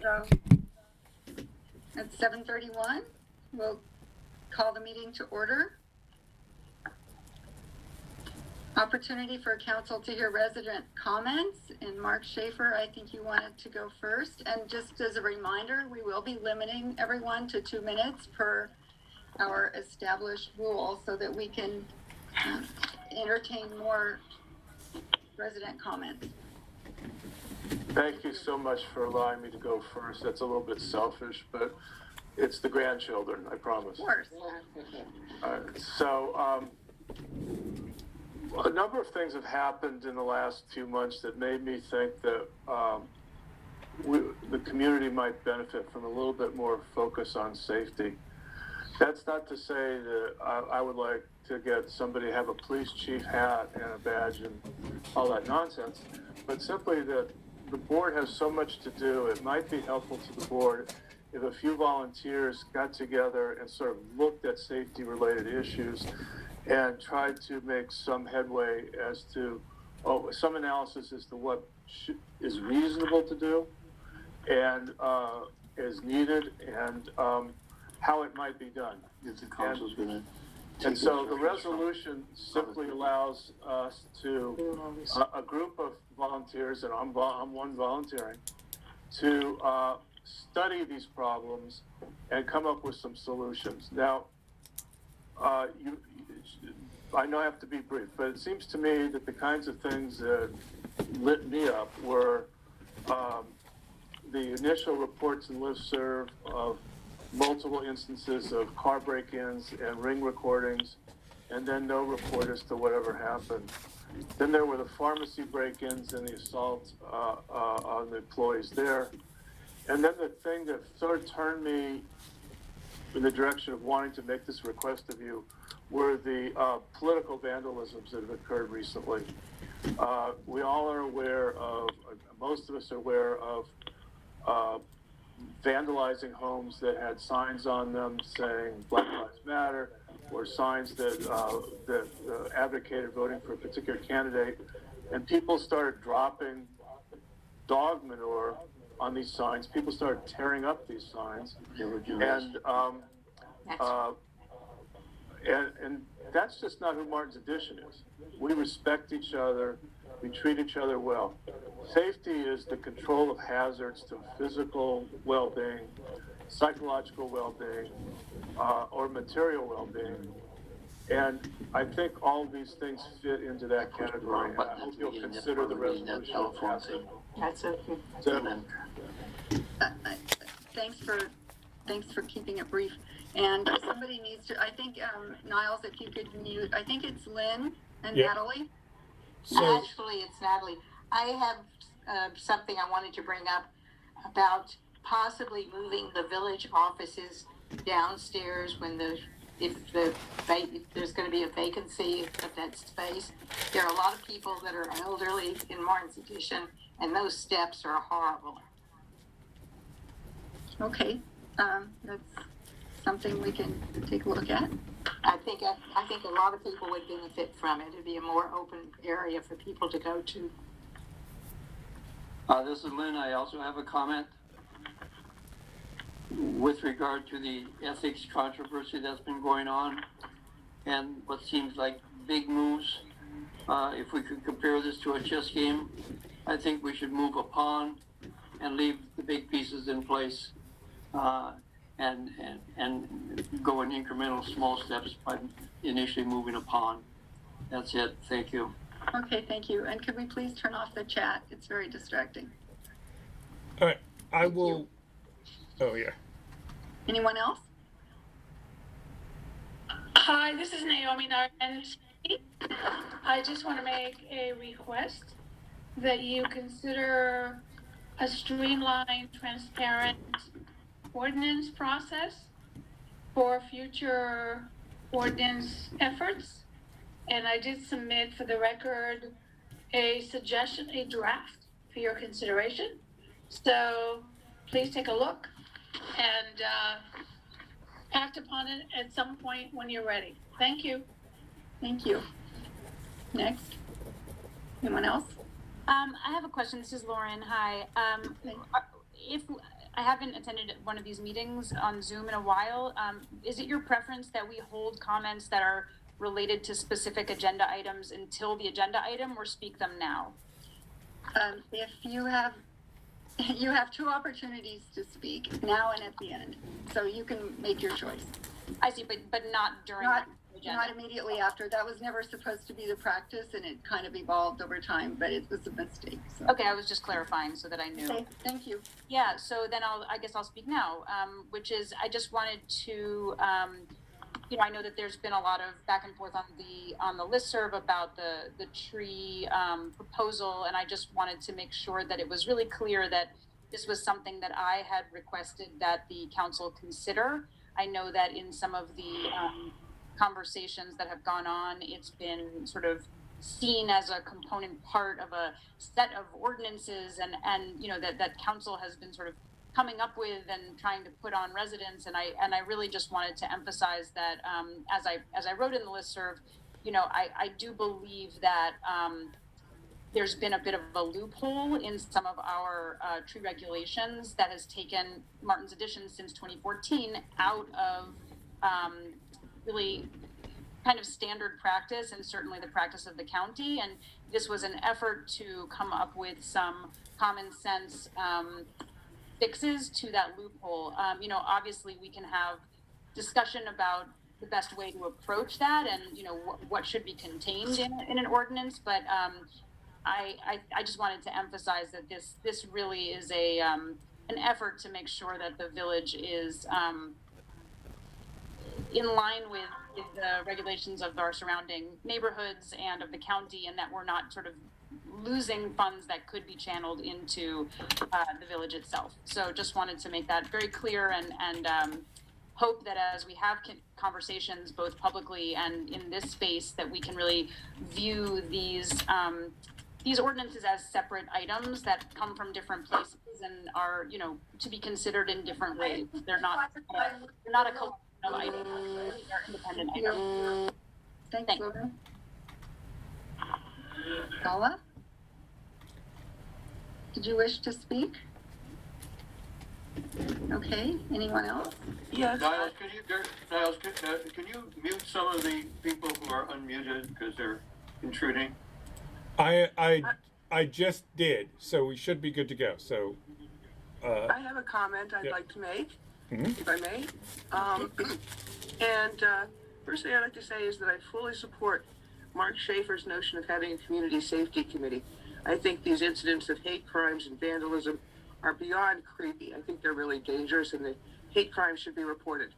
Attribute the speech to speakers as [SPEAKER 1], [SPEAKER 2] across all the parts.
[SPEAKER 1] So at 7:31, we'll call the meeting to order. Opportunity for council to hear resident comments. And Mark Schaefer, I think you wanted to go first. And just as a reminder, we will be limiting everyone to 2 minutes per our established rule so that we can entertain more resident comments.
[SPEAKER 2] Thank you so much for allowing me to go first. That's a little bit selfish, but it's the grandchildren, I promise.
[SPEAKER 1] Of course.
[SPEAKER 2] So a number of things have happened in the last few months that made me think that the community might benefit from a little bit more focus on safety. That's not to say that I would like to get somebody to have a police chief hat and a badge and all that nonsense, but simply that the board has so much to do. It might be helpful to the board if a few volunteers got together and sort of looked at safety-related issues and tried to make some headway as to, some analysis as to what is reasonable to do and is needed and how it might be done.
[SPEAKER 3] If the council's going to.
[SPEAKER 2] And so the resolution simply allows us to, a group of volunteers, and I'm one volunteering, to study these problems and come up with some solutions. Now, I know I have to be brief, but it seems to me that the kinds of things that lit me up were the initial reports in listserv of multiple instances of car break-ins and ring recordings, and then no report as to whatever happened. Then there were the pharmacy break-ins and the assault on the employees there. And then the thing that sort of turned me in the direction of wanting to make this request of you were the political vandalisms that have occurred recently. We all are aware of, most of us are aware of vandalizing homes that had signs on them saying Black Lives Matter, or signs that advocated voting for a particular candidate, and people started dropping dog manure on these signs. People started tearing up these signs, and that's just not who Martin's Addition is. We respect each other. We treat each other well. Safety is the control of hazards to physical well-being, psychological well-being, or material well-being. And I think all of these things fit into that category. I hope you'll consider the resolution.
[SPEAKER 1] That's okay. Thanks for keeping it brief. And somebody needs to, I think, Niles, if you could mute, I think it's Lynn and Natalie.
[SPEAKER 4] So, actually, it's Natalie. I have something I wanted to bring up about possibly moving the village offices downstairs when if there's going to be a vacancy of that space. There are a lot of people that are elderly in Martin's Addition, and those steps are horrible.
[SPEAKER 1] Okay, that's something we can take a look at.
[SPEAKER 4] I think a lot of people would benefit from it. It'd be a more open area for people to go to.
[SPEAKER 3] This is Lynn. I also have a comment with regard to the ethics controversy that's been going on and what seems like big moves. If we could compare this to a chess game, I think we should move a pawn and leave the big pieces in place and go in incremental small steps by initially moving a pawn. That's it. Thank you.
[SPEAKER 1] Okay, thank you. And could we please turn off the chat? It's very distracting.
[SPEAKER 5] All right, I will. Oh, yeah.
[SPEAKER 1] Anyone else?
[SPEAKER 6] Hi, this is Naomi Narden. I just want to make a request that you consider a streamlined, transparent ordinance process for future ordinance efforts. And I did submit for the record a suggestion, a draft for your consideration. So please take a look and act upon it at some point when you're ready. Thank you.
[SPEAKER 1] Thank you. Next. Anyone else?
[SPEAKER 7] I have a question. This is Lauren. Hi. If I haven't attended one of these meetings on Zoom in a while. Is it your preference that we hold comments that are related to specific agenda items until the agenda item, or speak them now?
[SPEAKER 1] If you have, you have two opportunities to speak, now and at the end, so you can make your choice.
[SPEAKER 7] I see, but not during
[SPEAKER 1] Not,
[SPEAKER 7] the agenda.
[SPEAKER 1] not immediately after. That was never supposed to be the practice, and it kind of evolved over time, but it was a mistake, so.
[SPEAKER 7] Okay, I was just clarifying so that I knew.
[SPEAKER 1] Okay, thank you.
[SPEAKER 7] Yeah, so then I guess I'll speak now, which is, I just wanted to, I know that there's been a lot of back and forth on the listserv about the tree, proposal, and I just wanted to make sure that it was really clear that this was something that I had requested that the council consider. I know that in some of the, conversations that have gone on, it's been sort of seen as a component part of a set of ordinances and that council has been sort of coming up with and trying to put on residents. And I really just wanted to emphasize that, as I wrote in the listserv, I do believe that, there's been a bit of a loophole in some of our tree regulations that has taken Martin's Edition since 2014 out of really kind of standard practice and certainly the practice of the county. And this was an effort to come up with some common sense fixes to that loophole. Obviously we can have discussion about the best way to approach that and, what should be contained in an ordinance. But I just wanted to emphasize that this really is an effort to make sure that the village is in line with the regulations of our surrounding neighborhoods and of the county, and that we're not sort of losing funds that could be channeled into the village itself. So just wanted to make that very clear and hope that as we have conversations both publicly and in this space, that we can really view these ordinances as separate items that come from different places and are, to be considered in different ways. They're not a collection of items, they're independent items.
[SPEAKER 1] Thanks, Laura. Paula? Did you wish to speak? Okay, anyone else?
[SPEAKER 8] Yes.
[SPEAKER 3] Niles, can you mute some of the people who are unmuted because they're intruding?
[SPEAKER 5] I just did, so we should be good to go. So,
[SPEAKER 8] I have a comment I'd like to make, if I may. First thing I'd like to say is that I fully support Mark Schaefer's notion of having a community safety committee. I think these incidents of hate crimes and vandalism are beyond creepy. I think they're really dangerous, and the hate crimes should be reported.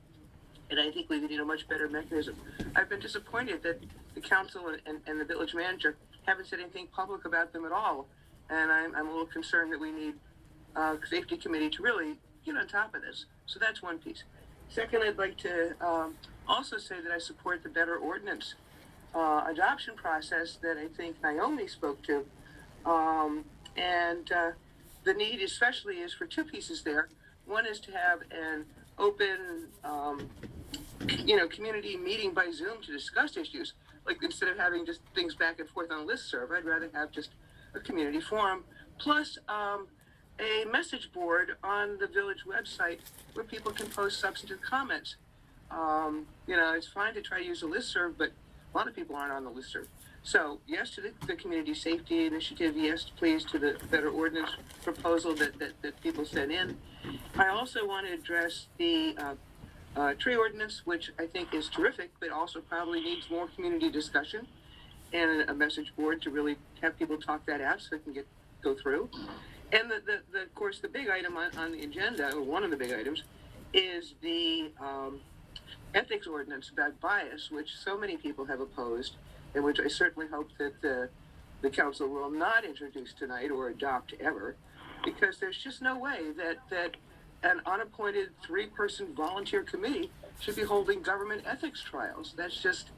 [SPEAKER 8] And I think we need a much better mechanism. I've been disappointed that the council and the village manager haven't said anything public about them at all. And I'm a little concerned that we need a safety committee to really get on top of this. So that's one piece. Second, I'd like to also say that I support the better ordinance adoption process that I think Naomi spoke to. The need especially is for two pieces there. One is to have an open, community meeting by Zoom to discuss issues. Like, instead of having just things back and forth on a listserv, I'd rather have just a community forum, plus a message board on the village website where people can post substantive comments. It's fine to try to use a listserv, but a lot of people aren't on the listserv. So yes to the community safety initiative, yes please to the better ordinance proposal that people sent in. I also want to address the tree ordinance, which I think is terrific, but also probably needs more community discussion and a message board to really have people talk that out so it can go through. And of course, the big item on the agenda, or one of the big items, is the ethics ordinance about bias, which so many people have opposed, and which I certainly hope that the council will not introduce tonight or adopt ever, because there's just no way that an unappointed 3-person volunteer committee should be holding government ethics trials. That's just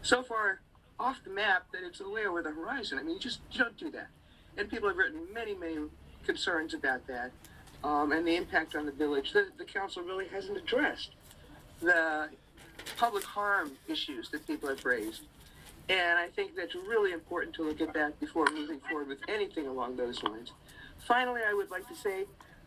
[SPEAKER 8] so far off the map that it's way over the horizon. I mean, you don't do that. And people have written many, many concerns about that, and the impact on the village. The council really hasn't addressed the public harm issues that people have raised. And I think that's really important to look at that before moving forward with anything along those lines. Finally, I would like to say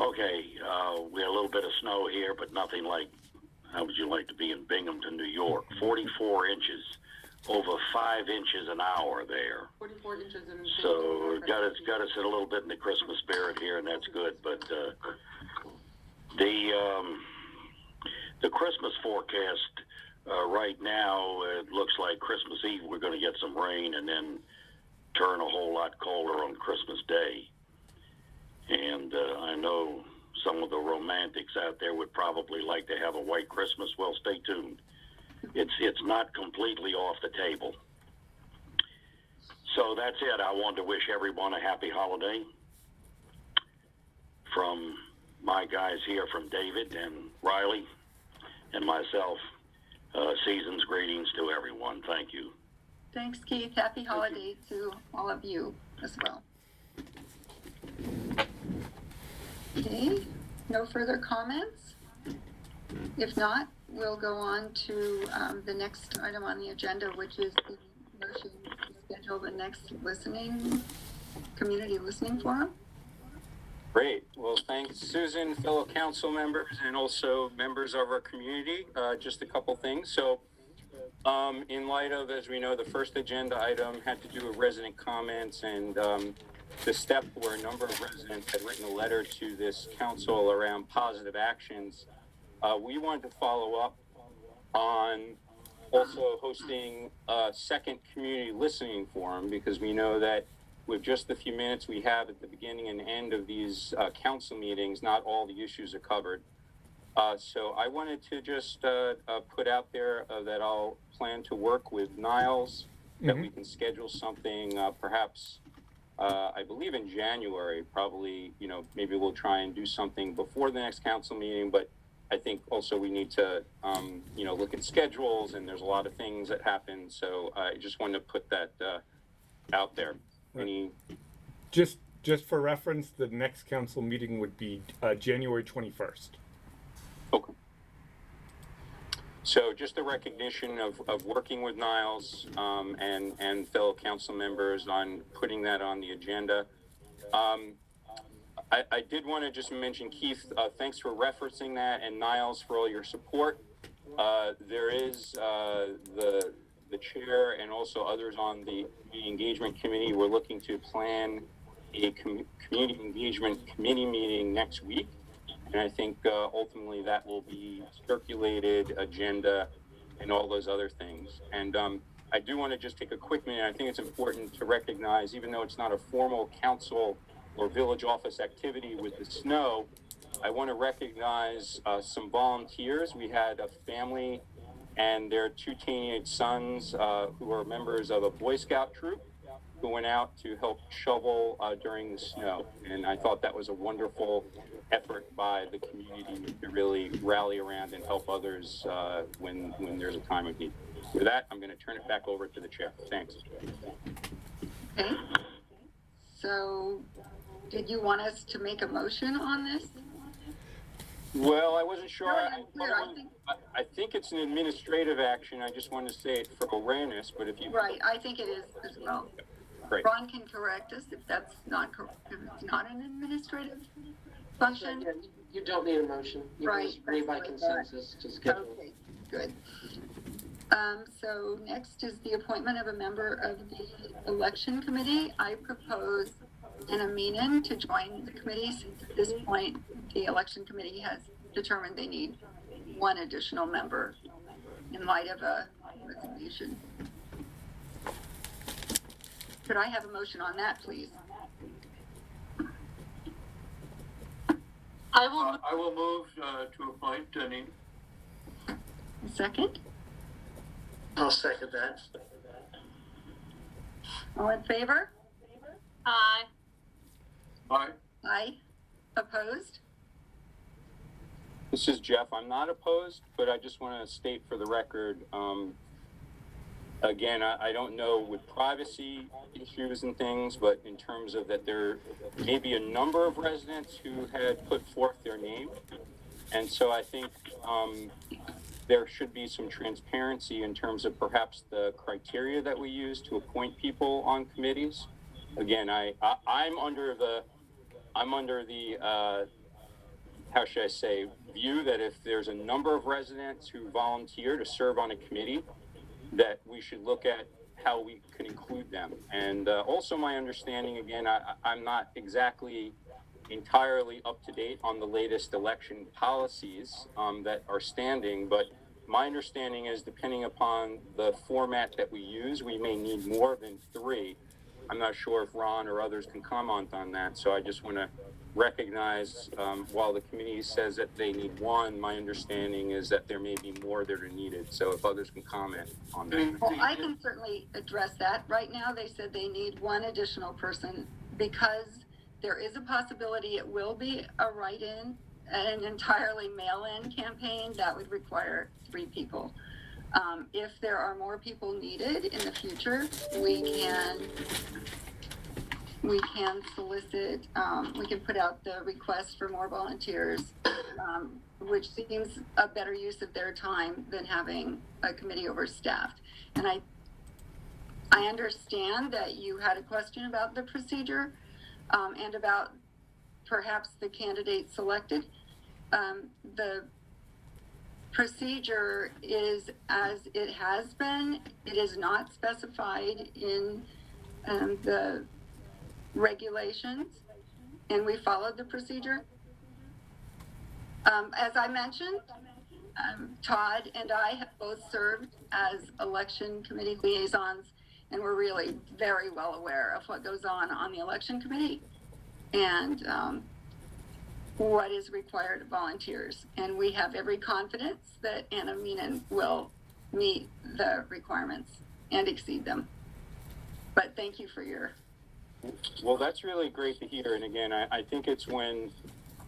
[SPEAKER 9] Okay, we had a little bit of snow here, but nothing like, how would you like to be in Binghamton, New York? 44 inches, over 5 inches an hour there.
[SPEAKER 10] 44 inches in.
[SPEAKER 9] So got us in a little bit in the Christmas spirit here, and that's good. But the Christmas forecast right now, it looks like Christmas Eve we're going to get some rain, and then turn a whole lot colder on Christmas Day. And I know some of the romantics out there would probably like to have a white Christmas. Well, stay tuned. It's not completely off the table. So that's it. I wanted to wish everyone a happy holiday. From my guys here, from David and Riley and myself, season's greetings to everyone. Thank you.
[SPEAKER 1] Thanks, Keith. Happy holiday to all of you as well. Okay, no further comments? If not, we'll go on to the next item on the agenda, which is the motion to schedule the next community listening forum.
[SPEAKER 11] Great. Well, thanks, Susan, fellow council members, and also members of our community. Just a couple things. So, in light of, as we know, the first agenda item had to do with resident comments, and the step where a number of residents had written a letter to this council around positive actions, we wanted to follow up on also hosting a second community listening forum, because we know that with just the few minutes we have at the beginning and end of these council meetings, not all the issues are covered. So I wanted to just put out there that I'll plan to work with Niles, that we can schedule something perhaps, I believe in January, probably, maybe we'll try and do something before the next council meeting, but I think also we need to, look at schedules, and there's a lot of things that happen. So I just wanted to put that out there. Any...
[SPEAKER 5] Just for reference, the next council meeting would be January 21st.
[SPEAKER 11] Okay. So just a recognition of working with Niles and fellow council members on putting that on the agenda. I did want to just mention, Keith, thanks for referencing that, and Niles for all your support. There is the chair and also others on the engagement committee. We're looking to plan a community engagement committee meeting next week. And I think ultimately that will be circulated, agenda, and all those other things. And I do want to just take a quick minute. I think it's important to recognize, even though it's not a formal council or village office activity with the snow, I want to recognize some volunteers. We had a family and their 2 teenage sons who are members of a Boy Scout troop who went out to help shovel during the snow. And I thought that was a wonderful effort by the community to really rally around and help others when there's a time of need. With that, I'm going to turn it back over to the chair. Thanks.
[SPEAKER 1] Okay. So, did you want us to make a motion on this?
[SPEAKER 11] Well, I wasn't sure.
[SPEAKER 1] I
[SPEAKER 11] think it's an administrative action. I just wanted to say it for awareness, but if you...
[SPEAKER 1] Right, I think it is as well.
[SPEAKER 11] Great.
[SPEAKER 1] Ron can correct us if that's not correct, if it's not an administrative function.
[SPEAKER 10] Yeah, you don't need a motion. You
[SPEAKER 1] Right,
[SPEAKER 10] can just agree by
[SPEAKER 1] that's what I thought.
[SPEAKER 10] consensus to schedule.
[SPEAKER 1] Okay, good. So next is the appointment of a member of the election committee. I propose Anna Meenan to join the committee, since at this point the election committee has determined they need 1 additional member in light of a resignation. Could I have a motion on that, please?
[SPEAKER 12] I will move to appoint Denny.
[SPEAKER 1] A second?
[SPEAKER 12] I'll second that.
[SPEAKER 1] All in favor?
[SPEAKER 6] Aye.
[SPEAKER 12] Aye.
[SPEAKER 1] Aye. Opposed?
[SPEAKER 11] This is Jeff. I'm not opposed, but I just want to state for the record, again, I don't know with privacy issues and things, but in terms of that there may be a number of residents who had put forth their name. And so I think there should be some transparency in terms of perhaps the criteria that we use to appoint people on committees. Again, I'm under the how should I say, view that if there's a number of residents who volunteer to serve on a committee, that we should look at how we can include them. And also my understanding, again, I'm not exactly entirely up to date on the latest election policies that are standing, but my understanding is depending upon the format that we use, we may need more than 3. I'm not sure if Ron or others can comment on that, so I just want to recognize, while the committee says that they need 1, my understanding is that there may be more that are needed. So if others can comment on that.
[SPEAKER 1] Well, I can certainly address that. Right now, they said they need 1 additional person because there is a possibility it will be a write-in, an entirely mail-in campaign that would require 3 people. If there are more people needed in the future, we can solicit, we can put out the request for more volunteers, which seems a better use of their time than having a committee overstaffed. And I understand that you had a question about the procedure, and about perhaps the candidate selected. The procedure is as it has been. It is not specified in the regulations, and we followed the procedure. As I mentioned, Todd and I have both served as election committee liaisons, and we're really very well aware of what goes on the election committee and what is required of volunteers. And we have every confidence that Anna Meenan will meet the requirements and exceed them. But thank you for your...
[SPEAKER 11] Well, that's really great to hear. And again, I think it's when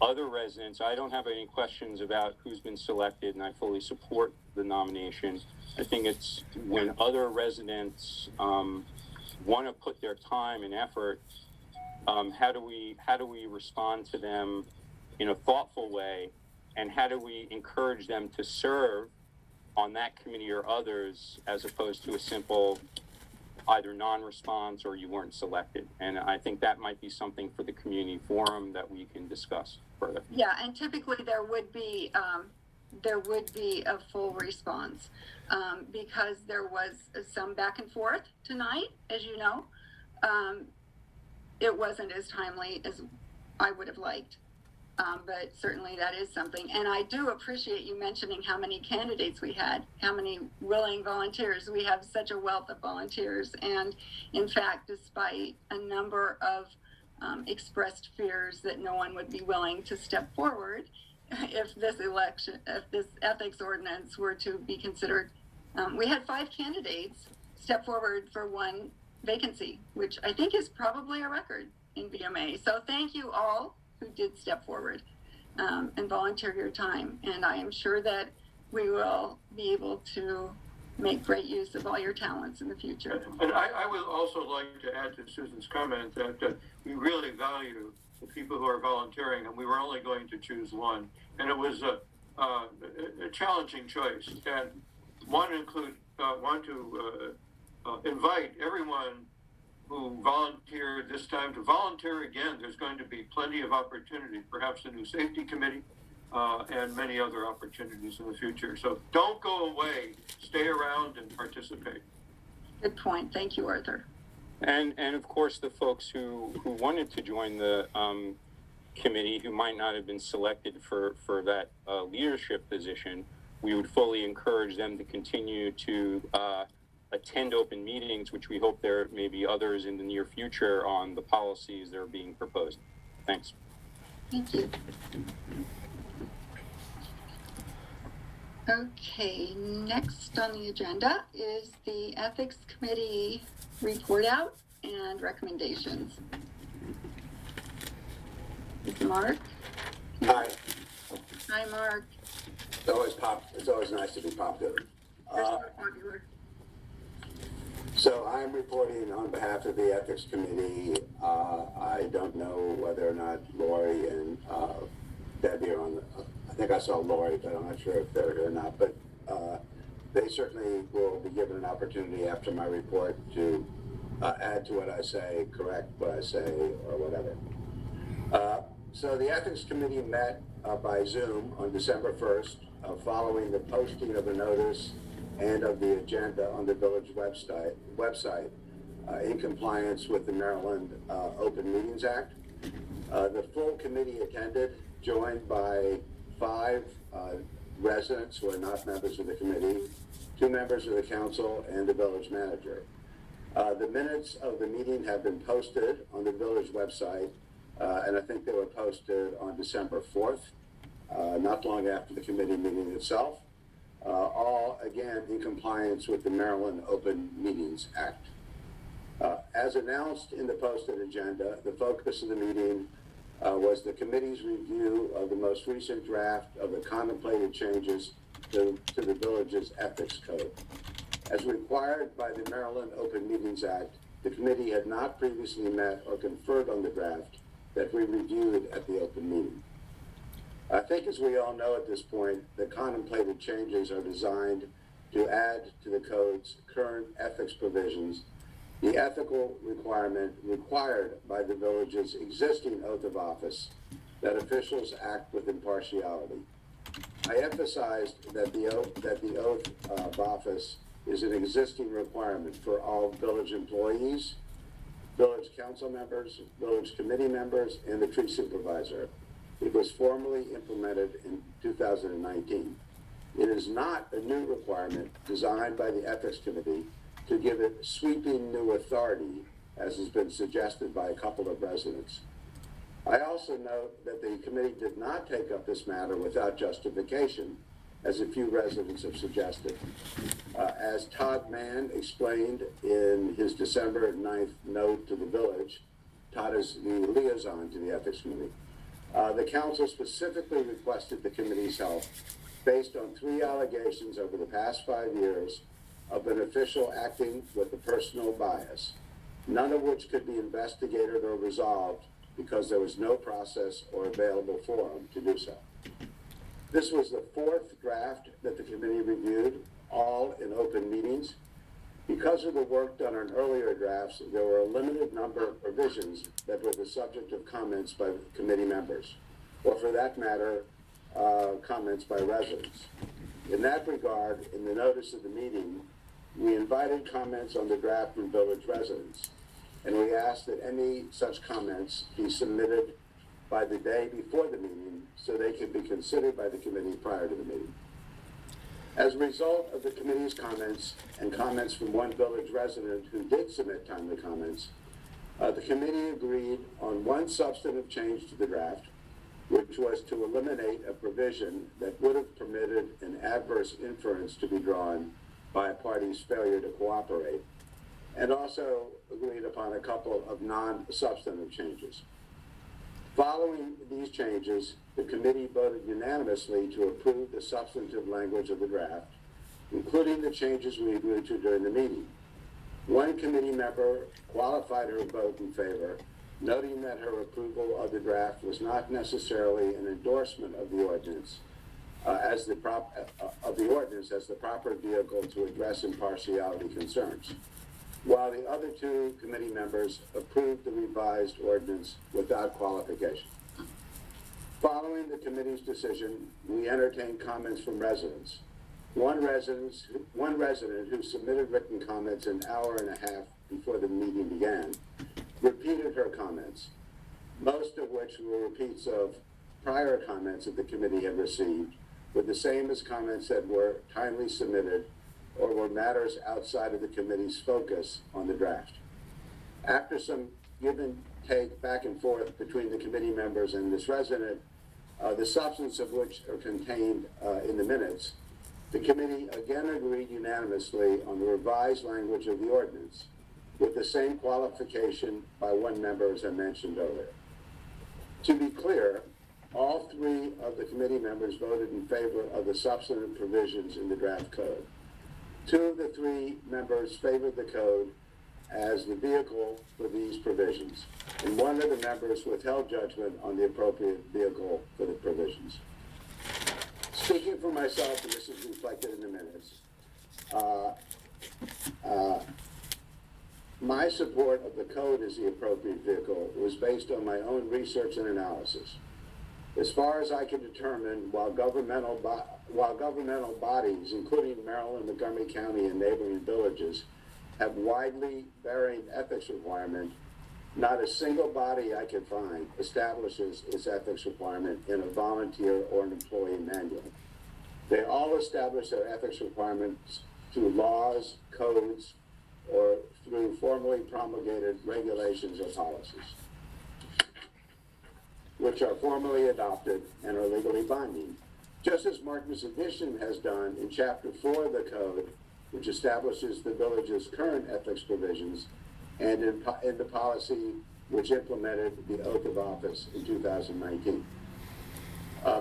[SPEAKER 11] other residents, I don't have any questions about who's been selected, and I fully support the nomination. I think it's when other residents want to put their time and effort, how do we respond to them in a thoughtful way, and how do we encourage them to serve on that committee or others, as opposed to a simple either non-response or you weren't selected. And I think that might be something for the community forum that we can discuss further.
[SPEAKER 1] Yeah, and typically there would be a full response, because there was some back and forth tonight, as you know. It wasn't as timely as I would have liked, but certainly that is something. And I do appreciate you mentioning how many candidates we had, how many willing volunteers. We have such a wealth of volunteers, and in fact, despite a number of expressed fears that no one would be willing to step forward if this ethics ordinance were to be considered. We had 5 candidates step forward for 1 vacancy, which I think is probably a record in VMA. So thank you all who did step forward and volunteer your time. And I am sure that we will be able to make great use of all your talents in the future.
[SPEAKER 12] And I would also like to add to Susan's comment that we really value the people who are volunteering, and we were only going to choose 1. And it was a challenging choice. And want to invite everyone who volunteered this time to volunteer again. There's going to be plenty of opportunity, perhaps a new safety committee, and many other opportunities in the future. So don't go away, stay around and participate.
[SPEAKER 1] Good point. Thank you, Arthur.
[SPEAKER 11] And of course, the folks who wanted to join the committee who might not have been selected for that leadership position, we would fully encourage them to continue to attend open meetings, which we hope there may be others in the near future on the policies that are being proposed. Thanks.
[SPEAKER 1] Thank you. Okay, next on the agenda is the Ethics Committee report out and recommendations. Is Mark?
[SPEAKER 13] Hi.
[SPEAKER 1] Hi, Mark.
[SPEAKER 13] It's always nice to be popular.
[SPEAKER 1] You're so popular.
[SPEAKER 13] So I'm reporting on behalf of the Ethics Committee. I don't know whether or not Lori and Debbie are on the, I think I saw Lori, but I'm not sure if they're here or not. But they certainly will be given an opportunity after my report to add to what I say, correct what I say, or whatever. So the Ethics Committee met by Zoom on December 1st, following the posting of the notice and of the agenda on the village website in compliance with the Maryland Open Meetings Act. The full committee attended, joined by 5 residents who are not members of the committee, 2 members of the council, and the village manager. The minutes of the meeting have been posted on the village website, and I think they were posted on December 4th, not long after the committee meeting itself, all again in compliance with the Maryland Open Meetings Act. As announced in the posted agenda, the focus of the meeting was the committee's review of the most recent draft of the contemplated changes to the village's ethics code. As required by the Maryland Open Meetings Act, the committee had not previously met or conferred on the draft that we reviewed at the open meeting. I think, as we all know at this point, the contemplated changes are designed to add to the code's current ethics provisions the ethical requirement required by the village's existing oath of office that officials act with impartiality. I emphasized that the oath of office is an existing requirement for all village employees, village council members, village committee members, and the tree supervisor. It was formally implemented in 2019. It is not a new requirement designed by the Ethics Committee to give it sweeping new authority, as has been suggested by a couple of residents. I also note that the committee did not take up this matter without justification, as a few residents have suggested. As Todd Mann explained in his December 9th note to the village, Todd is the liaison to the Ethics Committee. The council specifically requested the committee's help based on 3 allegations over the past 5 years of an official acting with a personal bias, none of which could be investigated or resolved because there was no process or available forum to do so. This was the 4th draft that the committee reviewed, all in open meetings. Because of the work done on earlier drafts, there were a limited number of provisions that were the subject of comments by committee members, or for that matter, comments by residents. In that regard, in the notice of the meeting, we invited comments on the draft from village residents, and we asked that any such comments be submitted by the day before the meeting so they could be considered by the committee prior to the meeting. As a result of the committee's comments and comments from one village resident who did submit timely comments, the committee agreed on one substantive change to the draft, which was to eliminate a provision that would have permitted an adverse inference to be drawn by a party's failure to cooperate, and also agreed upon a couple of non-substantive changes. Following these changes, the committee voted unanimously to approve the substantive language of the draft, including the changes we agreed to during the meeting. One committee member qualified her vote in favor, noting that her approval of the draft was not necessarily an endorsement of the ordinance as the proper vehicle to address impartiality concerns, while the other 2 committee members approved the revised ordinance without qualification. Following the committee's decision, we entertained comments from residents. One resident who submitted written comments an hour and a half before the meeting began repeated her comments, most of which were repeats of prior comments that the committee had received, were the same as comments that were timely submitted or were matters outside of the committee's focus on the draft. After some give and take back and forth between the committee members and this resident, the substance of which are contained in the minutes, the committee again agreed unanimously on the revised language of the ordinance, with the same qualification by one member as I mentioned earlier. To be clear, all 3 of the committee members voted in favor of the substantive provisions in the draft code. 2 of the 3 members favored the code as the vehicle for these provisions, and 1 of the members withheld judgment on the appropriate vehicle for the provisions. Speaking for myself, and this is reflected in the minutes, my support of the code as the appropriate vehicle was based on my own research and analysis. As far as I can determine, while governmental bodies, including Maryland, Montgomery County, and neighboring villages, have widely varying ethics requirements, not a single body I can find establishes its ethics requirement in a volunteer or an employee manual. They all establish their ethics requirements through laws, codes, or through formally promulgated regulations or policies, which are formally adopted and are legally binding, just as Martin's Edition has done in Chapter 4 of the Code, which establishes the village's current ethics provisions, and in the policy which implemented the oath of office in 2019.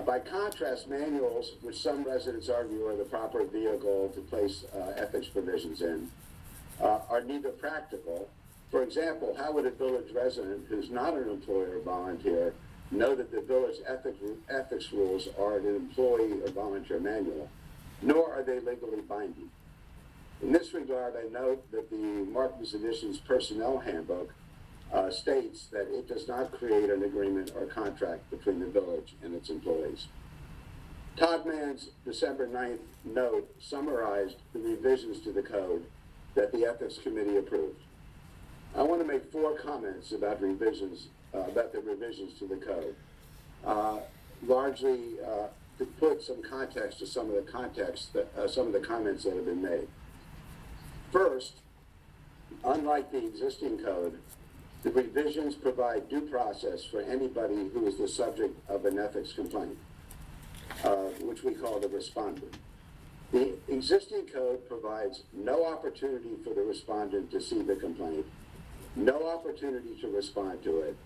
[SPEAKER 13] By contrast, manuals, which some residents argue are the proper vehicle to place ethics provisions in, are neither practical. For example, how would a village resident who's not an employee or volunteer know that the village ethics rules are an employee or volunteer manual, nor are they legally binding? In this regard, I note that the Martin's Edition's personnel handbook states that it does not create an agreement or contract between the village and its employees. Todd Mann's December 9th note summarized the revisions to the code that the Ethics Committee approved. I want to make 4 comments about the revisions to the code, largely to put some context to some of the comments that have been made. First, unlike the existing code, the revisions provide due process for anybody who is the subject of an ethics complaint, which we call the respondent. The existing code provides no opportunity for the respondent to see the complaint, no opportunity to respond to it,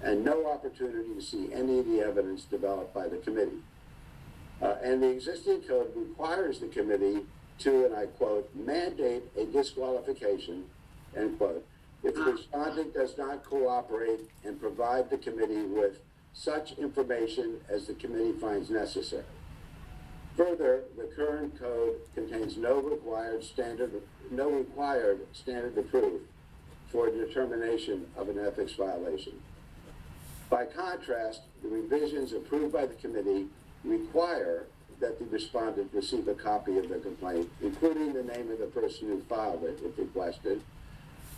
[SPEAKER 13] and no opportunity to see any of the evidence developed by the committee. And the existing code requires the committee to, and I quote, mandate a disqualification, end quote, if the respondent does not cooperate and provide the committee with such information as the committee finds necessary. Further, the current code contains no required standard of proof for determination of an ethics violation. By contrast, the revisions approved by the committee require that the respondent receive a copy of the complaint, including the name of the person who filed it, if requested,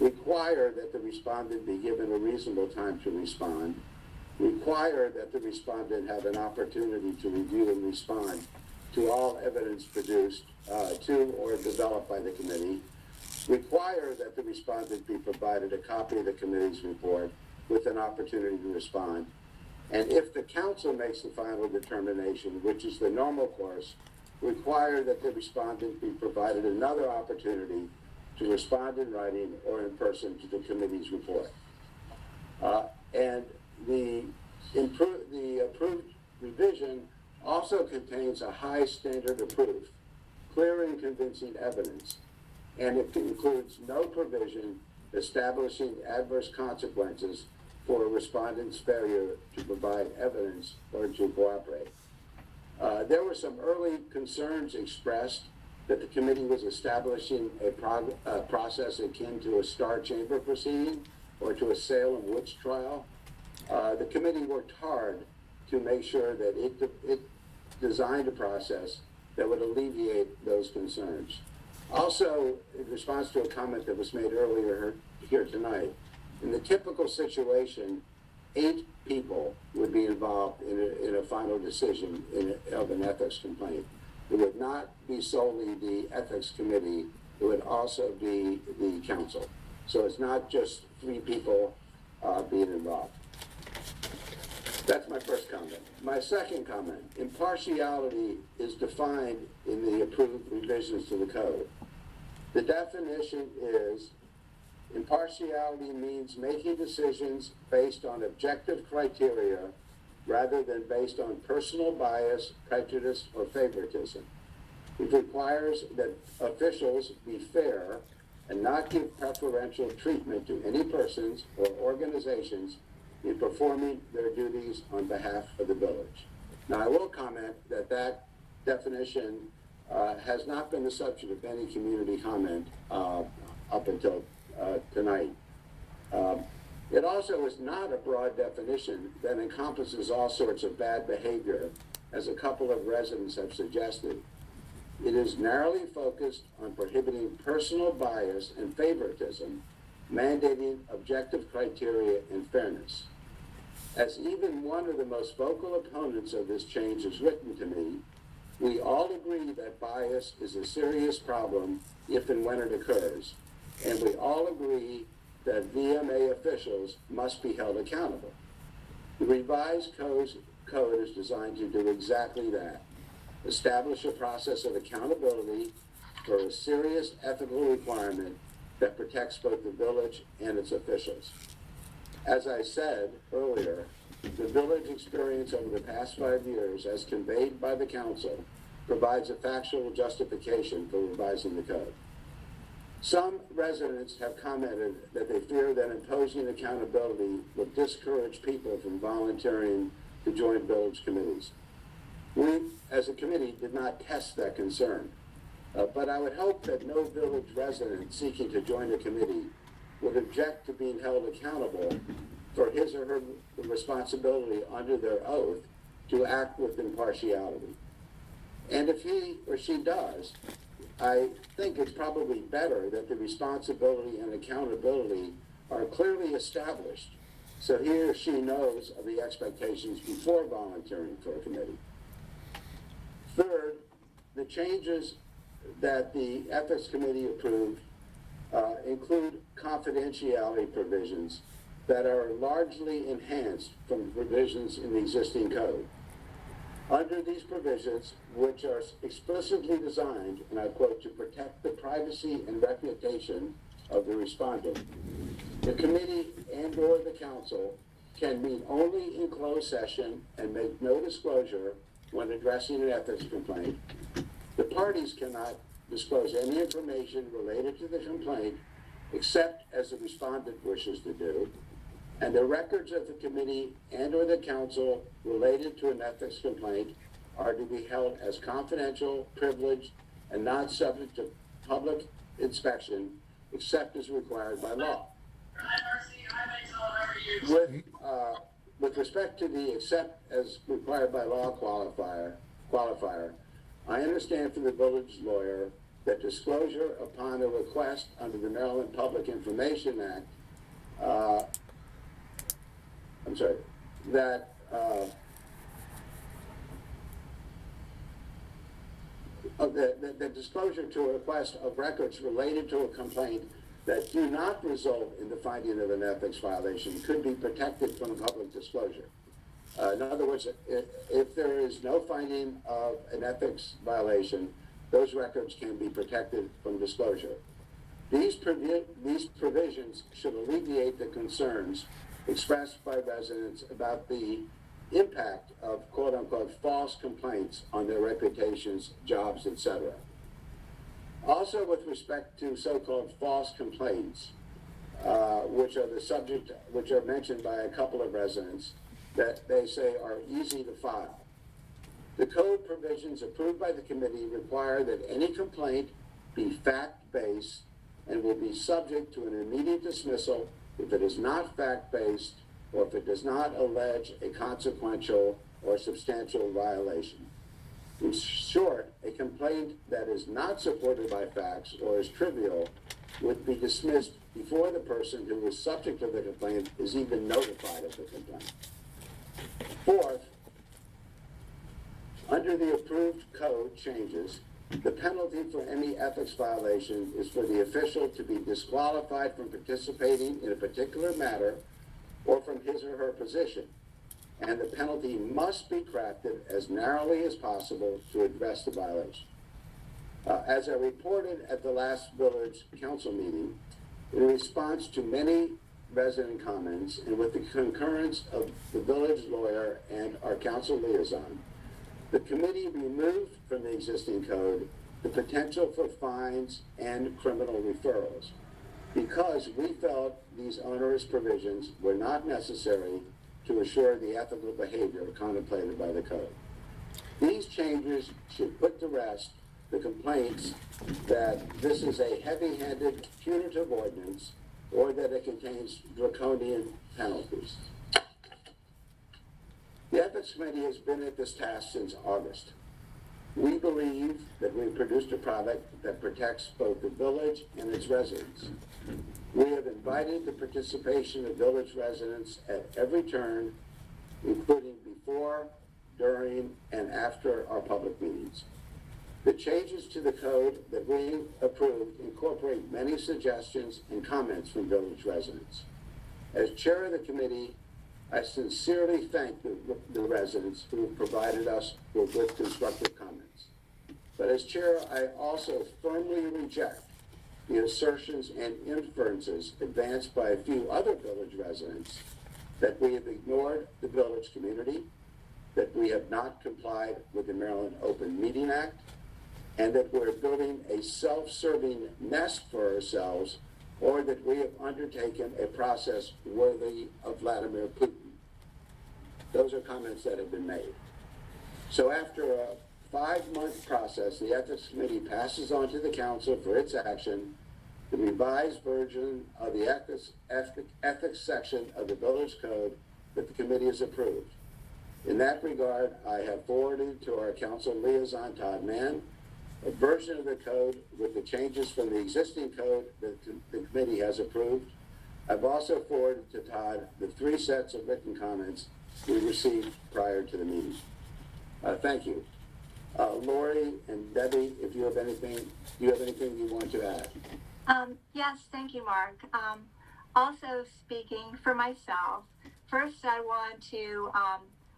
[SPEAKER 13] require that the respondent be given a reasonable time to respond, require that the respondent have an opportunity to review and respond to all evidence produced to or developed by the committee, require that the respondent be provided a copy of the committee's report with an opportunity to respond, and if the council makes the final determination, which is the normal course, require that the respondent be provided another opportunity to respond in writing or in person to the committee's report. And the approved revision also contains a high standard of proof, clear and convincing evidence, and it includes no provision establishing adverse consequences for a respondent's failure to provide evidence or to cooperate. There were some early concerns expressed that the committee was establishing a process akin to a Star Chamber proceeding or to a Salem witch trial. The committee worked hard to make sure that it designed a process that would alleviate those concerns. Also, in response to a comment that was made earlier here tonight, in the typical situation, 8 people would be involved in a final decision of an ethics complaint. It would not be solely the ethics committee, it would also be the council. So it's not just 3 people being involved. That's my first comment. My second comment, impartiality is defined in the approved revisions to the code. The definition is, impartiality means making decisions based on objective criteria rather than based on personal bias, prejudice, or favoritism. It requires that officials be fair and not give preferential treatment to any persons or organizations in performing their duties on behalf of the village. Now, I will comment that that definition has not been the subject of any community comment up until tonight. It also is not a broad definition that encompasses all sorts of bad behavior, as a couple of residents have suggested. It is narrowly focused on prohibiting personal bias and favoritism, mandating objective criteria and fairness. As even one of the most vocal opponents of this change has written to me, we all agree that bias is a serious problem if and when it occurs, and we all agree that VMA officials must be held accountable. The revised code is designed to do exactly that: establish a process of accountability for a serious ethical requirement that protects both the village and its officials. As I said earlier, the village experience over the past 5 years, as conveyed by the council, provides a factual justification for revising the code. Some residents have commented that they fear that imposing accountability will discourage people from volunteering to join village committees. We, as a committee, did not test that concern, but I would hope that no village resident seeking to join a committee would object to being held accountable for his or her responsibility under their oath to act with impartiality. And if he or she does, I think it's probably better that the responsibility and accountability are clearly established, so he or she knows of the expectations before volunteering for a committee. Third, the changes that the Ethics Committee approved include confidentiality provisions that are largely enhanced from the provisions in the existing code. Under these provisions, which are explicitly designed, and I quote, to protect the privacy and reputation of the respondent, the committee and/or the council can meet only in closed session and make no disclosure when addressing an ethics complaint. The parties cannot disclose any information related to the complaint except as the respondent wishes to do, and the records of the committee and/or the council related to an ethics complaint are to be held as confidential, privileged, and not subject to public inspection except as required by law. With respect to the except as required by law qualifier, I understand from the village lawyer that disclosure upon a request under the Maryland Public Information Act, the disclosure to a request of records related to a complaint that do not result in the finding of an ethics violation could be protected from public disclosure. In other words, if there is no finding of an ethics violation, those records can be protected from disclosure. These provisions should alleviate the concerns expressed by residents about the impact of quote-unquote false complaints on their reputations, jobs, etc. Also, with respect to so-called false complaints, which are mentioned by a couple of residents, that they say are easy to file. The code provisions approved by the committee require that any complaint be fact-based and will be subject to an immediate dismissal if it is not fact-based or if it does not allege a consequential or substantial violation. In short, a complaint that is not supported by facts or is trivial would be dismissed before the person who is subject to the complaint is even notified of the complaint. Fourth, under the approved code changes, the penalty for any ethics violation is for the official to be disqualified from participating in a particular matter or from his or her position, and the penalty must be crafted as narrowly as possible to address the violation. As I reported at the last village council meeting, in response to many resident comments and with the concurrence of the village lawyer and our council liaison, the committee removed from the existing code the potential for fines and criminal referrals because we felt these onerous provisions were not necessary to assure the ethical behavior contemplated by the code. These changes should put to rest the complaints that this is a heavy-handed punitive ordinance or that it contains draconian penalties. The Ethics Committee has been at this task since August. We believe that we've produced a product that protects both the village and its residents. We have invited the participation of village residents at every turn, including before, during, and after our public meetings. The changes to the code that we approved incorporate many suggestions and comments from village residents. As chair of the committee, I sincerely thank the residents who have provided us with constructive comments. But as chair, I also firmly reject the assertions and inferences advanced by a few other village residents that we have ignored the village community, that we have not complied with the Maryland Open Meeting Act, and that we're building a self-serving nest for ourselves, or that we have undertaken a process worthy of Vladimir Putin. Those are comments that have been made. So after a 5-month process, the Ethics Committee passes on to the council for its action the revised version of the ethics section of the village code that the committee has approved. In that regard, I have forwarded to our council liaison, Todd Mann, a version of the code with the changes from the existing code that the committee has approved. I've also forwarded to Todd the 3 sets of written comments we received prior to the meeting. Thank you. Lori and Debbie, if you have anything, do you have anything you want to add?
[SPEAKER 14] Yes, thank you, Mark. Also speaking for myself, first I want to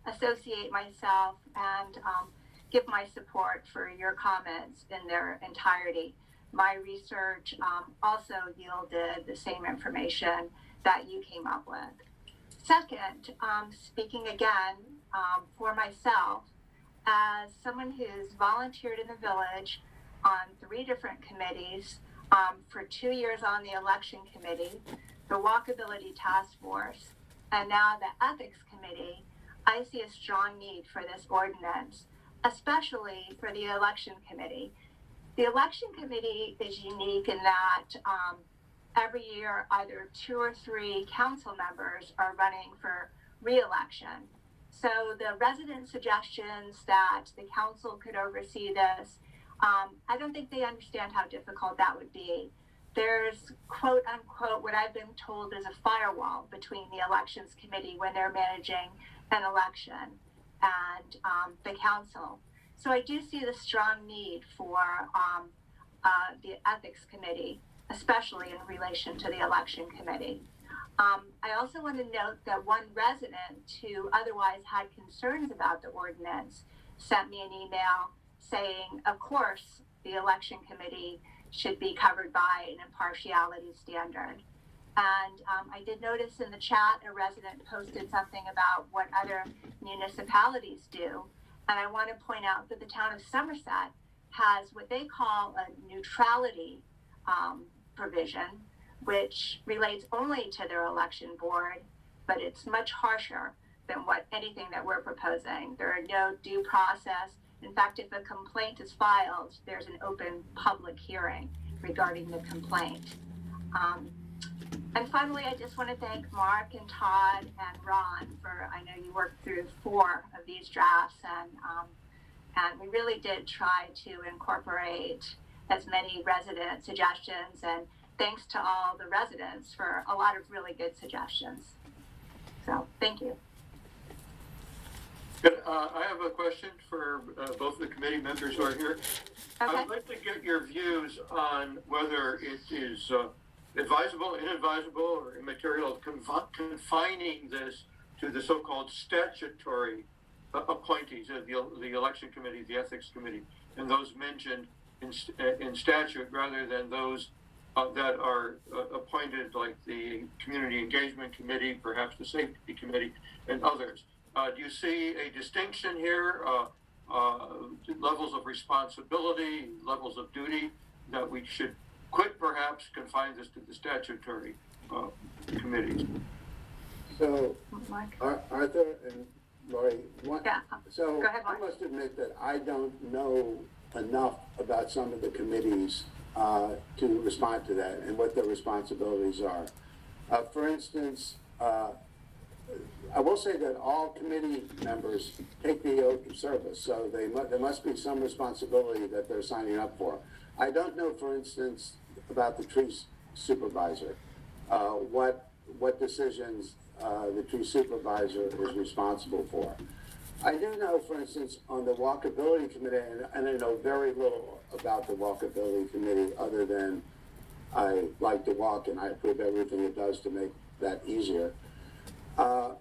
[SPEAKER 14] associate myself and give my support for your comments in their entirety. My research also yielded the same information that you came up with. Second, speaking again for myself, as someone who's volunteered in the village on 3 different committees, for 2 years on the election committee, the walkability task force, and now the ethics committee, I see a strong need for this ordinance, especially for the election committee. The election committee is unique in that every year either 2 or 3 council members are running for re-election. So the resident suggestions that the council could oversee this, I don't think they understand how difficult that would be. There's quote unquote what I've been told is a firewall between the elections committee when they're managing an election and the council. So I do see the strong need for the ethics committee, especially in relation to the election committee. I also want to note that one resident who otherwise had concerns about the ordinance sent me an email saying, of course, the election committee should be covered by an impartiality standard. And I did notice in the chat a resident posted something about what other municipalities do. And I want to point out that the town of Somerset has what they call a neutrality provision, which relates only to their election board, but it's much harsher than anything that we're proposing. There are no due process. In fact, if a complaint is filed, there's an open public hearing regarding the complaint. And finally, I just want to thank Mark and Todd and Ron for, I know you worked through 4 of these drafts, and we really did try to incorporate as many resident suggestions, and thanks to all the residents for a lot of really good suggestions. So, thank you.
[SPEAKER 12] Good. I have a question for both the committee members who are here.
[SPEAKER 14] Okay.
[SPEAKER 12] I'd like to get your views on whether it is advisable, inadvisable, or immaterial confining this to the so-called statutory appointees of the election committee, the ethics committee, and those mentioned in statute rather than those that are appointed, like the community engagement committee, perhaps the safety committee, and others. Do you see a distinction here, levels of responsibility, levels of duty, that we could perhaps confine this to the statutory committees?
[SPEAKER 13] So, Arthur and Lori,
[SPEAKER 14] Yeah.
[SPEAKER 13] so
[SPEAKER 14] Go ahead,
[SPEAKER 13] I
[SPEAKER 14] Mark.
[SPEAKER 13] must admit that I don't know enough about some of the committees to respond to that and what their responsibilities are. For instance, I will say that all committee members take the oath of service, so there must be some responsibility that they're signing up for. I don't know, for instance, about the tree supervisor, what decisions the tree supervisor is responsible for. I do know, for instance, on the walkability committee, and I know very little about the walkability committee other than I like to walk and I approve everything it does to make that easier. To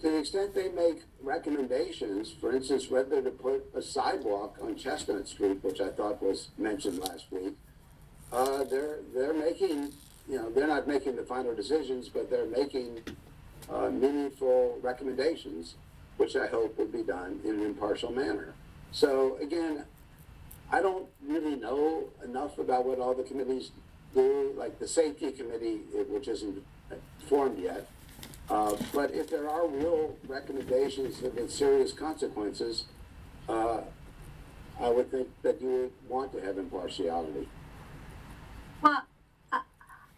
[SPEAKER 13] the extent they make recommendations, for instance, whether to put a sidewalk on Chestnut Street, which I thought was mentioned last week, they're making, they're not making the final decisions, but they're making meaningful recommendations, which I hope will be done in an impartial manner. So again, I don't really know enough about what all the committees do, like the safety committee, which isn't formed yet. But if there are real recommendations with serious consequences, I would think that you would want to have impartiality.
[SPEAKER 14] Well,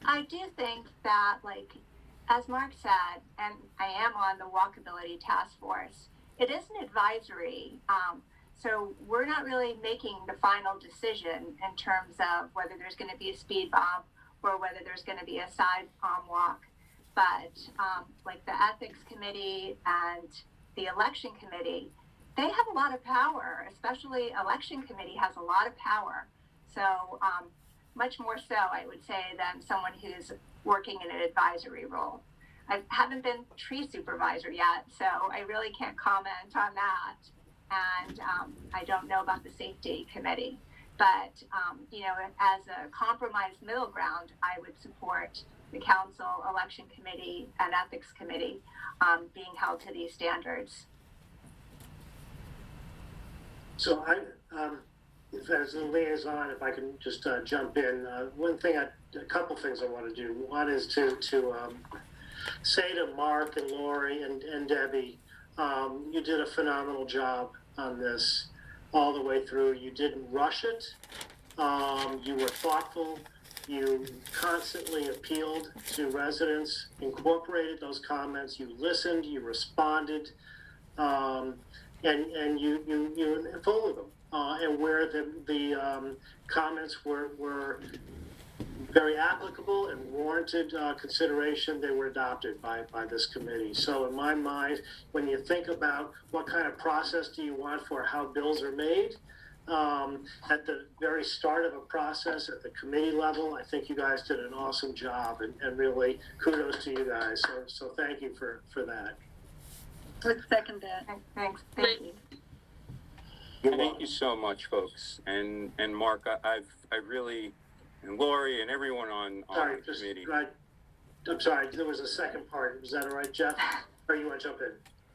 [SPEAKER 14] I do think that, like, as Mark said, and I am on the walkability task force, it is an advisory. So we're not really making the final decision in terms of whether there's going to be a speed bump or whether there's going to be a sidewalk. But like the ethics committee and the election committee, they have a lot of power, especially election committee has a lot of power. So much more so, I would say, than someone who's working in an advisory role. I haven't been tree supervisor yet, so I really can't comment on that. And I don't know about the safety committee. But, as a compromised middle ground, I would support the council, election committee, and ethics committee being held to these standards.
[SPEAKER 15] So if as a liaison, if I can just jump in, a couple things I want to do. One is to say to Mark and Lori and Debbie, you did a phenomenal job on this all the way through. You didn't rush it. You were thoughtful. You constantly appealed to residents, incorporated those comments. You listened. You responded, and you followed them. And where the comments were very applicable and warranted consideration, they were adopted by this committee. So in my mind, when you think about what kind of process do you want for how bills are made, at the very start of a process at the committee level, I think you guys did an awesome job, and really kudos to you guys. So thank you for that.
[SPEAKER 1] Let's second that.
[SPEAKER 14] Thanks. Thank you.
[SPEAKER 11] Thank you so much, folks. And Mark, I really, and Lori and everyone on the committee.
[SPEAKER 15] I'm sorry, there was a second part. Was that all right, Jeff? Or you want to jump in?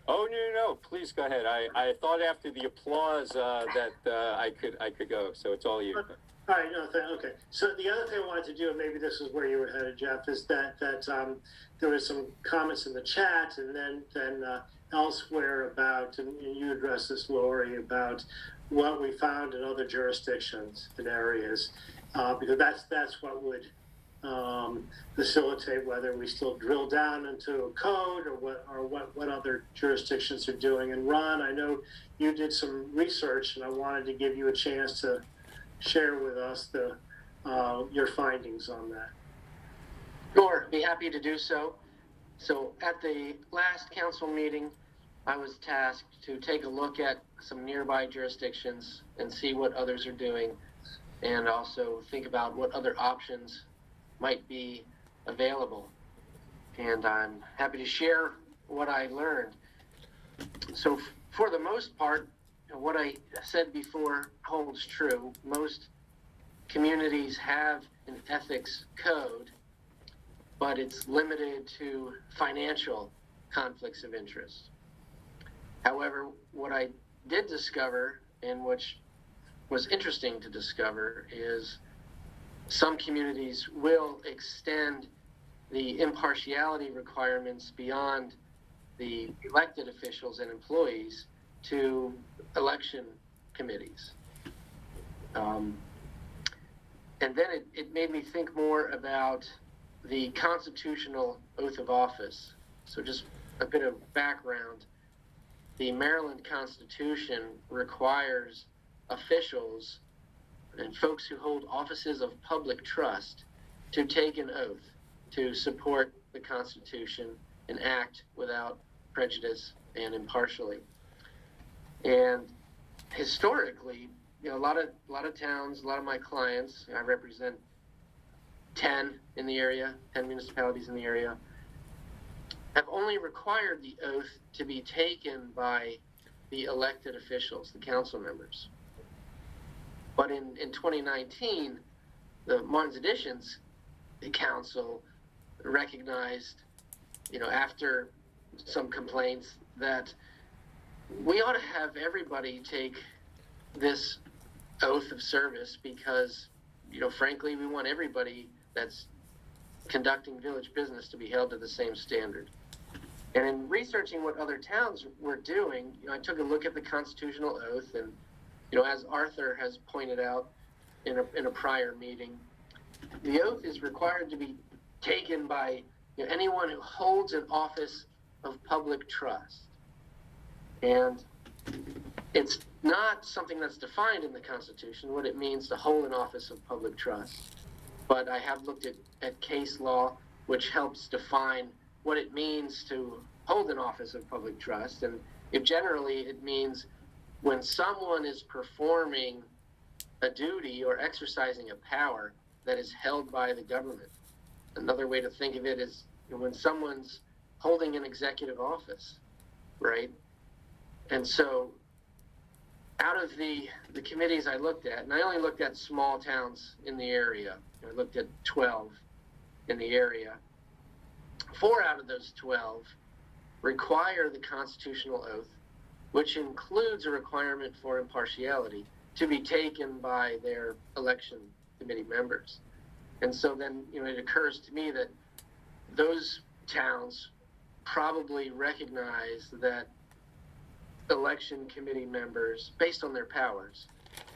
[SPEAKER 11] Oh, no, please go ahead. I thought after the applause that I could go, so it's all you.
[SPEAKER 15] All right, okay. So the other thing I wanted to do, and maybe this is where you were headed, Jeff, is that there was some comments in the chat, and then elsewhere about, and you addressed this, Lori, about what we found in other jurisdictions and areas, because that's what would facilitate whether we still drill down into a code or what other jurisdictions are doing. And Ron, I know you did some research, and I wanted to give you a chance to share with us your findings on that.
[SPEAKER 16] Sure, be happy to do so. So at the last council meeting, I was tasked to take a look at some nearby jurisdictions and see what others are doing, and also think about what other options might be available. And I'm happy to share what I learned. So for the most part, what I said before holds true. Most communities have an ethics code, but it's limited to financial conflicts of interest. However, what I did discover, and which was interesting to discover, is some communities will extend the impartiality requirements beyond the elected officials and employees to election committees. And then it made me think more about the constitutional oath of office. So just a bit of background. The Maryland Constitution requires officials and folks who hold offices of public trust to take an oath to support the Constitution and act without prejudice and impartially. And historically, you know, a lot of towns, a lot of my clients, I represent 10 in the area, 10 municipalities in the area, have only required the oath to be taken by the elected officials, the council members. But in 2019, the Martin's Additions Council recognized, you know, after some complaints, that we ought to have everybody take this oath of service because, you know, frankly, we want everybody that's conducting village business to be held to the same standard. And in researching what other towns were doing, you know, I took a look at the constitutional oath, and, you know, as Arthur has pointed out in a prior meeting, the oath is required to be taken by, you know, anyone who holds an office of public trust. And it's not something that's defined in the Constitution, what it means to hold an office of public trust. But I have looked at case law, which helps define what it means to hold an office of public trust. And generally it means when someone is performing a duty or exercising a power that is held by the government. Another way to think of it is, you know, when someone's holding an executive office, right? And so out of the committees I looked at, and I only looked at small towns in the area, I looked at 12 in the area, 4 out of those 12 require the constitutional oath, which includes a requirement for impartiality, to be taken by their election committee members. And so then, you know, it occurs to me that those towns probably recognize that election committee members, based on their powers,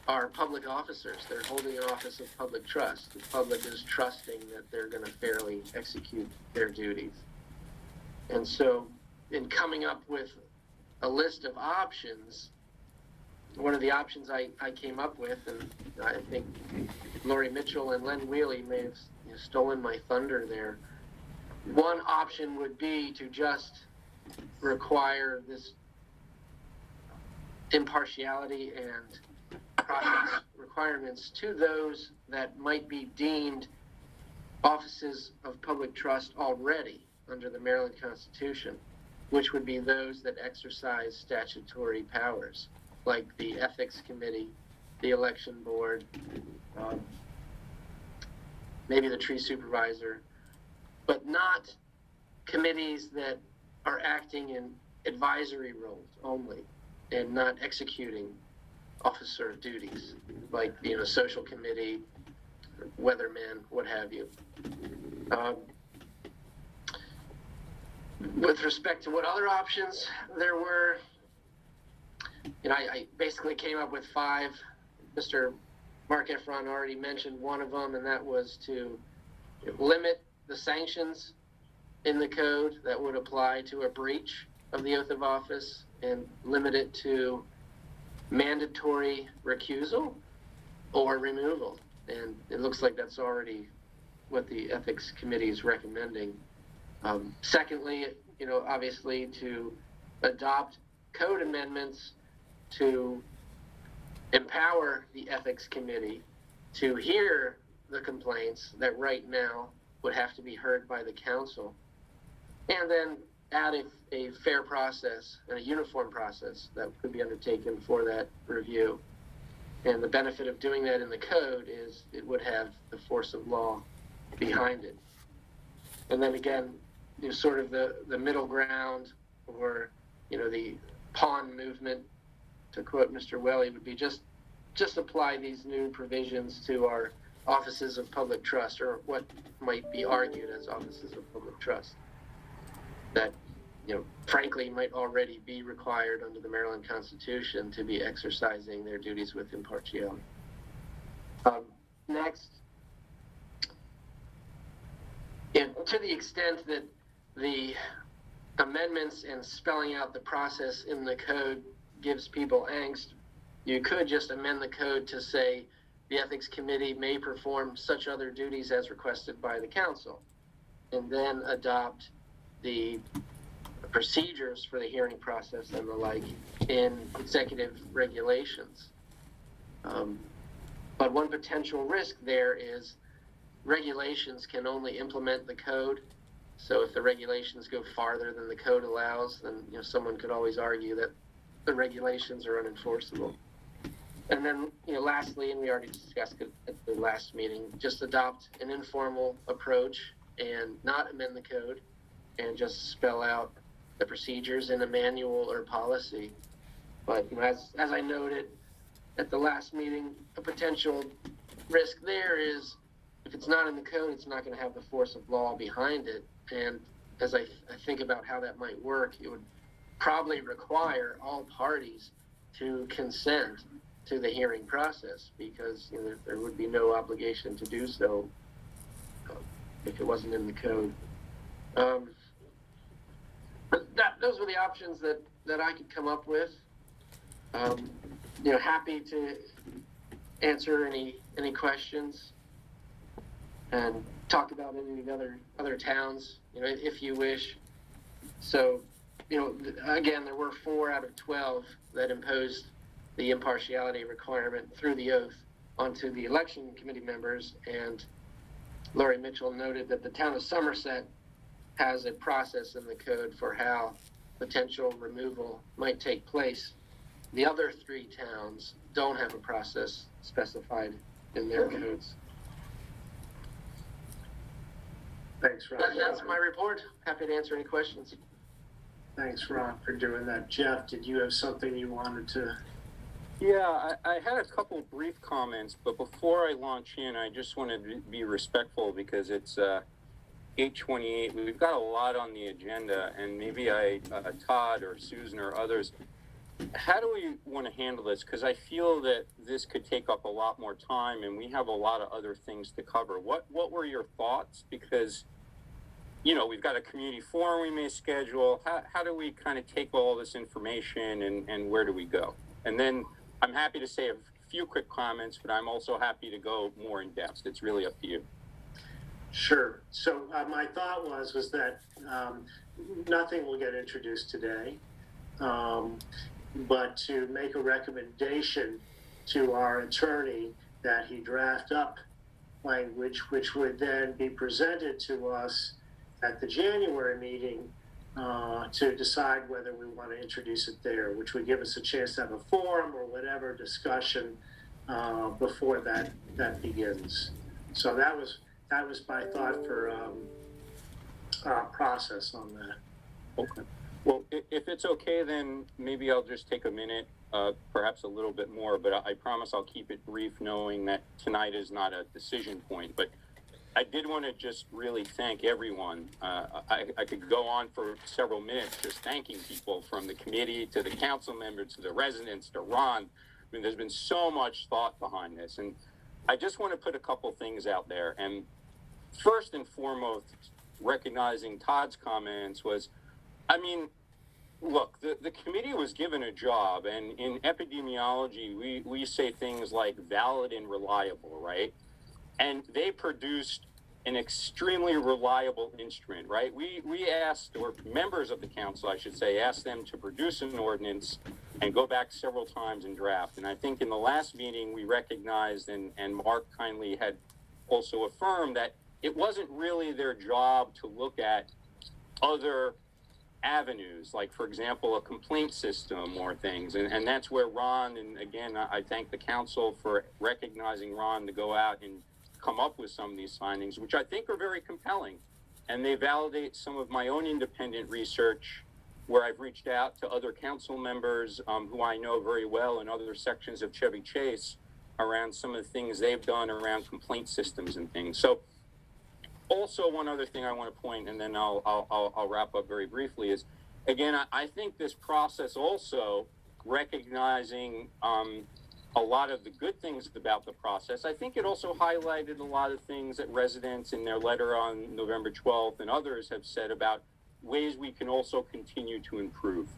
[SPEAKER 16] are public officers. They're holding an office of public trust. The public is trusting that they're going to fairly execute their duties. And so in coming up with a list of options, one of the options I came up with, and I think Lori Mitchell and Len Wheely may have, you know, stolen my thunder there. One option would be to just require this impartiality and process requirements to those that might be deemed offices of public trust already under the Maryland Constitution, which would be those that exercise statutory powers, like the Ethics Committee, the Election Board, maybe the Tree Supervisor, but not committees that are acting in advisory roles only and not executing officer duties, like, you know, social committee, weatherman, what have you. With respect to what other options there were, you know, I basically came up with 5. Mr. Mark Efron already mentioned one of them, and that was to limit the sanctions in the code that would apply to a breach of the oath of office and limit it to mandatory recusal or removal. And it looks like that's already what the Ethics Committee is recommending. Secondly, you know, obviously to adopt code amendments to empower the Ethics Committee to hear the complaints that right now would have to be heard by the council, and then add a fair process and a uniform process that could be undertaken for that review. And the benefit of doing that in the code is it would have the force of law behind it. And then again, you know, sort of the middle ground, or, you know, the pawn movement, to quote Mr. Welly, would be just apply these new provisions to our offices of public trust, or what might be argued as offices of public trust, that, you know, frankly might already be required under the Maryland Constitution to be exercising their duties with impartiality. Next, to the extent that the amendments and spelling out the process in the code gives people angst, you could just amend the code to say the Ethics Committee may perform such other duties as requested by the council, and then adopt the procedures for the hearing process and the like in executive regulations. But one potential risk there is regulations can only implement the code. So if the regulations go farther than the code allows, then someone could always argue that the regulations are unenforceable. And then, lastly, and we already discussed it at the last meeting, just adopt an informal approach and not amend the code and just spell out the procedures in a manual or policy. But as I noted at the last meeting, a potential risk there is if it's not in the code, it's not going to have the force of law behind it. And as I think about how that might work, it would probably require all parties to consent to the hearing process, because there would be no obligation to do so if it wasn't in the code. But those were the options that I could come up with. Happy to answer any questions and talk about any of the other towns, if you wish. So, again, there were 4 out of 12 that imposed the impartiality requirement through the oath onto the election committee members, and Lori Mitchell noted that the town of Somerset has a process in the code for how potential removal might take place. The other 3 towns don't have a process specified in their codes.
[SPEAKER 15] Thanks, Ron.
[SPEAKER 16] That's my report. Happy to answer any questions.
[SPEAKER 15] Thanks, Ron, for doing that. Jeff, did you have something you wanted to?
[SPEAKER 11] Yeah, I had a couple brief comments, but before I launch in, I just wanted to be respectful because it's 8:28. We've got a lot on the agenda, and maybe Todd or Susan or others, how do we want to handle this? Because I feel that this could take up a lot more time, and we have a lot of other things to cover. What were your thoughts? Because we've got a community forum we may schedule. How do we kind of take all this information and where do we go? And then I'm happy to say a few quick comments, but I'm also happy to go more in depth. It's really up to you.
[SPEAKER 15] Sure. So my thought was that nothing will get introduced today, but to make a recommendation to our attorney that he draft up language which would then be presented to us at the January meeting to decide whether we want to introduce it there, which would give us a chance to have a forum or whatever discussion before that begins. So that was my thought for process on that.
[SPEAKER 11] Okay. Well, if it's okay, then maybe I'll just take a minute, perhaps a little bit more, but I promise I'll keep it brief, knowing that tonight is not a decision point. But I did want to just really thank everyone. I could go on for several minutes just thanking people, from the committee to the council members to the residents to Ron. I mean, there's been so much thought behind this, and I just want to put a couple things out there. And first and foremost, recognizing Todd's comments was, look, the committee was given a job, and in epidemiology, we say things like valid and reliable, right? And they produced an extremely reliable instrument, right? We asked, or members of the council, I should say, asked them to produce an ordinance and go back several times and draft. And I think in the last meeting, we recognized, and Mark kindly had also affirmed, that it wasn't really their job to look at other avenues, like, for example, a complaint system or things. And that's where Ron, and again, I thank the council for recognizing Ron to go out and come up with some of these findings, which I think are very compelling. And they validate some of my own independent research, where I've reached out to other council members who I know very well in other sections of Chevy Chase around some of the things they've done around complaint systems and things. So also, one other thing I want to point, and then I'll wrap up very briefly, is, again, I think this process also recognizing a lot of the good things about the process. I think it also highlighted a lot of things that residents in their letter on November 12th and others have said about ways we can also continue to improve.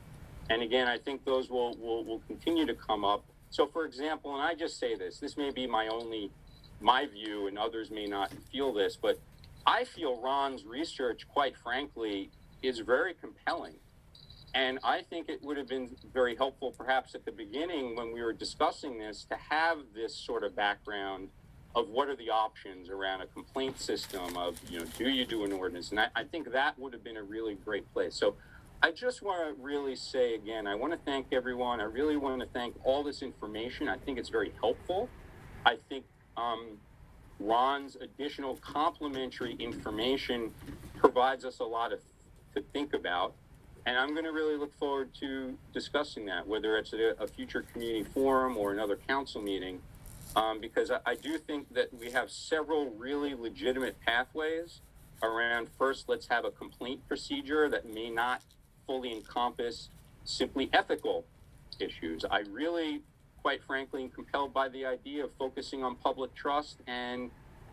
[SPEAKER 11] And again, I think those will continue to come up. So for example, and I just say this may be my view and others may not feel this, but I feel Ron's research, quite frankly, is very compelling. And I think it would have been very helpful perhaps at the beginning when we were discussing this to have this sort of background of what are the options around a complaint system of, do you do an ordinance? And I think that would have been a really great place. So I just want to really say again, I want to thank everyone. I really want to thank all this information. I think it's very helpful. I think Ron's additional complementary information provides us a lot to think about. And I'm going to really look forward to discussing that, whether it's at a future community forum or another council meeting, because I do think that we have several really legitimate pathways around. First, let's have a complaint procedure that may not fully encompass simply ethical issues. I really, quite frankly, am compelled by the idea of focusing on public trust and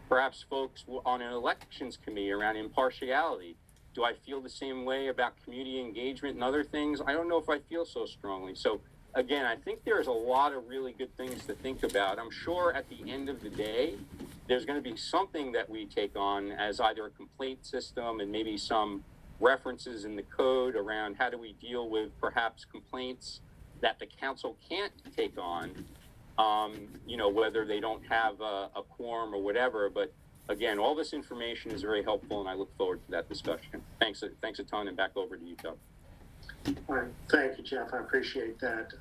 [SPEAKER 11] perhaps folks on an elections committee around impartiality. Do I feel the same way about community engagement and other things? I don't know if I feel so strongly. So again, I think there's a lot of really good things to think about. I'm sure at the end of the day, there's going to be something that we take on as either a complaint system and maybe some references in the code around how do we deal with perhaps complaints that the council can't take on, whether they don't have a quorum or whatever. But again, all this information is very helpful, and I look forward to that discussion. Thanks a ton, and back over to you, Doug.
[SPEAKER 15] All right, thank you, Jeff. I appreciate that.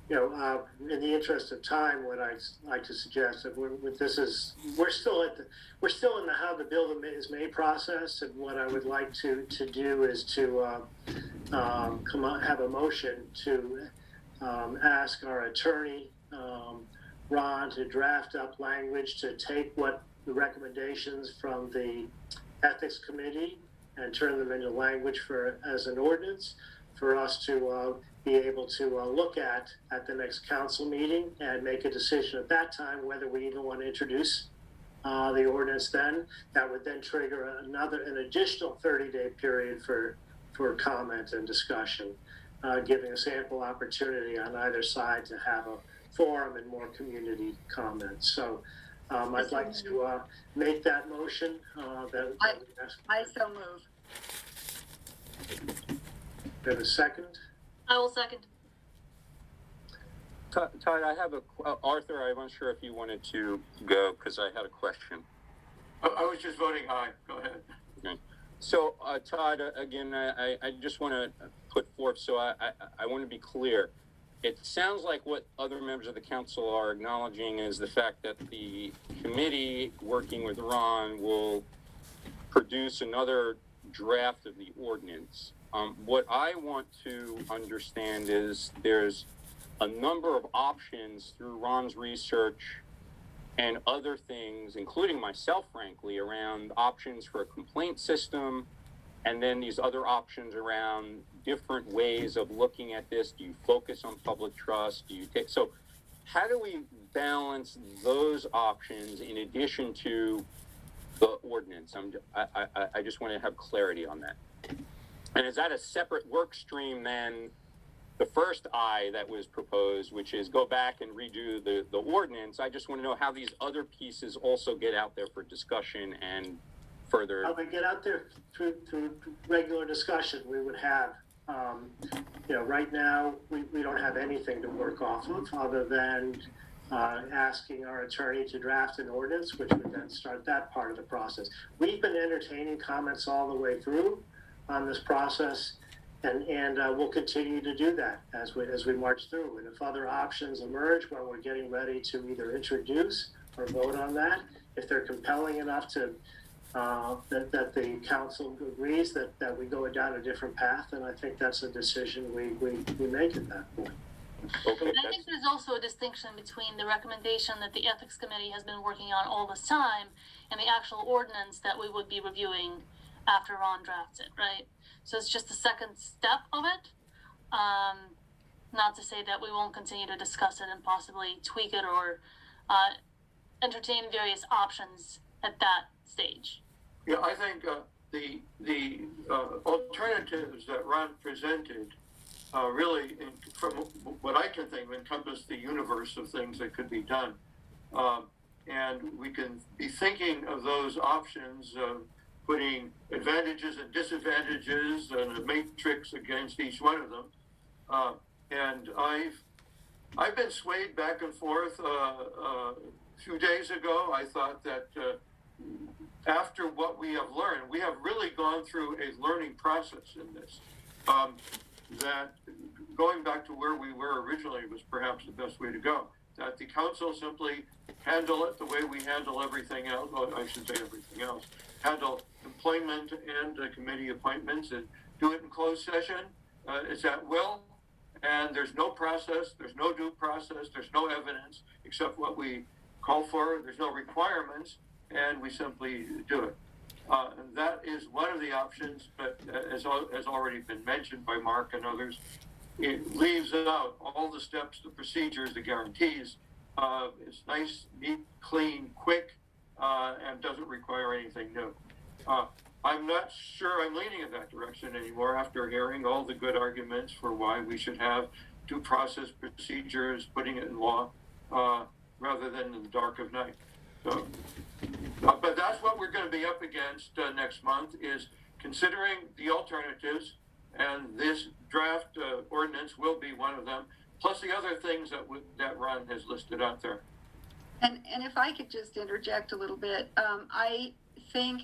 [SPEAKER 15] In the interest of time, what I'd like to suggest that we're still in the how the bill is made process, and what I would like to do is to have a motion to ask our attorney Ron to draft up language to take what the recommendations from the ethics committee and turn them into language as an ordinance for us to be able to look at the next council meeting and make a decision at that time whether we even want to introduce the ordinance then. That would then trigger an additional 30-day period for comment and discussion, giving us ample opportunity on either side to have a forum and more community comments. So I'd like to make that motion.
[SPEAKER 1] I so move.
[SPEAKER 15] Do I have a second?
[SPEAKER 17] I will second.
[SPEAKER 11] Todd, I have Arthur, I'm not sure if you wanted to go because I had a question.
[SPEAKER 12] I was just voting aye. Go ahead.
[SPEAKER 11] Okay. So, Todd, again, I just want to put forth, so I want to be clear. It sounds like what other members of the council are acknowledging is the fact that the committee, working with Ron, will produce another draft of the ordinance. What I want to understand is there's a number of options through Ron's research and other things, including myself, frankly, around options for a complaint system, and then these other options around different ways of looking at this. Do you focus on public trust? So how do we balance those options in addition to the ordinance? I just want to have clarity on that. And is that a separate work stream than the first I that was proposed, which is go back and redo the ordinance? I just want to know how these other pieces also get out there for discussion and further.
[SPEAKER 15] How we get out there through regular discussion we would have. Right now we don't have anything to work off of other than asking our attorney to draft an ordinance, which would then start that part of the process. We've been entertaining comments all the way through on this process, and we'll continue to do that as we march through. And if other options emerge when we're getting ready to either introduce or vote on that, if they're compelling enough to that the council agrees that we go down a different path, and I think that's a decision we make at that point.
[SPEAKER 11] Okay,
[SPEAKER 17] I think there's also a distinction between the recommendation that the ethics committee has been working on all this time and the actual ordinance that we would be reviewing after Ron drafts it, right? So it's just the second step of it. not to say that we won't continue to discuss it and possibly tweak it or entertain various options at that stage.
[SPEAKER 12] Yeah, I think the alternatives that Ron presented really, from what I can think, encompass the universe of things that could be done. And we can be thinking of those options, putting advantages and disadvantages and a matrix against each one of them. And I've been swayed back and forth. A few days ago, I thought that after what we have learned, we have really gone through a learning process in this. That going back to where we were originally was perhaps the best way to go. That the council simply handle it the way we handle everything else. Well, I should say everything else. Handle employment and committee appointments and do it in closed session. It's at will, and there's no process, there's no due process, there's no evidence except what we call for. There's no requirements, and we simply do it. And that is one of the options, but as already been mentioned by Mark and others, it leaves out all the steps, the procedures, the guarantees. It's nice, neat, clean, quick, and doesn't require anything new. I'm not sure I'm leaning in that direction anymore after hearing all the good arguments for why we should have due process procedures, putting it in law, rather than in the dark of night. So, but that's what we're going to be up against next month, is considering the alternatives, and this draft ordinance will be one of them, plus the other things that Ron has listed out there.
[SPEAKER 1] And if I could just interject a little bit, I think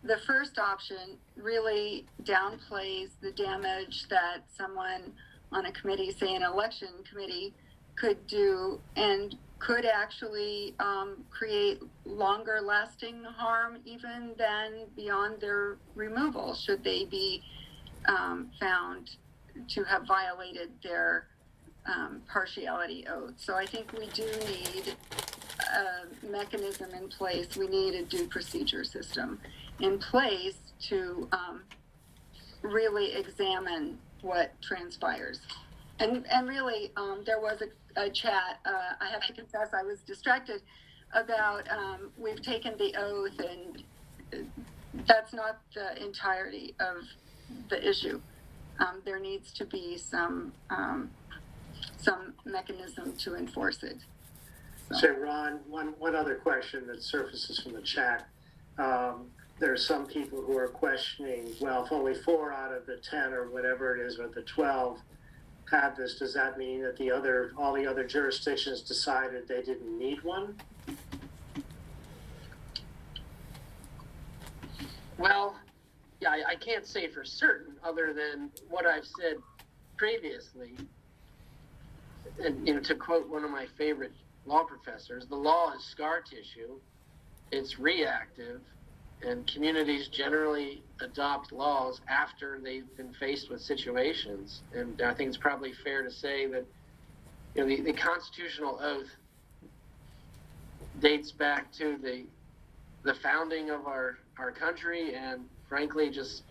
[SPEAKER 1] the first option really downplays the damage that someone on a committee, say an election committee, could do, and could actually create longer lasting harm even than beyond their removal, should they be found to have violated their partiality oath. So I think we do need a mechanism in place. We need a due procedure system in place to really examine what transpires. And really, there was a chat, I have to confess I was distracted, about we've taken the oath, and that's not the entirety of the issue. There needs to be some mechanism to enforce it.
[SPEAKER 15] So Ron, one other question that surfaces from the chat. There are some people who are questioning, well, if only 4 out of the 10 or whatever it is, or the 12 had this, does that mean that all the other jurisdictions decided they didn't need one?
[SPEAKER 16] Well, yeah, I can't say for certain other than what I've said previously. And to quote one of my favorite law professors, the law is scar tissue, it's reactive, and communities generally adopt laws after they've been faced with situations. And I think it's probably fair to say that the constitutional oath dates back to the founding of our country, and frankly, just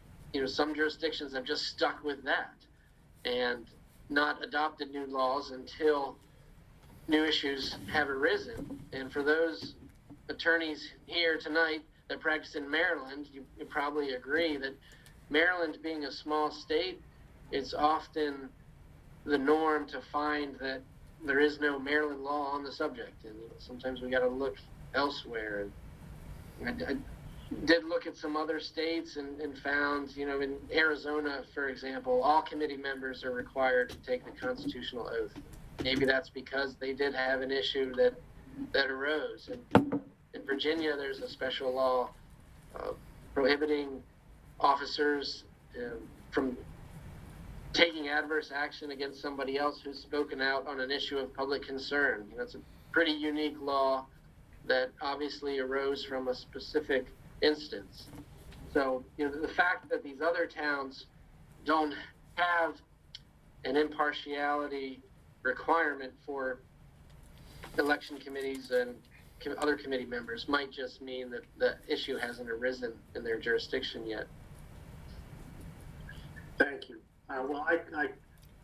[SPEAKER 16] some jurisdictions have just stuck with that and not adopted new laws until new issues have arisen. And for those attorneys here tonight that practice in Maryland, you probably agree that Maryland, being a small state, it's often the norm to find that there is no Maryland law on the subject, and sometimes we got to look elsewhere. And I did look at some other states and found, in Arizona, for example, all committee members are required to take the constitutional oath. Maybe that's because they did have an issue that arose. And in Virginia, there's a special law prohibiting officers from taking adverse action against somebody else who's spoken out on an issue of public concern. It's a pretty unique law that obviously arose from a specific instance. So, the fact that these other towns don't have an impartiality requirement for election committees and other committee members might just mean that the issue hasn't arisen in their jurisdiction yet.
[SPEAKER 15] Thank you. Well, I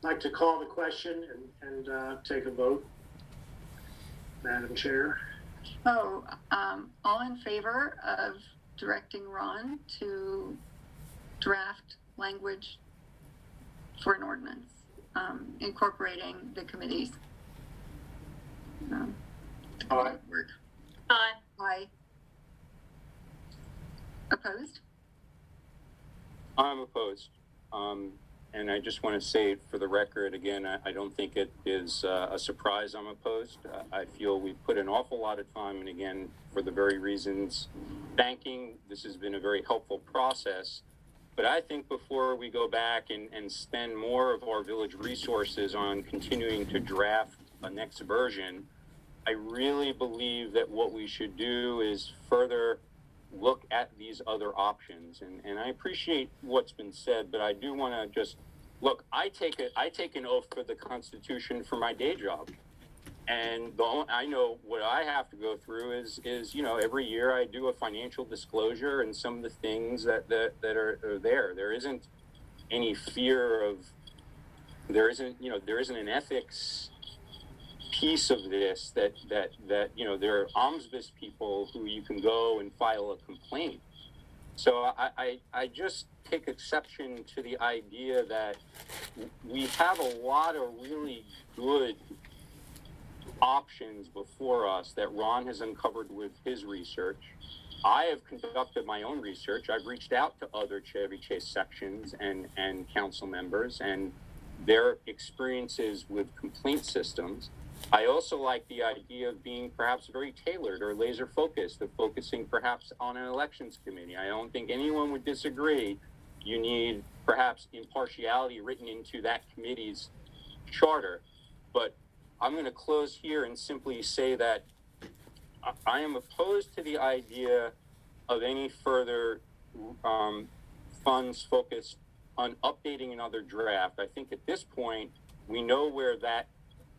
[SPEAKER 15] like to call the question and take a vote. Madam Chair.
[SPEAKER 1] Oh, all in favor of directing Ron to draft language for an ordinance, incorporating the committees?
[SPEAKER 2] Aye.
[SPEAKER 17] Aye.
[SPEAKER 1] Aye. Opposed?
[SPEAKER 11] I'm opposed. And I just want to say for the record, again, I don't think it is a surprise I'm opposed. I feel we've put an awful lot of time, and again, for the very reasons, thanking, this has been a very helpful process. But I think before we go back and spend more of our village resources on continuing to draft a next version, I really believe that what we should do is further look at these other options. And I appreciate what's been said, but I do want to just look, I take an oath for the Constitution for my day job. And I know what I have to go through is, you know, every year I do a financial disclosure and some of the things that are there. There isn't any fear of, there isn't an ethics piece of this that you know, there are ombudsman people who you can go and file a complaint. So I just take exception to the idea that we have a lot of really good options before us that Ron has uncovered with his research. I have conducted my own research. I've reached out to other Chevy Chase sections and council members and their experiences with complaint systems. I also like the idea of being perhaps very tailored or laser focused, of focusing perhaps on an elections committee. I don't think anyone would disagree. You need perhaps impartiality written into that committee's charter. But I'm going to close here and simply say that I am opposed to the idea of any further funds focused on updating another draft. I think at this point, we know where that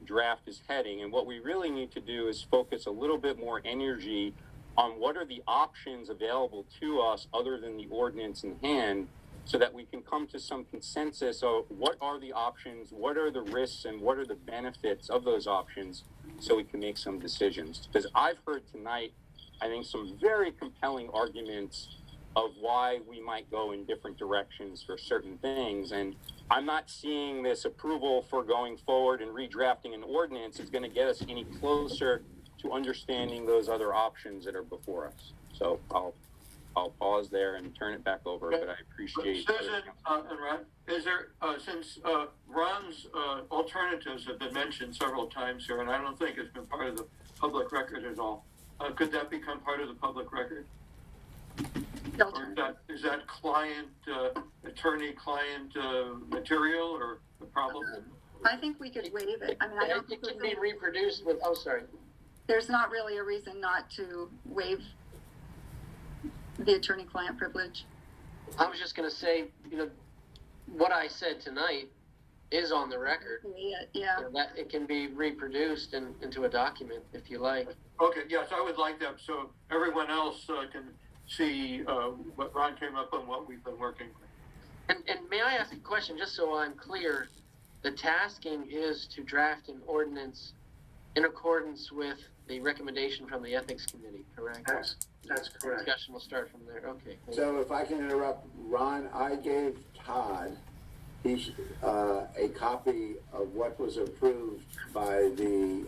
[SPEAKER 11] draft is heading, and what we really need to do is focus a little bit more energy on what are the options available to us other than the ordinance in hand, so that we can come to some consensus of what are the options, what are the risks, and what are the benefits of those options, so we can make some decisions. Because I've heard tonight, I think, some very compelling arguments of why we might go in different directions for certain things. And I'm not seeing this approval for going forward and redrafting an ordinance is going to get us any closer to understanding those other options that are before us. So I'll pause there and turn it back over, but I appreciate
[SPEAKER 12] Susan and Ron, is there, since Ron's alternatives have been mentioned several times here, and I don't think it's been part of the public record at all, could that become part of the public record? Or is that client, attorney-client material or the problem?
[SPEAKER 1] I think we could waive it. I mean, I don't think
[SPEAKER 16] it can be reproduced with,
[SPEAKER 1] there's not really a reason not to waive the attorney-client privilege.
[SPEAKER 16] I was just going to say, you know, what I said tonight is on the record.
[SPEAKER 1] Yeah.
[SPEAKER 16] You know, that it can be reproduced into a document if you like.
[SPEAKER 12] Okay, yes, I would like that, so everyone else can see what Ron came up on, what we've been working with.
[SPEAKER 16] And may I ask a question, just so I'm clear? The tasking is to draft an ordinance in accordance with the recommendation from the Ethics Committee, correct?
[SPEAKER 15] That's correct.
[SPEAKER 16] Discussion will start from there. Okay.
[SPEAKER 13] So if I can interrupt, Ron, I gave Todd a copy of what was approved by the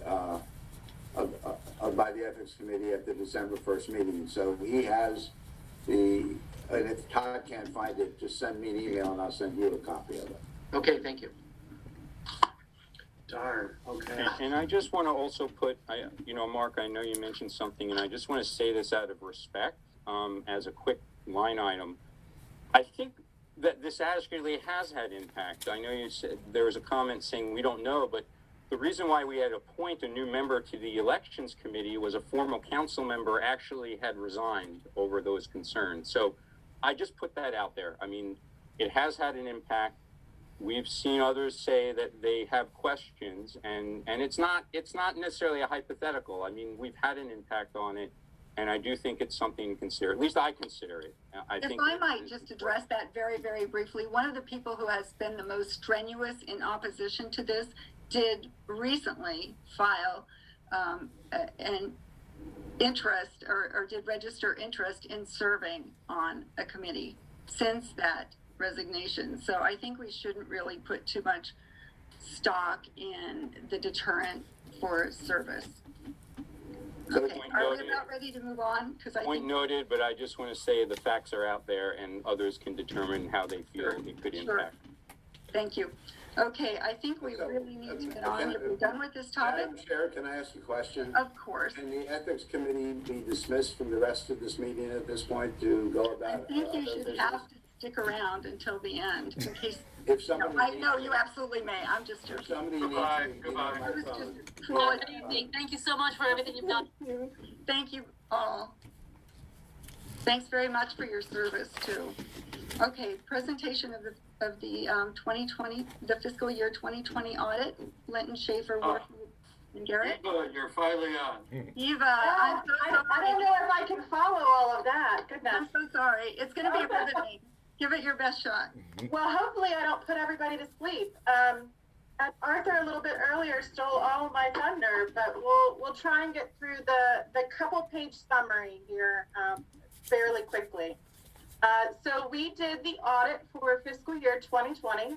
[SPEAKER 13] Ethics Committee at the December 1st meeting. So he has and if Todd can't find it, just send me an email and I'll send you a copy of it.
[SPEAKER 16] Okay, thank you.
[SPEAKER 15] Darn, okay.
[SPEAKER 11] And I just want to also put, Mark, I know you mentioned something, and I just want to say this out of respect, as a quick line item. I think that this actually has had impact. I know you said there was a comment saying we don't know, but the reason why we had to appoint a new member to the Elections Committee was a former council member actually had resigned over those concerns. So I just put that out there. I mean, it has had an impact. We've seen others say that they have questions, and it's not necessarily a hypothetical. I mean, we've had an impact on it. And I do think it's something to consider. At least I consider it.
[SPEAKER 1] If I might just address that very, very briefly, one of the people who has been the most strenuous in opposition to this did recently file an interest or did register interest in serving on a committee since that resignation. So I think we shouldn't really put too much stock in the deterrent for service. Okay, are we about ready to move on? Because I
[SPEAKER 11] Point
[SPEAKER 1] think
[SPEAKER 11] noted, but I just want to say the facts are out there and others can determine how they feel it could impact.
[SPEAKER 1] Thank you. Okay, I think we really need to get on. Are we done with this topic?
[SPEAKER 13] Madam Chair, can I ask a question?
[SPEAKER 1] Of course.
[SPEAKER 13] Can the Ethics Committee be dismissed from the rest of this meeting at this point to go
[SPEAKER 1] I
[SPEAKER 13] about?
[SPEAKER 1] think you should have to stick around until the end in case.
[SPEAKER 13] If somebody
[SPEAKER 1] I
[SPEAKER 13] needs
[SPEAKER 1] know
[SPEAKER 13] to-
[SPEAKER 1] you absolutely may. I'm just joking.
[SPEAKER 13] Somebody needs
[SPEAKER 12] Goodbye,
[SPEAKER 13] to be
[SPEAKER 12] goodbye.
[SPEAKER 13] on my
[SPEAKER 1] I was
[SPEAKER 13] phone.
[SPEAKER 1] just trolling.
[SPEAKER 17] Thank you so much for everything you've done.
[SPEAKER 1] Thank you all. Thanks very much for your service too. Okay, presentation of the 2020, the fiscal year 2020 audit. Linton Schaefer, and Garrett.
[SPEAKER 12] Eva, you're finally on.
[SPEAKER 1] Eva, I'm so sorry.
[SPEAKER 18] I don't know if I can follow all of that. Goodness.
[SPEAKER 1] I'm so sorry. It's going to be riveting. Give it your best shot.
[SPEAKER 18] Well, hopefully I don't put everybody to sleep. Arthur a little bit earlier stole all of my thunder, but we'll try and get through the couple page summary here fairly quickly. So we did the audit for fiscal year 2020,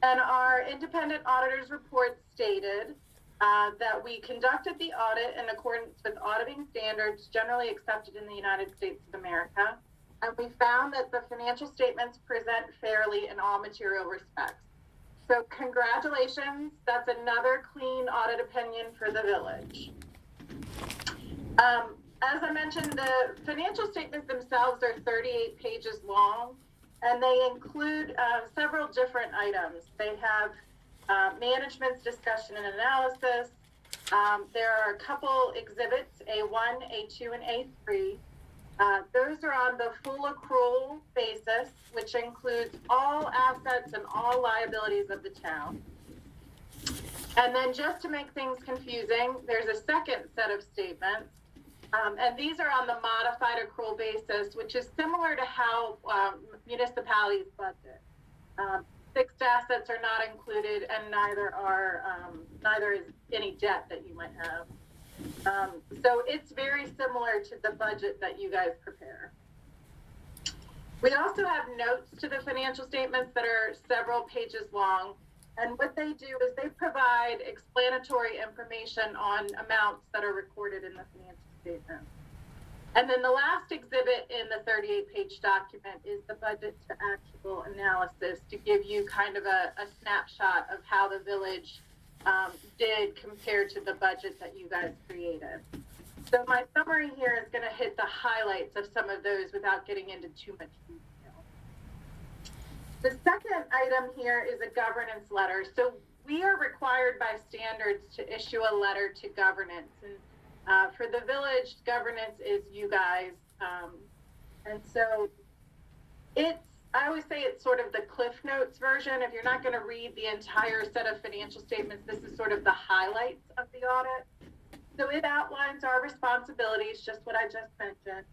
[SPEAKER 18] and our independent auditor's report stated that we conducted the audit in accordance with auditing standards generally accepted in the United States of America, and we found that the financial statements present fairly in all material respects. So congratulations, that's another clean audit opinion for the village. As I mentioned, the financial statements themselves are 38 pages long, and they include several different items. They have management's discussion and analysis. There are a couple exhibits, A1, A2, and A3. Those are on the full accrual basis, which includes all assets and all liabilities of the town. And then just to make things confusing, there's a second set of statements. And these are on the modified accrual basis, which is similar to how municipalities budget. Fixed assets are not included, and neither is any debt that you might have. So it's very similar to the budget that you guys prepare. We also have notes to the financial statements that are several pages long. And what they do is they provide explanatory information on amounts that are recorded in the financial statement. And then the last exhibit in the 38-page document is the budget to actual analysis to give you kind of a snapshot of how the village did compared to the budget that you guys created. So my summary here is going to hit the highlights of some of those without getting into too much detail. The second item here is a governance letter. So we are required by standards to issue a letter to governance. And for the village, governance is you guys. And so I always say it's sort of the Cliff Notes version. If you're not going to read the entire set of financial statements, this is sort of the highlights of the audit. So it outlines our responsibilities, just what I just mentioned.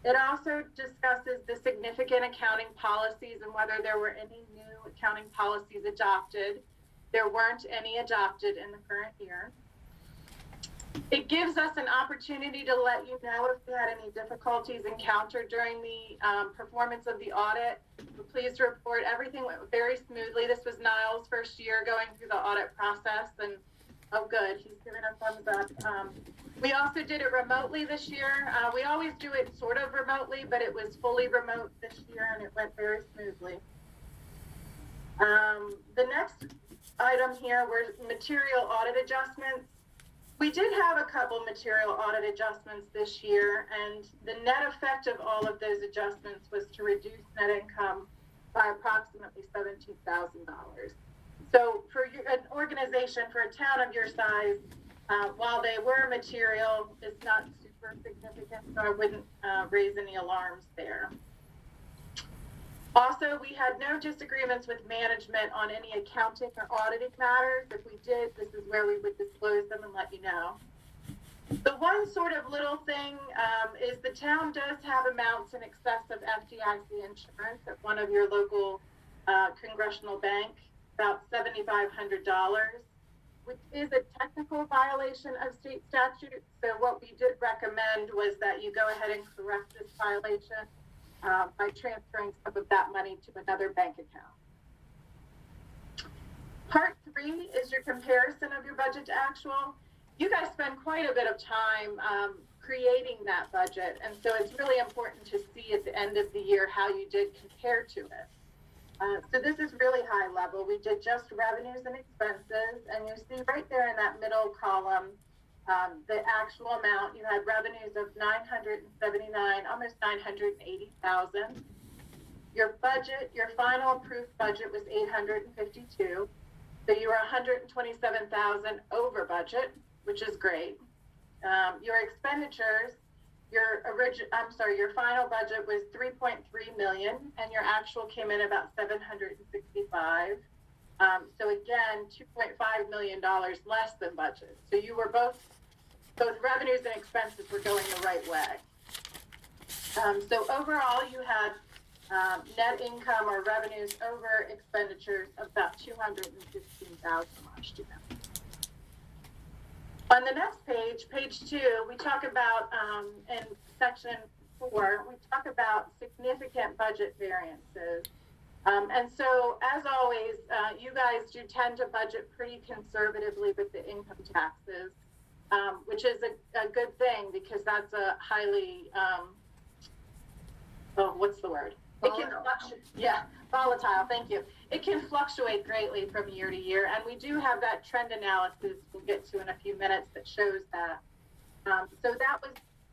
[SPEAKER 18] It also discusses the significant accounting policies and whether there were any new accounting policies adopted. There weren't any adopted in the current year. It gives us an opportunity to let you know if we had any difficulties encountered during the performance of the audit. We're pleased to report everything went very smoothly. This was Niall's first year going through the audit process, and oh good, he's giving a thumbs up. We also did it remotely this year. We always do it sort of remotely, but it was fully remote this year and it went very smoothly. The next item here were material audit adjustments. We did have a couple material audit adjustments this year, and the net effect of all of those adjustments was to reduce net income by approximately $17,000. So for an organization, for a town of your size, while they were material, it's not super significant, so I wouldn't raise any alarms there. Also, we had no disagreements with management on any accounting or auditing matters. If we did, this is where we would disclose them and let you know. The one sort of little thing is the town does have amounts in excess of FDIC insurance at one of your local congressional bank, about $7,500, which is a technical violation of state statute. So what we did recommend was that you go ahead and correct this violation by transferring some of that money to another bank account. Part 3 is your comparison of your budget to actual. You guys spend quite a bit of time creating that budget, and so it's really important to see at the end of the year how you did compare to it. So this is really high level. We did just revenues and expenses, and you see right there in that middle column, the actual amount. You had revenues of $979, almost $980,000. Your budget, your final approved budget was $852. So you were $127,000 over budget, which is great. Your expenditures, your final budget was $3.3 million, and your actual came in about $765. So again, $2.5 million less than budget. So you were both revenues and expenses were going the right way. So overall, you had net income or revenues over expenditures of about $215,000 last year. On the next page, page 2, we talk about, in section 4, we talk about significant budget variances. And so, as always, you guys do tend to budget pretty conservatively with the income taxes, which is a good thing because that's a highly, what's the word? It can fluctuate, volatile, thank you. It can fluctuate greatly from year to year, and we do have that trend analysis we'll get to in a few minutes that shows that. So that was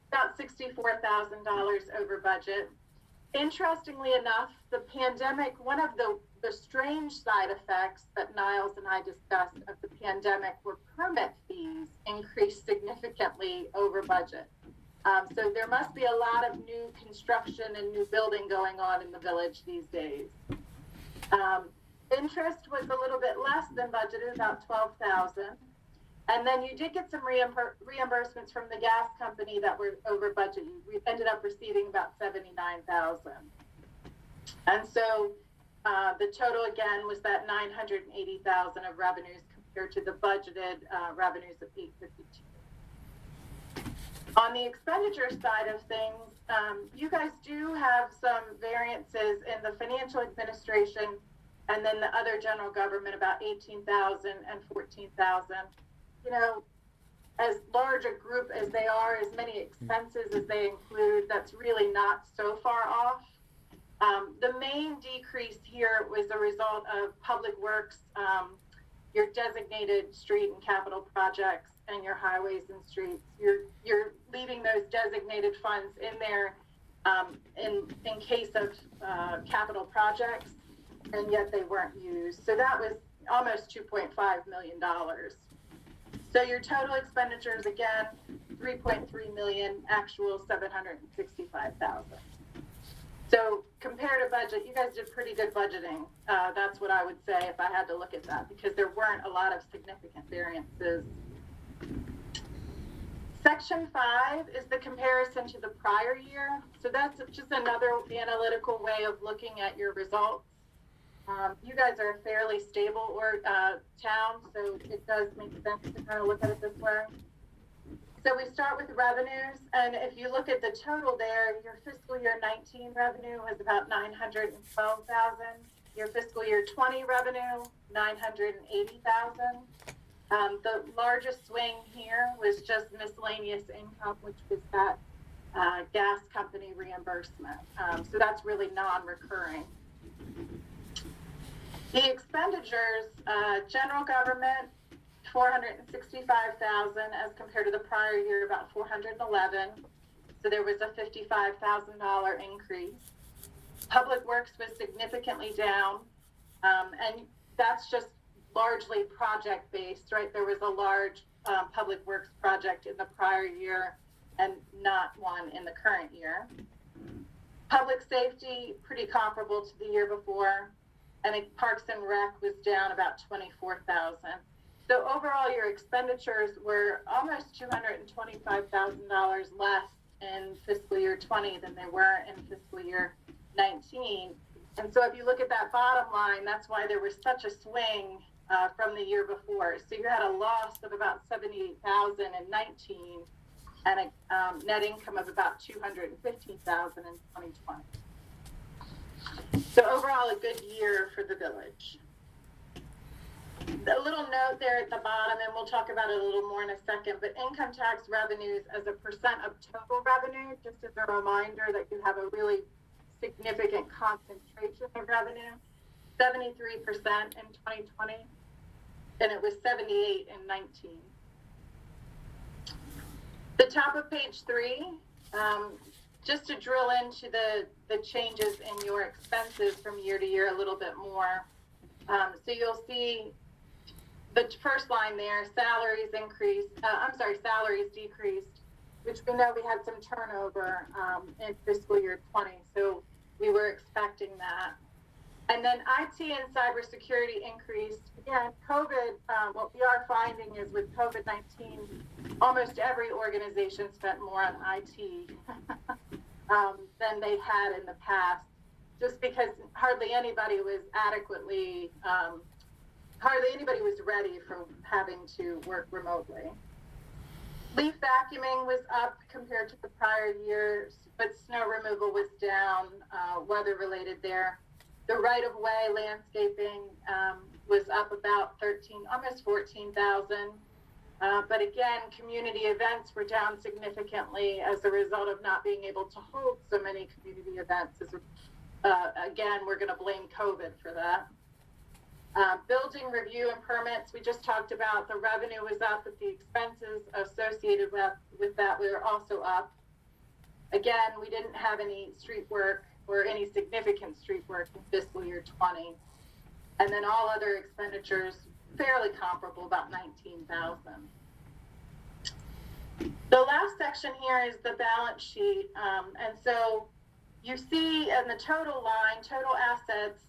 [SPEAKER 18] about $64,000 over budget. Interestingly enough, the pandemic, one of the strange side effects that Niles and I discussed of the pandemic were permit fees increased significantly over budget. So there must be a lot of new construction and new building going on in the village these days. Interest was a little bit less than budgeted, about $12,000. And then you did get some reimbursements from the gas company that were over budget. We ended up receiving about $79,000. And so the total again was that $980,000 of revenues compared to the budgeted revenues of $852. On the expenditure side of things, you guys do have some variances in the financial administration and then the other general government, about $18,000 and $14,000. You know, as large a group as they are, as many expenses as they include, that's really not so far off. The main decrease here was a result of public works, your designated street and capital projects, and your highways and streets. You're leaving those designated funds in there in case of capital projects, and yet they weren't used. So that was almost $2.5 million. So your total expenditures, again, $3.3 million, actual $765,000. So compared to budget, you guys did pretty good budgeting. That's what I would say if I had to look at that, because there weren't a lot of significant variances. Section 5 is the comparison to the prior year. So that's just another analytical way of looking at your results. You guys are a fairly stable town, so it does make sense to kind of look at it this way. So we start with revenues, and if you look at the total there, your fiscal year 19 revenue was about $912,000. Your fiscal year 20 revenue, $980,000. The largest swing here was just miscellaneous income, which was that gas company reimbursement. So that's really non-recurring. The expenditures, general government, $465,000 as compared to the prior year, about $411,000. So there was a $55,000 increase. Public works was significantly down, and that's just largely project-based, right? There was a large public works project in the prior year and not one in the current year. Public safety, pretty comparable to the year before. And Parks and Rec was down about $24,000. So overall, your expenditures were almost $225,000 less in fiscal year 20 than they were in fiscal year 19. And so if you look at that bottom line, that's why there was such a swing from the year before. So you had a loss of about $78,000 in 19 and a net income of about $215,000 in 2020. So overall, a good year for the village. A little note there at the bottom, and we'll talk about it a little more in a second, but income tax revenues as a percent of total revenue, just as a reminder that you have a really significant concentration of revenue, 73% in 2020, and it was 78% in 19. The top of page 3, just to drill into the changes in your expenses from year to year a little bit more. So you'll see the first line there, salaries decreased, which we know we had some turnover in fiscal year 20, so we were expecting that. And then IT and cybersecurity increased. Again, COVID, what we are finding is with COVID-19, almost every organization spent more on IT than they had in the past, just because hardly anybody was ready for having to work remotely. Leaf vacuuming was up compared to the prior years, but snow removal was down, weather related there. The right-of-way landscaping was up about almost 14,000. But again, community events were down significantly as a result of not being able to hold so many community events. Again, we're going to blame COVID for that. Building review and permits, we just talked about the revenue was up, but the expenses associated with that were also up. Again, we didn't have any street work or any significant street work in fiscal year 20. And then all other expenditures fairly comparable, about 19,000. The last section here is the balance sheet. And so you see in the total line, total assets,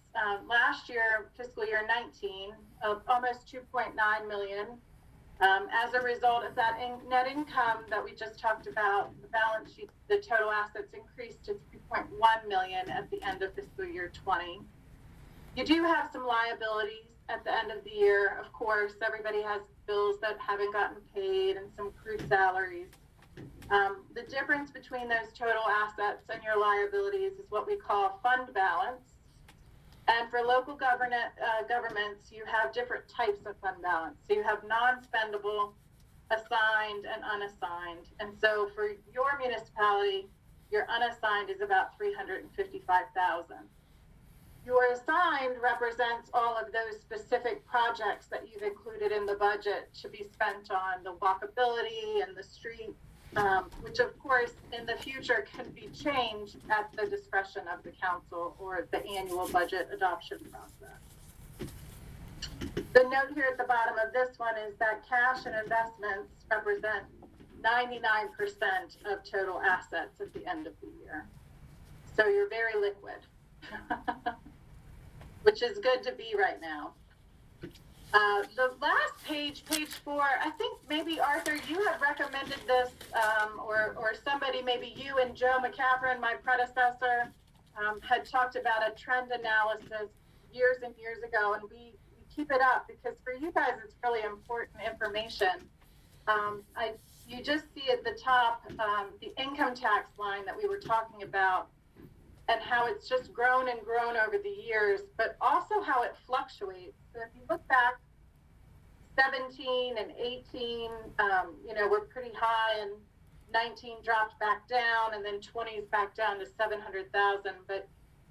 [SPEAKER 18] last year, fiscal year 19, of almost 2.9 million. As a result of that net income that we just talked about, the balance sheet, the total assets increased to 3.1 million at the end of fiscal year 20. You do have some liabilities at the end of the year. Of course, everybody has bills that haven't gotten paid and some accrued salaries. The difference between those total assets and your liabilities is what we call fund balance. And for local governments, you have different types of fund balance. So you have non-spendable, assigned, and unassigned. And so for your municipality, your unassigned is about 355,000. Your assigned represents all of those specific projects that you've included in the budget to be spent on the walkability and the street, which of course in the future can be changed at the discretion of the council or the annual budget adoption process. The note here at the bottom of this one is that cash and investments represent 99% of total assets at the end of the year. So you're very liquid, which is good to be right now. The last page, page 4, I think maybe Arthur, you had recommended this, or somebody, maybe you and Joe McCaffrey, my predecessor, had talked about a trend analysis years and years ago, and we keep it up because for you guys it's really important information. You just see at the top the income tax line that we were talking about and how it's just grown and grown over the years, but also how it fluctuates. So if you look back 17 and 18, we're pretty high, and 19 dropped back down, and then 20 is back down to 700,000. But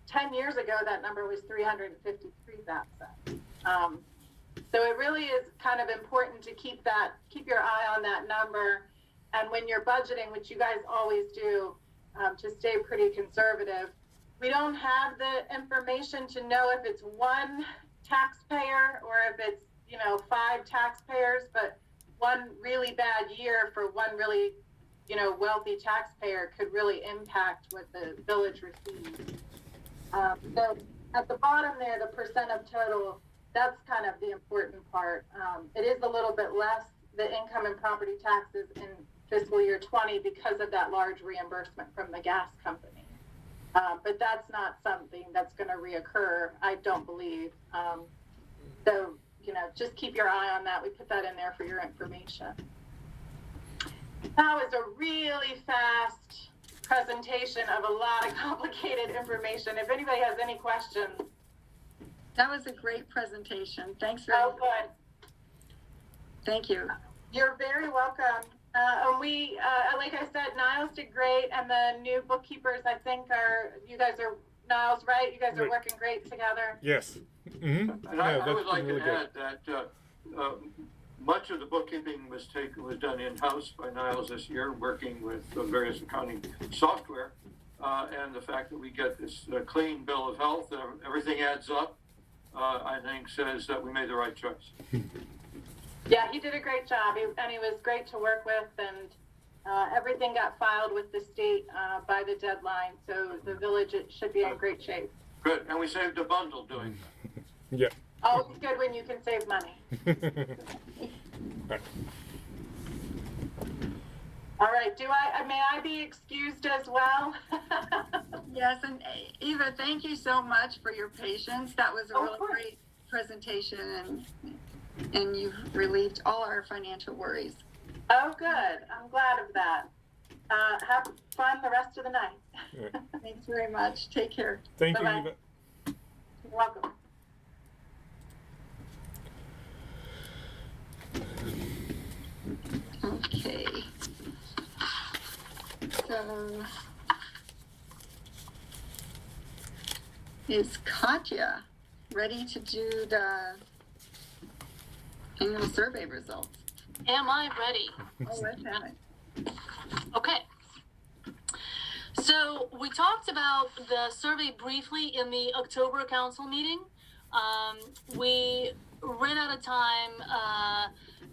[SPEAKER 18] 10 years ago, that number was 353,000. So it really is kind of important to keep your eye on that number. And when you're budgeting, which you guys always do, to stay pretty conservative. We don't have the information to know if it's one taxpayer or if it's, 5 taxpayers, but one really bad year for one really, wealthy taxpayer could really impact what the village receives. So at the bottom there, the percent of total that's kind of the important part. It is a little bit less, the income and property taxes in fiscal year 20 because of that large reimbursement from the gas company. But that's not something that's going to reoccur, I don't believe. So, just keep your eye on that. We put that in there for your information. That was a really fast presentation of a lot of complicated information. If anybody has any questions.
[SPEAKER 1] That was a great presentation. Thanks very much.
[SPEAKER 18] Oh, good.
[SPEAKER 1] Thank you.
[SPEAKER 18] You're very welcome. And we, like I said, Niles did great, and the new bookkeepers, I think, Niles, right? You guys are working great together.
[SPEAKER 5] Yes. Mm-hmm.
[SPEAKER 12] And I would like to add that much of the bookkeeping was done in-house by Niles this year, working with various accounting software, and the fact that we get this clean bill of health, everything adds up, I think says that we made the right choice.
[SPEAKER 18] Yeah, he did a great job, and he was great to work with, and everything got filed with the state by the deadline, so the village should be in great shape.
[SPEAKER 12] Good, and we saved a bundle doing that.
[SPEAKER 5] Yeah.
[SPEAKER 18] Oh, it's good when you can save money. All right, may I be excused as well?
[SPEAKER 1] Yes, and Eva, thank you so much for your patience. That was a really great presentation, and you've relieved all our financial worries.
[SPEAKER 18] Oh, good. I'm glad of that. Have fun the rest of the night.
[SPEAKER 5] Right.
[SPEAKER 1] Thanks very much. Take care.
[SPEAKER 5] Thank
[SPEAKER 18] Bye-bye.
[SPEAKER 5] you, Eva.
[SPEAKER 18] You're welcome.
[SPEAKER 1] Okay. So, is Katya ready to do the annual survey results?
[SPEAKER 17] Am I ready?
[SPEAKER 1] Oh, let's have it.
[SPEAKER 17] Okay. So we talked about the survey briefly in the October council meeting. We ran out of time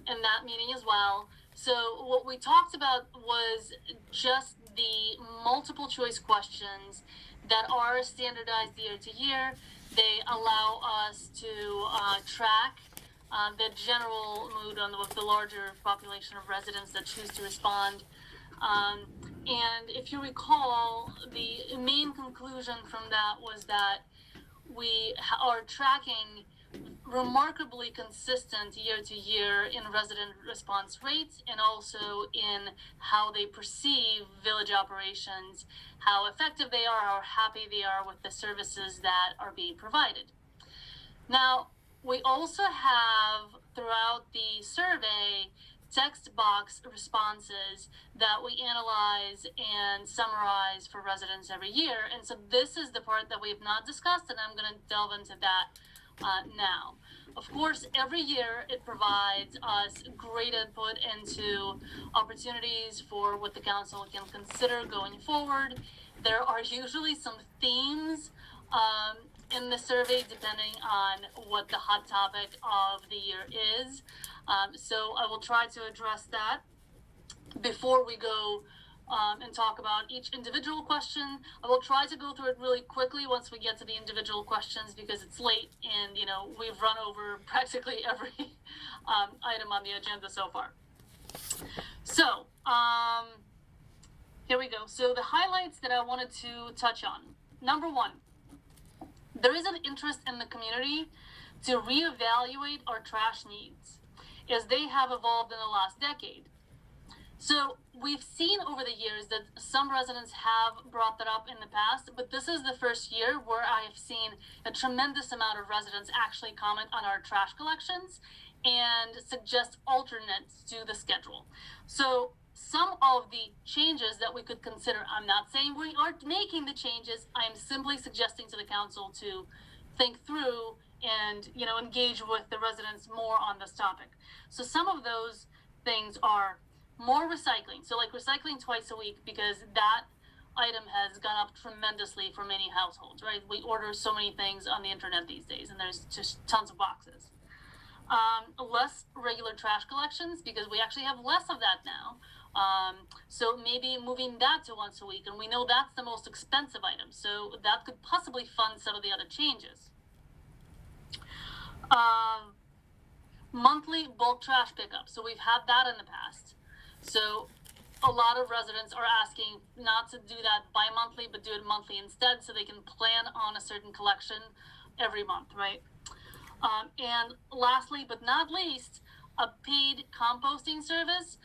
[SPEAKER 17] in that meeting as well. So what we talked about was just the multiple choice questions that are standardized year to year. They allow us to track the general mood with the larger population of residents that choose to respond. And if you recall, the main conclusion from that was that we are tracking remarkably consistent year to year in resident response rates and also in how they perceive village operations, how effective they are, how happy they are with the services that are being provided. Now, we also have throughout the survey text box responses that we analyze and summarize for residents every year. And so this is the part that we have not discussed, and I'm going to delve into that now. Of course, every year it provides us great input into opportunities for what the council can consider going forward. There are usually some themes in the survey depending on what the hot topic of the year is. So I will try to address that before we go and talk about each individual question. I will try to go through it really quickly once we get to the individual questions because it's late and we've run over practically every item on the agenda so far. So here we go. So the highlights that I wanted to touch on. Number one, there is an interest in the community to reevaluate our trash needs as they have evolved in the last decade. So we've seen over the years that some residents have brought that up in the past, but this is the first year where I have seen a tremendous amount of residents actually comment on our trash collections and suggest alternates to the schedule. So some of the changes that we could consider, I'm not saying we aren't making the changes, I am simply suggesting to the council to think through and engage with the residents more on this topic. So some of those things are more recycling. So like recycling twice a week because that item has gone up tremendously for many households, right? We order so many things on the internet these days and there's just tons of boxes. Less regular trash collections because we actually have less of that now. So maybe moving that to once a week, and we know that's the most expensive item. So that could possibly fund some of the other changes. Monthly bulk trash pickup. So we've had that in the past. So a lot of residents are asking not to do that bi-monthly, but do it monthly instead, so they can plan on a certain collection every month, right? And lastly, but not least, a paid composting service.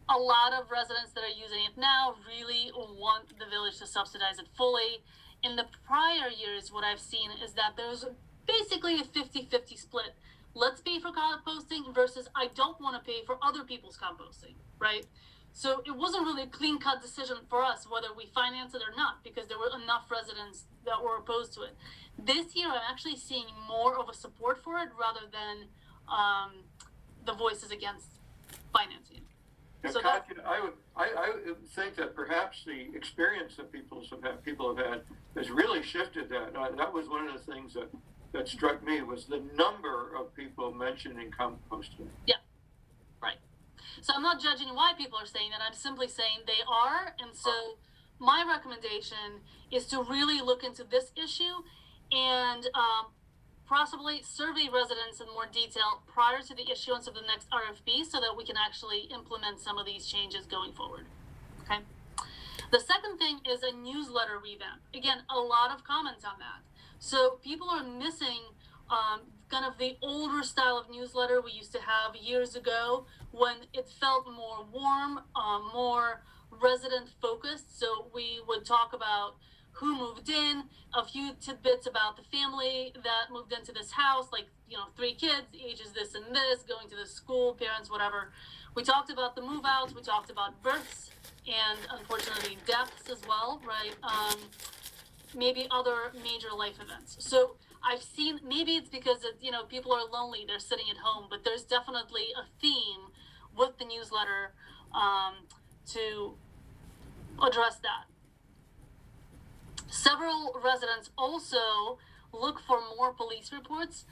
[SPEAKER 17] A lot of residents that are using it now really want the village to subsidize it fully. In the prior years, what I've seen is that there's basically a 50-50 split. Let's pay for composting versus I don't want to pay for other people's composting, right? So it wasn't really a clean-cut decision for us whether we finance it or not, because there were enough residents that were opposed to it. This year, I'm actually seeing more of a support for it rather than the voices against financing.
[SPEAKER 12] Yeah,
[SPEAKER 17] So
[SPEAKER 12] Katya, I would think that perhaps the experience that people have had has really shifted that. That was one of the things that struck me, was the number of people mentioning composting.
[SPEAKER 17] Yeah, right. So I'm not judging why people are saying that. I'm simply saying they are. And so my recommendation is to really look into this issue and possibly survey residents in more detail prior to the issuance of the next RFP so that we can actually implement some of these changes going forward. Okay. The second thing is a newsletter revamp. Again, a lot of comments on that. So people are missing kind of the older style of newsletter we used to have years ago when it felt more warm, more resident focused. So we would talk about who moved in, a few tidbits about the family that moved into this house, like, 3 kids, ages this and this, going to the school, parents, whatever. We talked about the move outs, we talked about births and unfortunately deaths as well, right? Maybe other major life events. So I've seen, maybe it's because people are lonely, they're sitting at home, but there's definitely a theme with the newsletter to address that. Several residents also look for more police reports.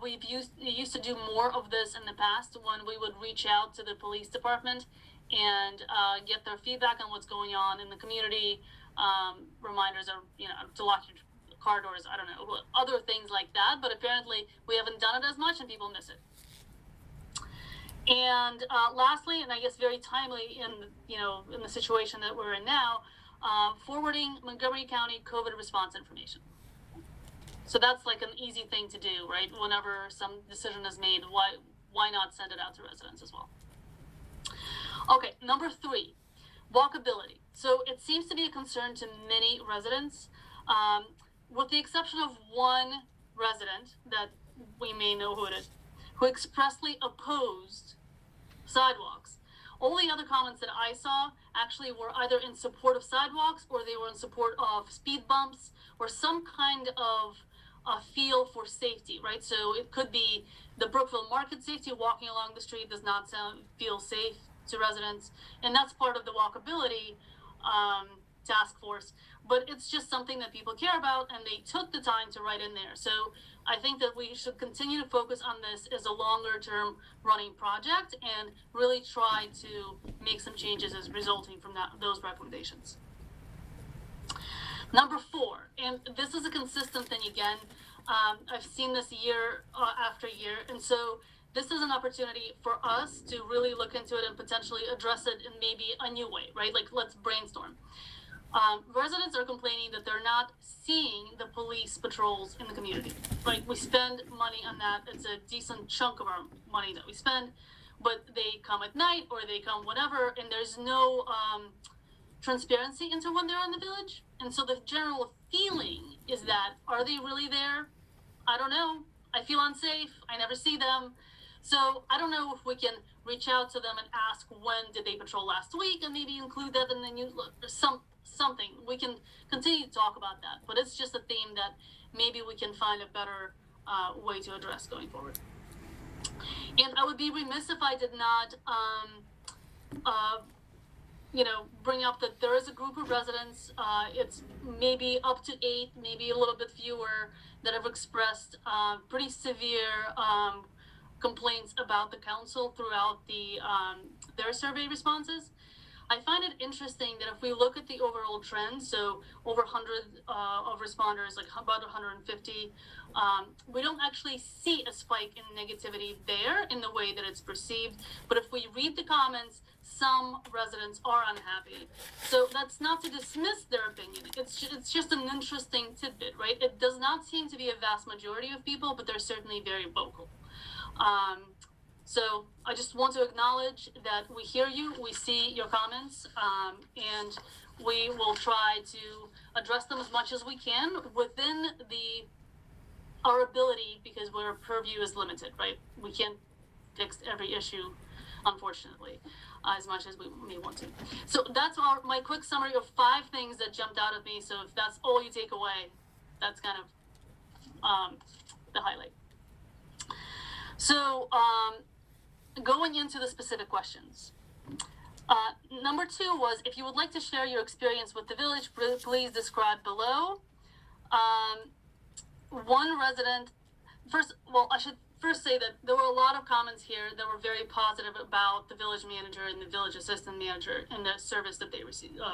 [SPEAKER 17] We used to do more of this in the past when we would reach out to the police department and get their feedback on what's going on in the community. Reminders of, to lock your car doors, I don't know, other things like that. But apparently we haven't done it as much and people miss it. And lastly, and I guess very timely in the situation that we're in now, forwarding Montgomery County COVID response information. So that's like an easy thing to do, right? Whenever some decision is made, why not send it out to residents as well? Okay, number 3, walkability. So it seems to be a concern to many residents, with the exception of one resident that we may know who it is, who expressly opposed sidewalks. All the other comments that I saw actually were either in support of sidewalks or they were in support of speed bumps or some kind of a feel for safety, right? So it could be the Brookville Market safety, walking along the street does not feel safe to residents, and that's part of the walkability task force. But it's just something that people care about, and they took the time to write in there. So I think that we should continue to focus on this as a longer-term running project and really try to make some changes as resulting from those recommendations. Number 4, and this is a consistent thing again. I've seen this year after year, and so this is an opportunity for us to really look into it and potentially address it in maybe a new way, right? Like, let's brainstorm. Residents are complaining that they're not seeing the police patrols in the community, right? We spend money on that. It's a decent chunk of our money that we spend, but they come at night or they come whenever, and there's no transparency into when they're in the village. And so the general feeling is that, are they really there? I don't know. I feel unsafe. I never see them. So I don't know if we can reach out to them and ask when did they patrol last week and maybe include that in the newsletter or something. We can continue to talk about that, but it's just a theme that maybe we can find a better way to address going forward. And I would be remiss if I did not bring up that there is a group of residents, it's maybe up to 8, maybe a little bit fewer, that have expressed pretty severe complaints about the council throughout their survey responses. I find it interesting that if we look at the overall trend, so over 100 of responders, like about 150, we don't actually see a spike in negativity there in the way that it's perceived. But if we read the comments, some residents are unhappy. So that's not to dismiss their opinion. It's just an interesting tidbit, right? It does not seem to be a vast majority of people, but they're certainly very vocal. So I just want to acknowledge that we hear you, we see your comments, and we will try to address them as much as we can within our ability, because our purview is limited, right? We can't fix every issue, unfortunately, as much as we may want to. So that's my quick summary of 5 things that jumped out at me. So if that's all you take away, that's kind of the highlight. So going into the specific questions. Number 2 was, if you would like to share your experience with the village, please describe below. One resident, I should first say that there were a lot of comments here that were very positive about the village manager and the village assistant manager and the service that they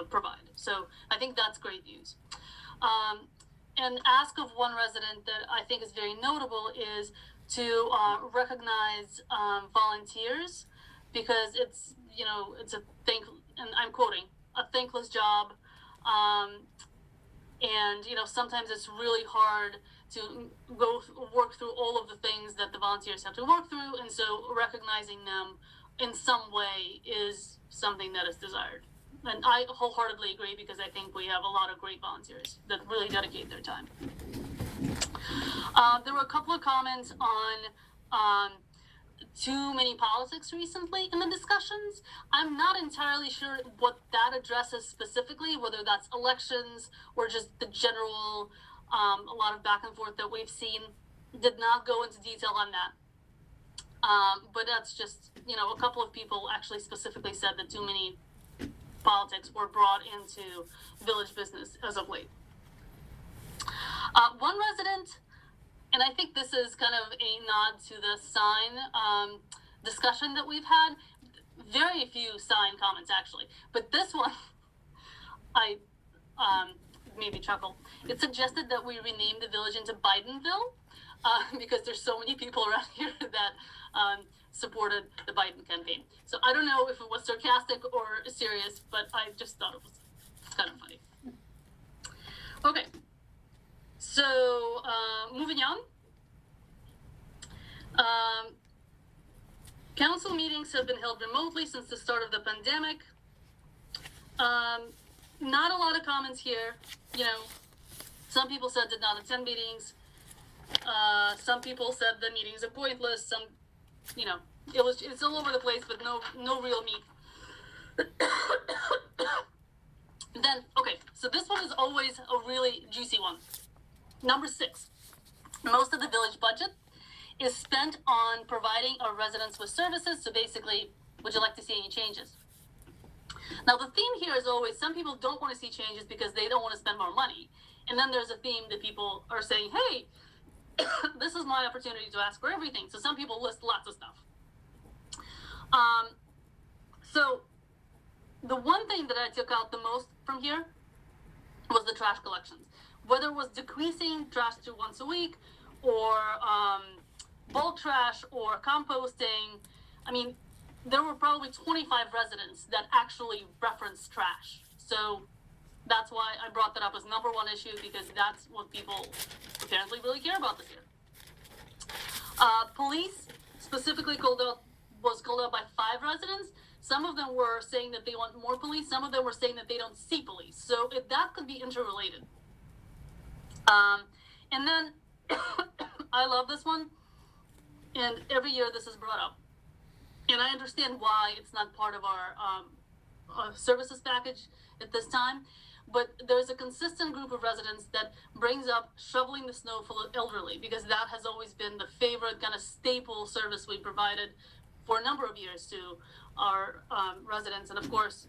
[SPEAKER 17] provide. So I think that's great news. An ask of one resident that I think is very notable is to recognize volunteers, because it's and I'm quoting, a thankless job. And sometimes it's really hard to work through all of the things that the volunteers have to work through, and so recognizing them in some way is something that is desired. And I wholeheartedly agree, because I think we have a lot of great volunteers that really dedicate their time. There were a couple of comments on too many politics recently in the discussions. I'm not entirely sure what that addresses specifically, whether that's elections or just the general, a lot of back and forth that we've seen. Did not go into detail on that. But that's just, a couple of people actually specifically said that too many politics were brought into village business as of late. One resident, and I think this is kind of a nod to the sign discussion that we've had. Very few sign comments, actually. But this one, I made me chuckle. It suggested that we rename the village into Bidenville, because there's so many people around here that supported the Biden campaign. So I don't know if it was sarcastic or serious, but I just thought it was kind of funny. Okay. So, moving on. Council meetings have been held remotely since the start of the pandemic. Not a lot of comments here. Some people said did not attend meetings. Some people said the meetings are pointless. Some, it's all over the place, but no real meat. Then, okay, so this one is always a really juicy one. Number 6, most of the village budget is spent on providing our residents with services. So basically, would you like to see any changes? Now, the theme here is always, some people don't want to see changes because they don't want to spend more money. And then there's a theme that people are saying, hey, this is my opportunity to ask for everything. So some people list lots of stuff. So the one thing that I took out the most from here was the trash collections. Whether it was decreasing trash to once a week, or bulk trash, or composting. I mean, there were probably 25 residents that actually referenced trash. So that's why I brought that up as number 1 issue, because that's what people apparently really care about this year. Police specifically was called out by 5 residents. Some of them were saying that they want more police. Some of them were saying that they don't see police. So that could be interrelated. And then I love this one, and every year this is brought up, and I understand why it's not part of our services package at this time, but there's a consistent group of residents that brings up shoveling the snow for the elderly, because that has always been the favorite kind of staple service we provided for a number of years to our residents. And of course,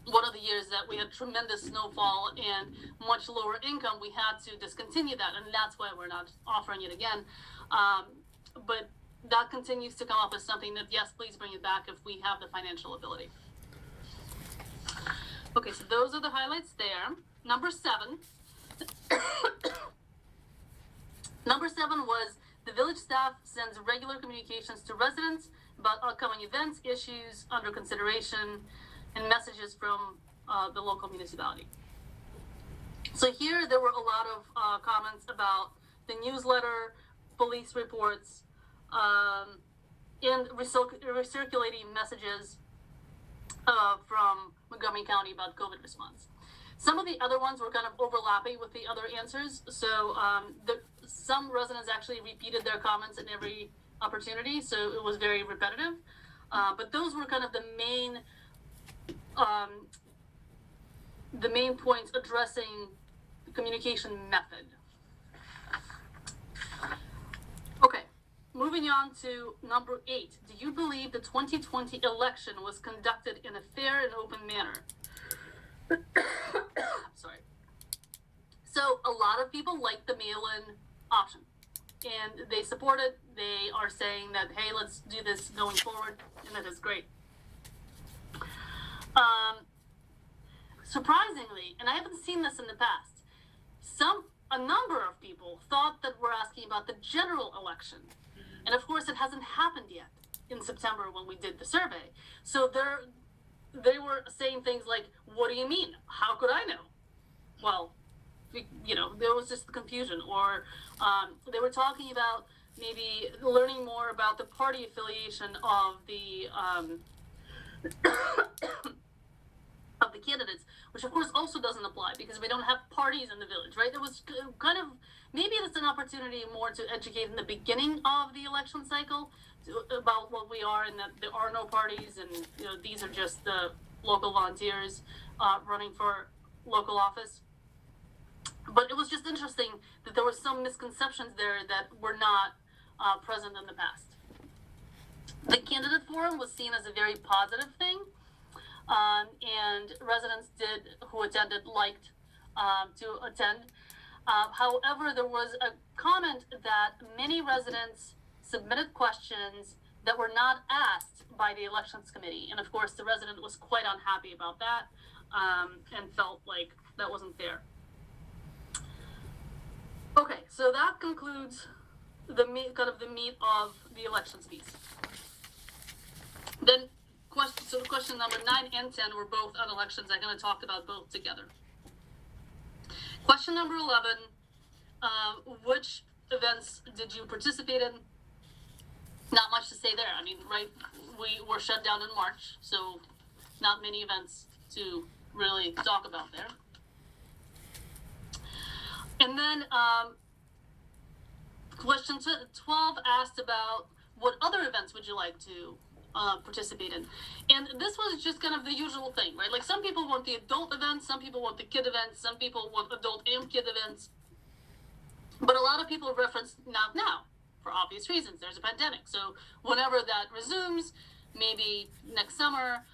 [SPEAKER 17] one of the years that we had tremendous snowfall and much lower income, we had to discontinue that, and that's why we're not offering it again. But that continues to come up as something that, yes, please bring it back if we have the financial ability. Okay, so those are the highlights there. Number 7. Number 7 was the village staff sends regular communications to residents about upcoming events, issues under consideration, and messages from the local municipality. So here there were a lot of comments about the newsletter, police reports, and recirculating messages from Montgomery County about COVID response. Some of the other ones were kind of overlapping with the other answers, so some residents actually repeated their comments in every opportunity, so it was very repetitive. But those were kind of the main points addressing the communication method. Okay, moving on to number 8. Do you believe the 2020 election was conducted in a fair and open manner? Sorry. So a lot of people like the mail-in option, and they support it. They are saying that, hey, let's do this going forward, and that is great. Surprisingly, and I haven't seen this in the past, a number of people thought that we're asking about the general election. And of course, it hasn't happened yet in September when we did the survey. So they were saying things like, what do you mean? How could I know? Well, there was just confusion. Or they were talking about maybe learning more about the party affiliation of the of the candidates, which of course also doesn't apply because we don't have parties in the village, right? There was kind of, maybe it's an opportunity more to educate in the beginning of the election cycle about what we are, and that there are no parties, and these are just the local volunteers running for local office. But it was just interesting that there were some misconceptions there that were not present in the past. The candidate forum was seen as a very positive thing, and residents who attended liked to attend. However, there was a comment that many residents submitted questions that were not asked by the elections committee, and of course the resident was quite unhappy about that, and felt like that wasn't fair. Okay, so that concludes the meat of the elections piece. Then question number 9 and 10 were both on elections. I'm going to talk about both together. Question number 11, which events did you participate in? Not much to say there. I mean, right, we were shut down in March, so not many events to really talk about there. And then question 12 asked about what other events would you like to participate in. And this was just kind of the usual thing, right? Like some people want the adult events, some people want the kid events, some people want adult and kid events. But a lot of people reference not now, for obvious reasons. There's a pandemic. So whenever that resumes, maybe next summer,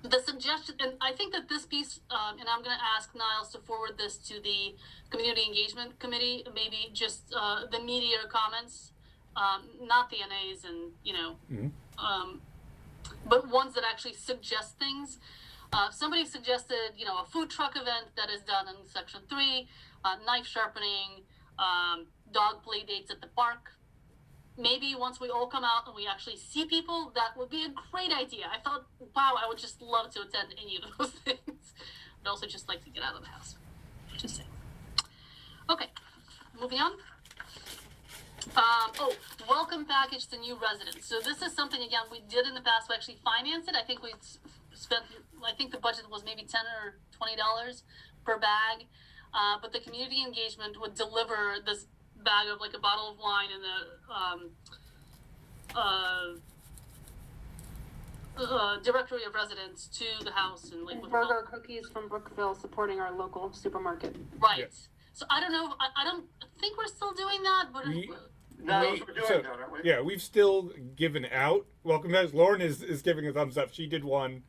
[SPEAKER 17] the suggestion, and I think that this piece, and I'm going to ask Niles to forward this to the Community Engagement Committee, maybe just the media comments, not the NAs and, but ones that actually suggest things. Somebody suggested, a food truck event that is done in Section 3, knife sharpening, dog play dates at the park. Maybe once we all come out and we actually see people, that would be a great idea. I thought, wow, I would just love to attend any of those things. I'd also just like to get out of the house. Just saying. Okay, moving on. Welcome package to new residents. So this is something, again, we did in the past. We actually financed it. I think the budget was maybe $10 or $20 per bag. But the community engagement would deliver this bag of like a bottle of wine and a directory of residents to the house and like
[SPEAKER 10] burger cookies from Brookville supporting our local supermarket.
[SPEAKER 17] Right.
[SPEAKER 5] Yes.
[SPEAKER 17] So I don't know. I don't think we're still doing that, but
[SPEAKER 5] yeah, we've still given out welcome bags. Lauren is giving a thumbs up. She did one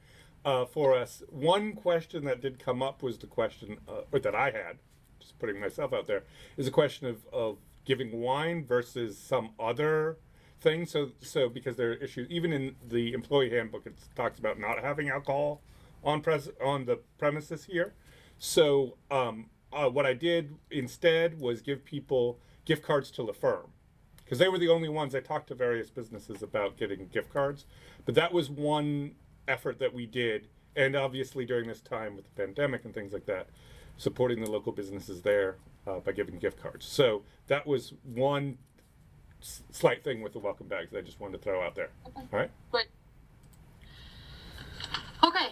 [SPEAKER 5] for us. One question that did come up was the question or that I had, just putting myself out there, is a question of giving wine versus some other thing. So because there are issues, even in the employee handbook, it talks about not having alcohol on the premises here. So what I did instead was give people gift cards to La Ferme, because they were the only ones. I talked to various businesses about getting gift cards, but that was one effort that we did. And obviously during this time with the pandemic and things like that, supporting the local businesses there by giving gift cards. So that was one slight thing with the welcome bags that I just wanted to throw out there.
[SPEAKER 17] Okay.
[SPEAKER 5] All right?
[SPEAKER 17] Great. Okay,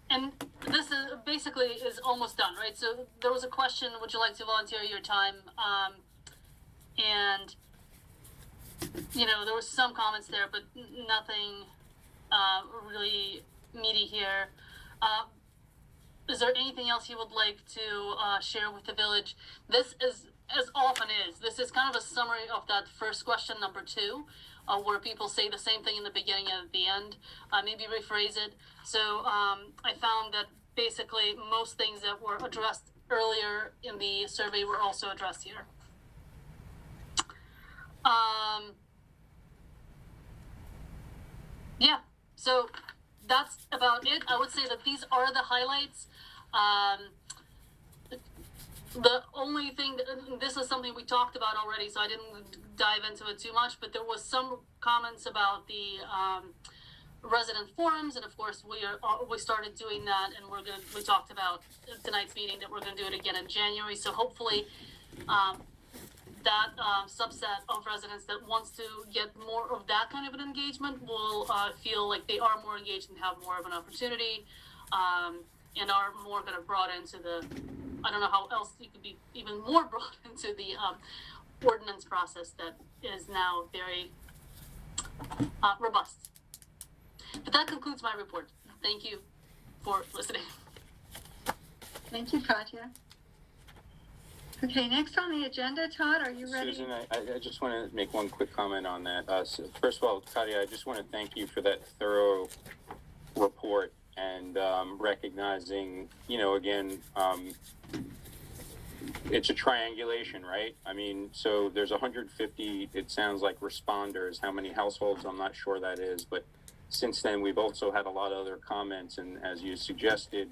[SPEAKER 17] and this is basically is almost done, right? So there was a question, would you like to volunteer your time? And, you know, there was some comments there, but nothing really meaty here. Is there anything else you would like to share with the village? This is, as often is, this is kind of a summary of that first question, number 2, where people say the same thing in the beginning and at the end. Maybe rephrase it. So I found that basically most things that were addressed earlier in the survey were also addressed here. Yeah, so that's about it. I would say that these are the highlights. The only thing, this is something we talked about already, so I didn't dive into it too much, but there was some comments about the resident forums, and of course we started doing that, and we talked about tonight's meeting that we're gonna do it again in January, so hopefully that subset of residents that wants to get more of that kind of an engagement will feel like they are more engaged and have more of an opportunity, and are more kind of brought into the, I don't know how else you could be even more brought into the ordinance process that is now very robust. But that concludes my report. Thank you for listening.
[SPEAKER 1] Thank you, Katya. Okay, next on the agenda, Todd, are you ready?
[SPEAKER 11] Susan, I just want to make one quick comment on that. So first of all, Katya, I just want to thank you for that thorough report and recognizing, you know, again, it's a triangulation, right? I mean, so there's 150, it sounds like, responders. How many households, I'm not sure that is, but since then we've also had a lot of other comments, and as you suggested,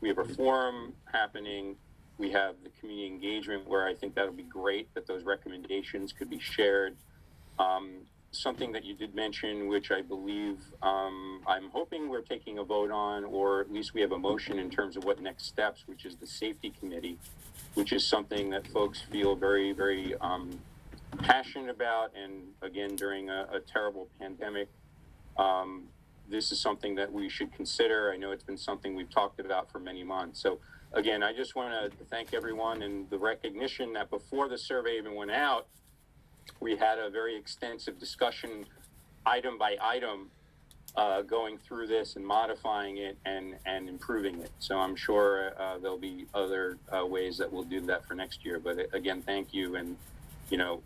[SPEAKER 11] we have a forum happening. We have the community engagement where I think that'll be great that those recommendations could be shared. Something that you did mention, which I believe I'm hoping we're taking a vote on, or at least we have a motion in terms of what next steps, which is the safety committee, which is something that folks feel very, very passionate about. And again, during a terrible pandemic, this is something that we should consider. I know it's been something we've talked about for many months. So again, I just want to thank everyone, and the recognition that before the survey even went out, we had a very extensive discussion, item by item, going through this and modifying it and improving it. So I'm sure there'll be other ways that we'll do that for next year. But again, thank you, and you know,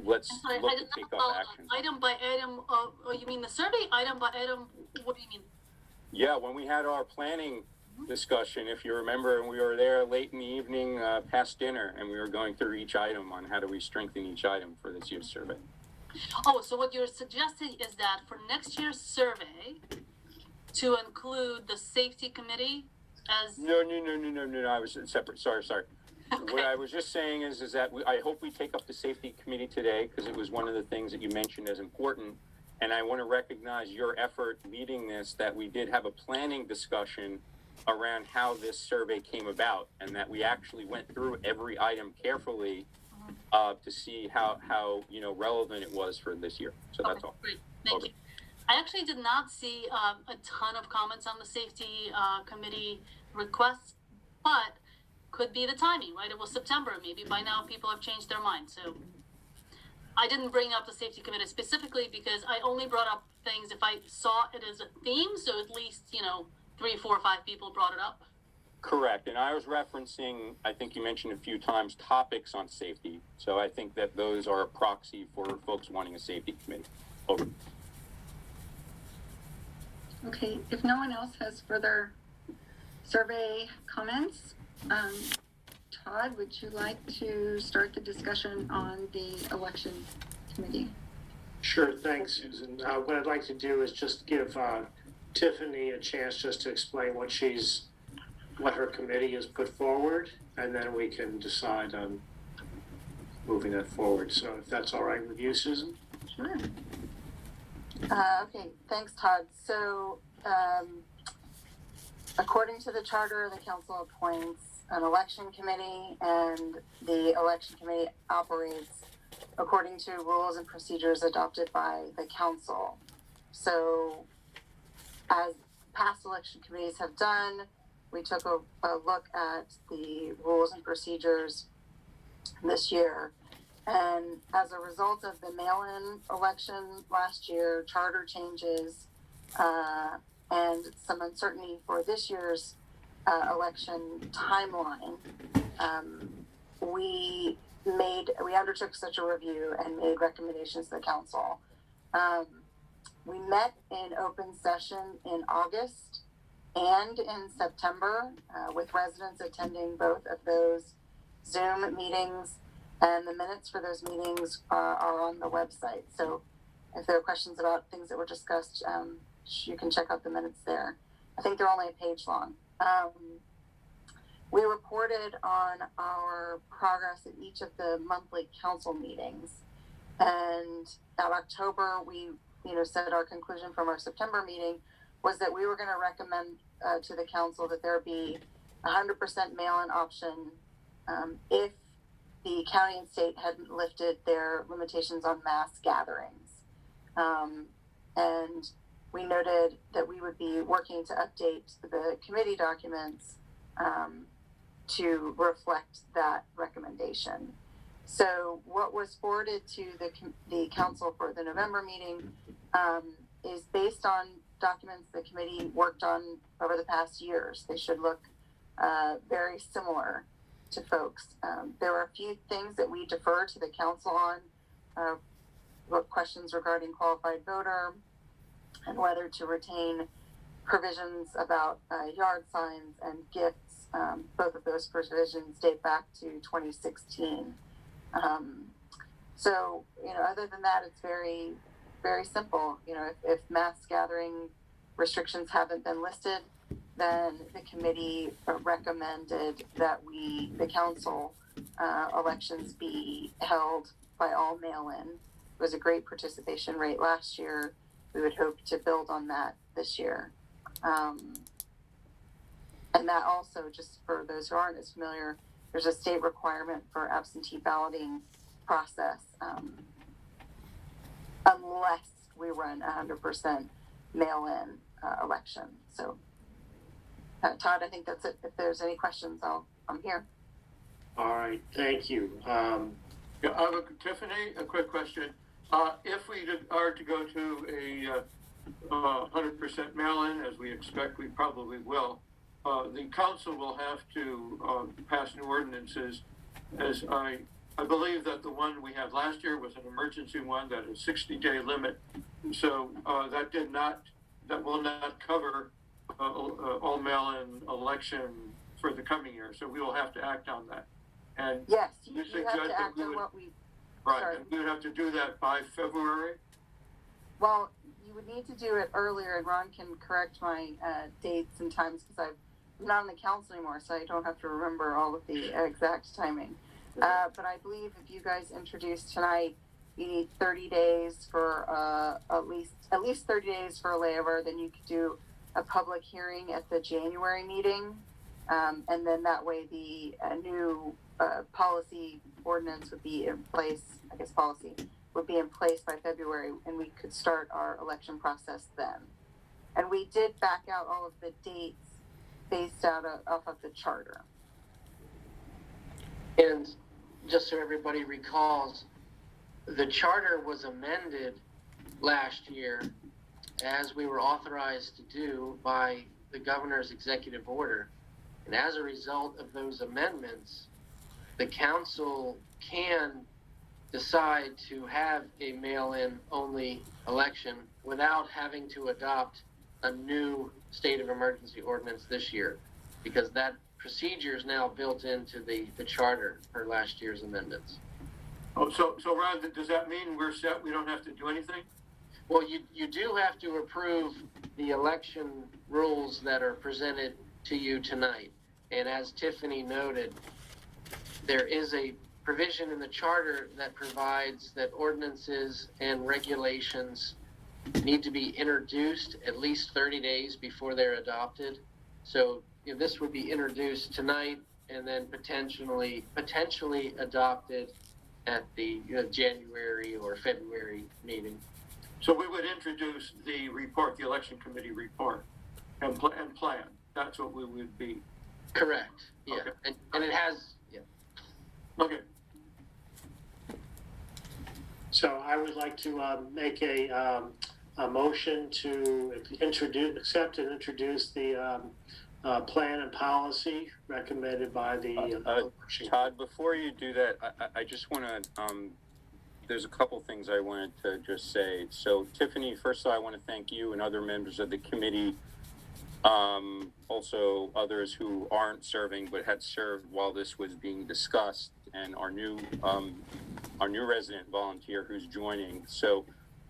[SPEAKER 11] let's look to take up action.
[SPEAKER 17] Item by item, oh, you mean the survey item by item? What do you mean?
[SPEAKER 11] Yeah, when we had our planning discussion, if you remember, and we were there late in the evening past dinner, and we were going through each item on how do we strengthen each item for this year's survey.
[SPEAKER 17] Oh, so what you're suggesting is that for next year's survey, to include the safety committee as...
[SPEAKER 11] No, I was separate, sorry. Okay. What I was just saying is that I hope we take up the safety committee today, because it was one of the things that you mentioned as important, and I want to recognize your effort leading this, that we did have a planning discussion around how this survey came about, and that we actually went through every item carefully to see how you know, relevant it was for this year. So that's all.
[SPEAKER 17] Great. Thank you. I actually did not see a ton of comments on the safety committee requests, but could be the timing, right? It was September. Maybe by now people have changed their mind. So I didn't bring up the safety committee specifically because I only brought up things if I saw it as a theme. So at least, you know, 3, 4, 5 people brought it up.
[SPEAKER 11] Correct. And I was referencing, I think you mentioned a few times, topics on safety. So I think that those are a proxy for folks wanting a safety committee. Over.
[SPEAKER 1] Okay, if no one else has further survey comments, Todd, would you like to start the discussion on the election committee?
[SPEAKER 15] Sure, thanks, Susan. What I'd like to do is just give Tiffany a chance just to explain what her committee has put forward, and then we can decide on moving that forward. So if that's all right with you, Susan?
[SPEAKER 1] Sure.
[SPEAKER 19] Okay, thanks, Todd. So, according to the charter, the council appoints an election committee, and the election committee operates according to rules and procedures adopted by the council. So, as past election committees have done, we took a look at the rules and procedures this year. And as a result of the mail-in election last year, charter changes, and some uncertainty for this year's election timeline, we undertook such a review and made recommendations to the council. We met in open session in August and in September, with residents attending both of those Zoom meetings, and the minutes for those meetings are on the website. So if there are questions about things that were discussed, you can check out the minutes there. I think they're only a page long. We reported on our progress at each of the monthly council meetings, and at October, we said our conclusion from our September meeting was that we were going to recommend to the council that there be 100% mail-in option if the county and state hadn't lifted their limitations on mass gatherings. And we noted that we would be working to update the committee documents to reflect that recommendation. So what was forwarded to the council for the November meeting is based on documents the committee worked on over the past years. They should look very similar to folks. There were a few things that we defer to the council on, questions regarding qualified voter and whether to retain provisions about yard signs and gifts. Both of those provisions date back to 2016. So, other than that, it's very, very simple. If mass gathering restrictions haven't been listed, then the committee recommended that the council elections be held by all mail-in. It was a great participation rate last year. We would hope to build on that this year. And that also, just for those who aren't as familiar, there's a state requirement for absentee balloting process, unless we run 100% mail-in election. So, Todd, I think that's it. If there's any questions, I'm here.
[SPEAKER 15] All right, thank you.
[SPEAKER 12] Tiffany, a quick question. If we are to go to a 100% mail-in, as we expect we probably will, the council will have to pass new ordinances. As I believe that the one we had last year was an emergency one that is 60-day limit. So that will not cover all mail-in election for the coming year. So we will have to act on that. And
[SPEAKER 19] yes, you have to act on what we.
[SPEAKER 12] Right,
[SPEAKER 19] sorry.
[SPEAKER 12] and we would have to do that by February.
[SPEAKER 19] Well, you would need to do it earlier, and Ron can correct my dates and times because I'm not on the council anymore, so I don't have to remember all of the exact timing. But I believe if you guys introduce tonight, you need 30 days for at least 30 days for a layover. Then you could do a public hearing at the January meeting, and then that way the new policy ordinance would be in place. I guess policy would be in place by February, and we could start our election process then. And we did back out all of the dates based off of the charter.
[SPEAKER 16] And just so everybody recalls, the charter was amended last year as we were authorized to do by the governor's executive order. And as a result of those amendments, the council can decide to have a mail-in only election without having to adopt a new state of emergency ordinance this year, because that procedure is now built into the charter for last year's amendments.
[SPEAKER 12] Oh, so Ron, does that mean we're set? We don't have to do anything?
[SPEAKER 16] Well, you do have to approve the election rules that are presented to you tonight. And as Tiffany noted, there is a provision in the charter that provides that ordinances and regulations need to be introduced at least 30 days before they're adopted. So this would be introduced tonight and then potentially adopted at the January or February meeting.
[SPEAKER 12] So we would introduce the report, the election committee report, and plan. That's what we would be.
[SPEAKER 16] Correct. Yeah.
[SPEAKER 12] Okay.
[SPEAKER 16] And it has. Yeah.
[SPEAKER 12] Okay.
[SPEAKER 15] So I would like to make a motion to accept and introduce the plan and policy recommended by the.
[SPEAKER 11] Todd, before you do that, I just want to, there's a couple things I wanted to just say. So Tiffany, first of all, I want to thank you and other members of the committee, also others who aren't serving but had served while this was being discussed, and our new resident volunteer who's joining. So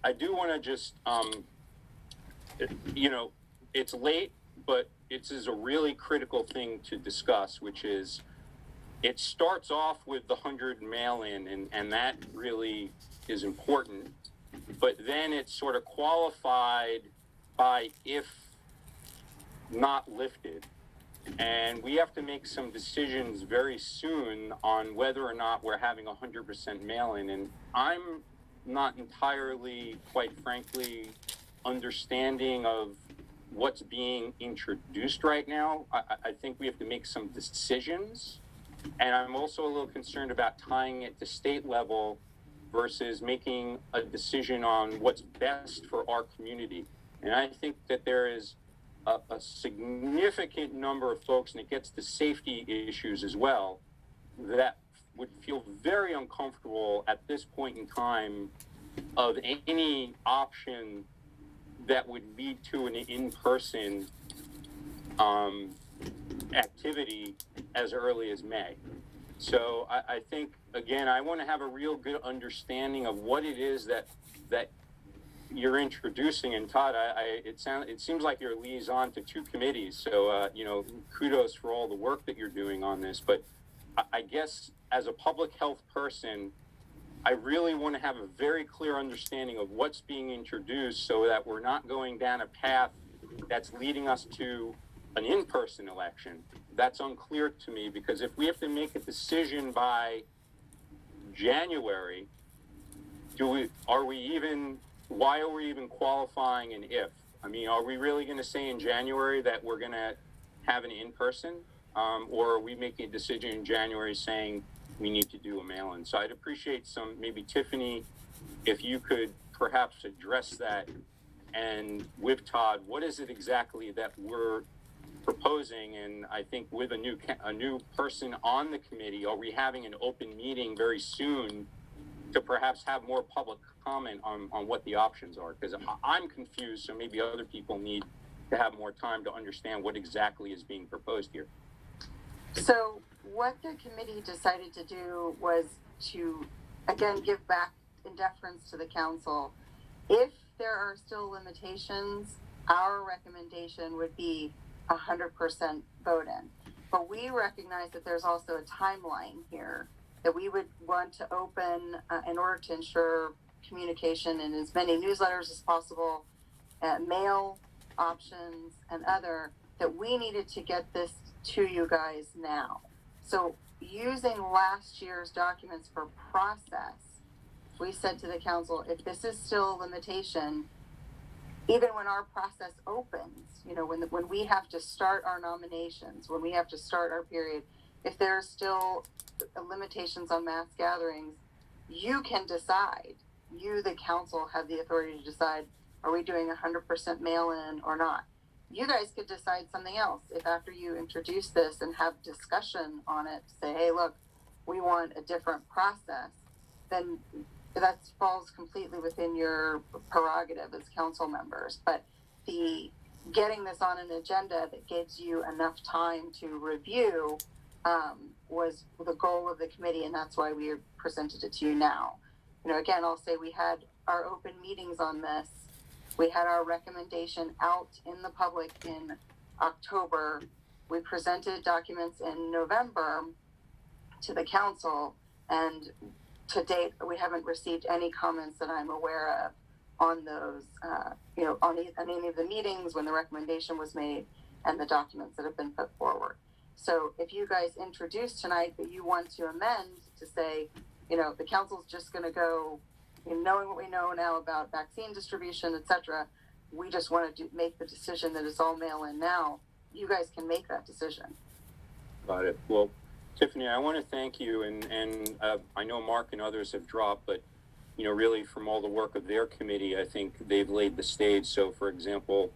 [SPEAKER 11] I do want to just, it's late, but it is a really critical thing to discuss, which is it starts off with the 100 mail-in, and that really is important. But then it's sort of qualified by if not lifted. And we have to make some decisions very soon on whether or not we're having 100% mail-in. And I'm not entirely, quite frankly, understanding of what's being introduced right now. I think we have to make some decisions. And I'm also a little concerned about tying it to state level versus making a decision on what's best for our community. And I think that there is a significant number of folks, and it gets to safety issues as well, that would feel very uncomfortable at this point in time of any option that would lead to an in-person activity as early as May. So I think, again, I want to have a real good understanding of what it is that you're introducing. And Todd, it seems like you're a liaison to two committees. So, kudos for all the work that you're doing on this. But I guess as a public health person, I really want to have a very clear understanding of what's being introduced so that we're not going down a path that's leading us to an in-person election. That's unclear to me, because if we have to make a decision by January, why are we even qualifying an if? I mean, are we really going to say in January that we're going to have an in-person? Or are we making a decision in January saying we need to do a mail-in? So I'd appreciate maybe Tiffany, if you could perhaps address that. And with Todd, what is it exactly that we're proposing? And I think with a new person on the committee, are we having an open meeting very soon to perhaps have more public comment on what the options are? Because I'm confused, so maybe other people need to have more time to understand what exactly is being proposed here.
[SPEAKER 19] So what the committee decided to do was to, again, give back in deference to the council. If there are still limitations, our recommendation would be 100% vote in. But we recognize that there's also a timeline here that we would want to open in order to ensure communication in as many newsletters as possible, mail options and other, that we needed to get this to you guys now. So using last year's documents for process, we said to the council, if this is still a limitation, even when our process opens, when we have to start our nominations, when we have to start our period, if there are still limitations on mass gatherings, you can decide. You, the council, have the authority to decide, are we doing 100% mail-in or not? You guys could decide something else. If after you introduce this and have discussion on it, say, hey, look, we want a different process, then that falls completely within your prerogative as council members. But the getting this on an agenda that gives you enough time to review was the goal of the committee, and that's why we presented it to you now. Again, I'll say we had our open meetings on this We had our recommendation out in the public in October. We presented documents in November to the council, and to date, we haven't received any comments that I'm aware of on those, on any of the meetings when the recommendation was made and the documents that have been put forward. So if you guys introduce tonight that you want to amend to say, the council's just going to go, knowing what we know now about vaccine distribution, et cetera, we just want to make the decision that it's all mail-in now, you guys can make that decision.
[SPEAKER 11] Got it. Well, Tiffany, I want to thank you, and I know Mark and others have dropped, but really from all the work of their committee, I think they've laid the stage. So, for example,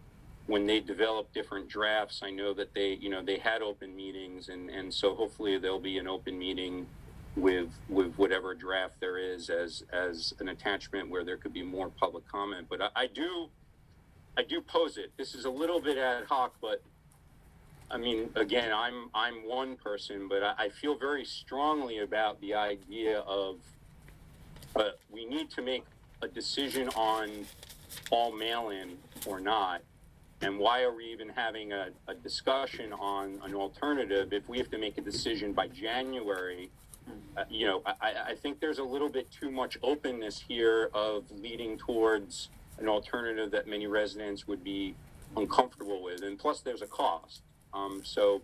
[SPEAKER 11] when they develop different drafts, I know that they had open meetings, and so hopefully there'll be an open meeting with whatever draft there is as an attachment where there could be more public comment. But I do pose it. This is a little bit ad hoc, but I mean, again, I'm one person, but I feel very strongly about the idea of we need to make a decision on all mail-in or not. And why are we even having a discussion on an alternative if we have to make a decision by January? I think there's a little bit too much openness here of leading towards an alternative that many residents would be uncomfortable with, and plus there's a cost. So,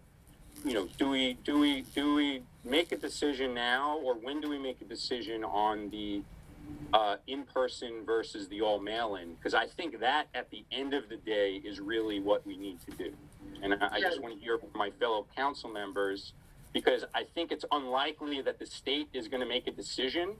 [SPEAKER 11] do we make a decision now, or when do we make a decision on the in-person versus the all mail-in? Because I think that at the end of the day is really what we need to do. And I just want to hear from my fellow council members, because I think it's unlikely that the state is going to make a decision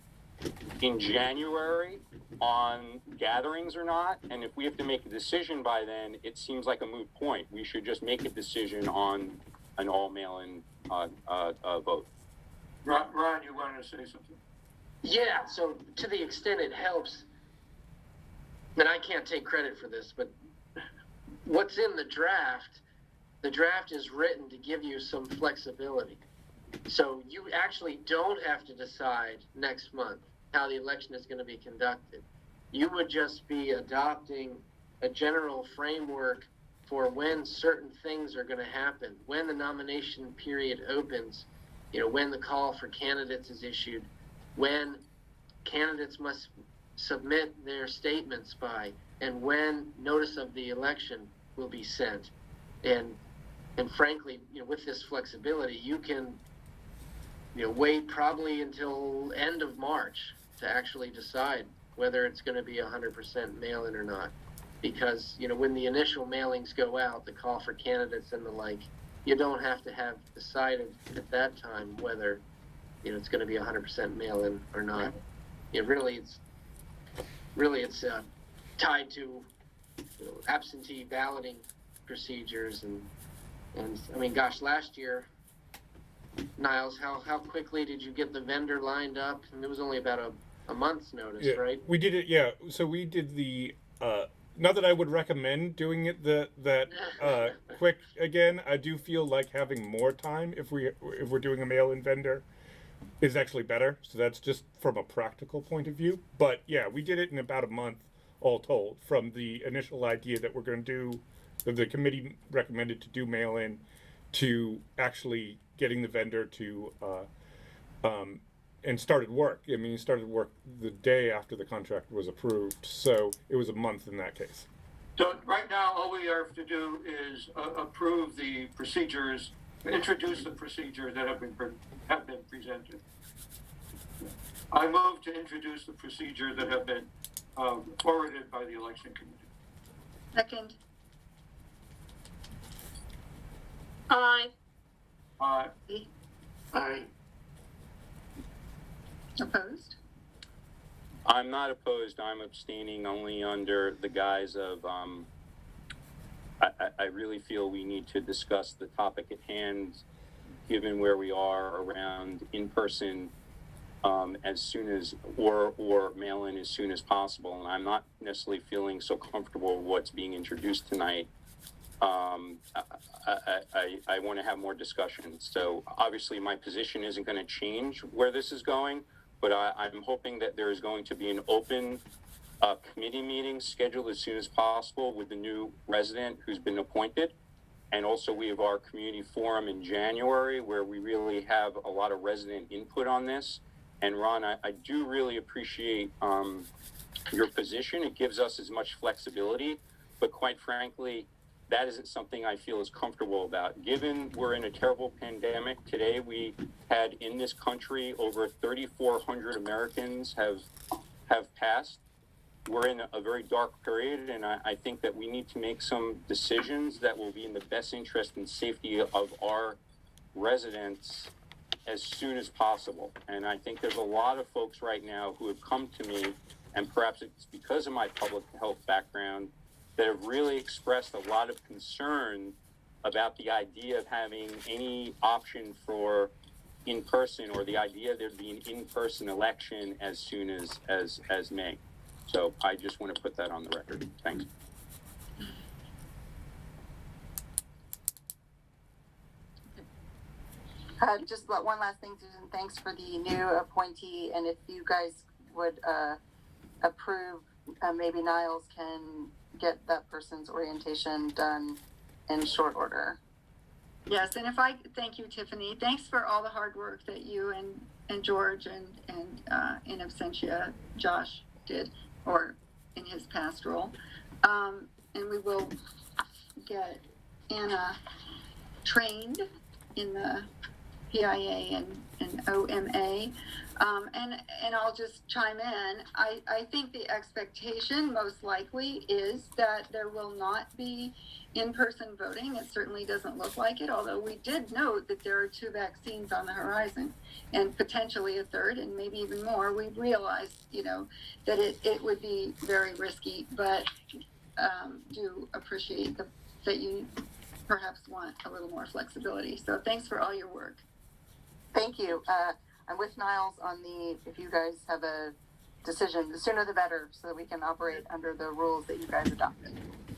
[SPEAKER 11] in January on gatherings or not. And if we have to make a decision by then, it seems like a moot point. We should just make a decision on an all mail-in vote.
[SPEAKER 12] Ron, you wanted to say something?
[SPEAKER 16] Yeah, so to the extent it helps, and I can't take credit for this, but what's in the draft is written to give you some flexibility. So you actually don't have to decide next month how the election is going to be conducted. You would just be adopting a general framework for when certain things are going to happen, when the nomination period opens, when the call for candidates is issued, when candidates must submit their statements by, and when notice of the election will be sent. And frankly, with this flexibility, you can wait probably until end of March to actually decide whether it's going to be 100% mail-in or not. Because, when the initial mailings go out, the call for candidates and the like, you don't have to have decided at that time whether, it's going to be 100% mail-in or not. Really it's tied to absentee balloting procedures and I mean, gosh, last year, Niles, how quickly did you get the vendor lined up? And it was only about a month's notice, right?
[SPEAKER 5] We did it, yeah. So we did the, not that I would recommend doing it that quick again. I do feel like having more time if we're doing a mail-in vendor is actually better. So that's just from a practical point of view. But yeah, we did it in about a month, all told, from the initial idea that we're going to do, that the committee recommended to do mail-in, to actually getting the vendor to and started work. I mean, he started work the day after the contract was approved, so it was a month in that case.
[SPEAKER 12] So right now, all we have to do is approve the procedures, introduce the procedures that have been presented. I move to introduce the procedures that have been forwarded by the election committee.
[SPEAKER 1] Second.
[SPEAKER 17] Aye.
[SPEAKER 12] Aye.
[SPEAKER 15] Aye.
[SPEAKER 1] Opposed?
[SPEAKER 11] I'm not opposed. I'm abstaining only under the guise of I really feel we need to discuss the topic at hand, given where we are around in-person as soon as, or mail-in as soon as possible. And I'm not necessarily feeling so comfortable with what's being introduced tonight. I want to have more discussion. So obviously my position isn't going to change where this is going, but I'm hoping that there is going to be an open committee meetings scheduled as soon as possible with the new resident who's been appointed. And also we have our community forum in January where we really have a lot of resident input on this. And Ron, I do really appreciate your position. It gives us as much flexibility, but quite frankly, that isn't something I feel as comfortable about. Given we're in a terrible pandemic today, we had in this country over 3,400 Americans have passed. We're in a very dark period, and I think that we need to make some decisions that will be in the best interest and safety of our residents as soon as possible. And I think there's a lot of folks right now who have come to me, and perhaps it's because of my public health background, that have really expressed a lot of concern about the idea of having any option for in-person, or the idea there'd be an in-person election as soon as May. So I just want to put that on the record. Thanks.
[SPEAKER 19] Just one last thing, Susan. Thanks for the new appointee, and if you guys would approve, maybe Niles can get that person's orientation done in short order.
[SPEAKER 1] Yes, and if I thank you, Tiffany. Thanks for all the hard work that you and George and in absentia Josh did, or in his past role. And we will get Anna trained in the PIA and OMA. And I'll just chime in. I think the expectation most likely is that there will not be in-person voting. It certainly doesn't look like it, although we did note that there are 2 vaccines on the horizon and potentially a third and maybe even more. We realized, that it would be very risky, but do appreciate that you perhaps want a little more flexibility. So thanks for all your work.
[SPEAKER 19] Thank you. I'm with Niles on if you guys have a decision, the sooner the better, so that we can operate under the rules that you guys adopted.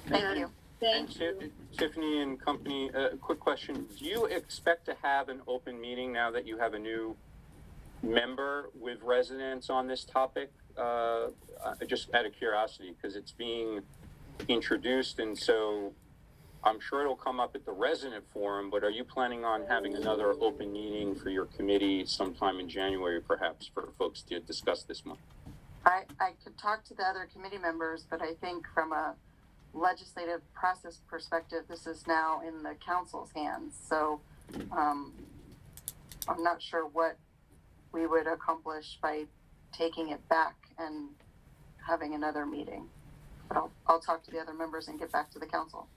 [SPEAKER 19] Thank you.
[SPEAKER 1] Thank you.
[SPEAKER 11] Tiffany and company, quick question. Do you expect to have an open meeting now that you have a new member with residents on this topic? Just out of curiosity, because it's being introduced, and so I'm sure it'll come up at the resident forum, but are you planning on having another open meeting for your committee sometime in January, perhaps, for folks to discuss this month?
[SPEAKER 19] I could talk to the other committee members, but I think from a legislative process perspective, this is now in the council's hands. So I'm not sure what we would accomplish by taking it back and having another meeting. But I'll talk to the other members and get back to the council.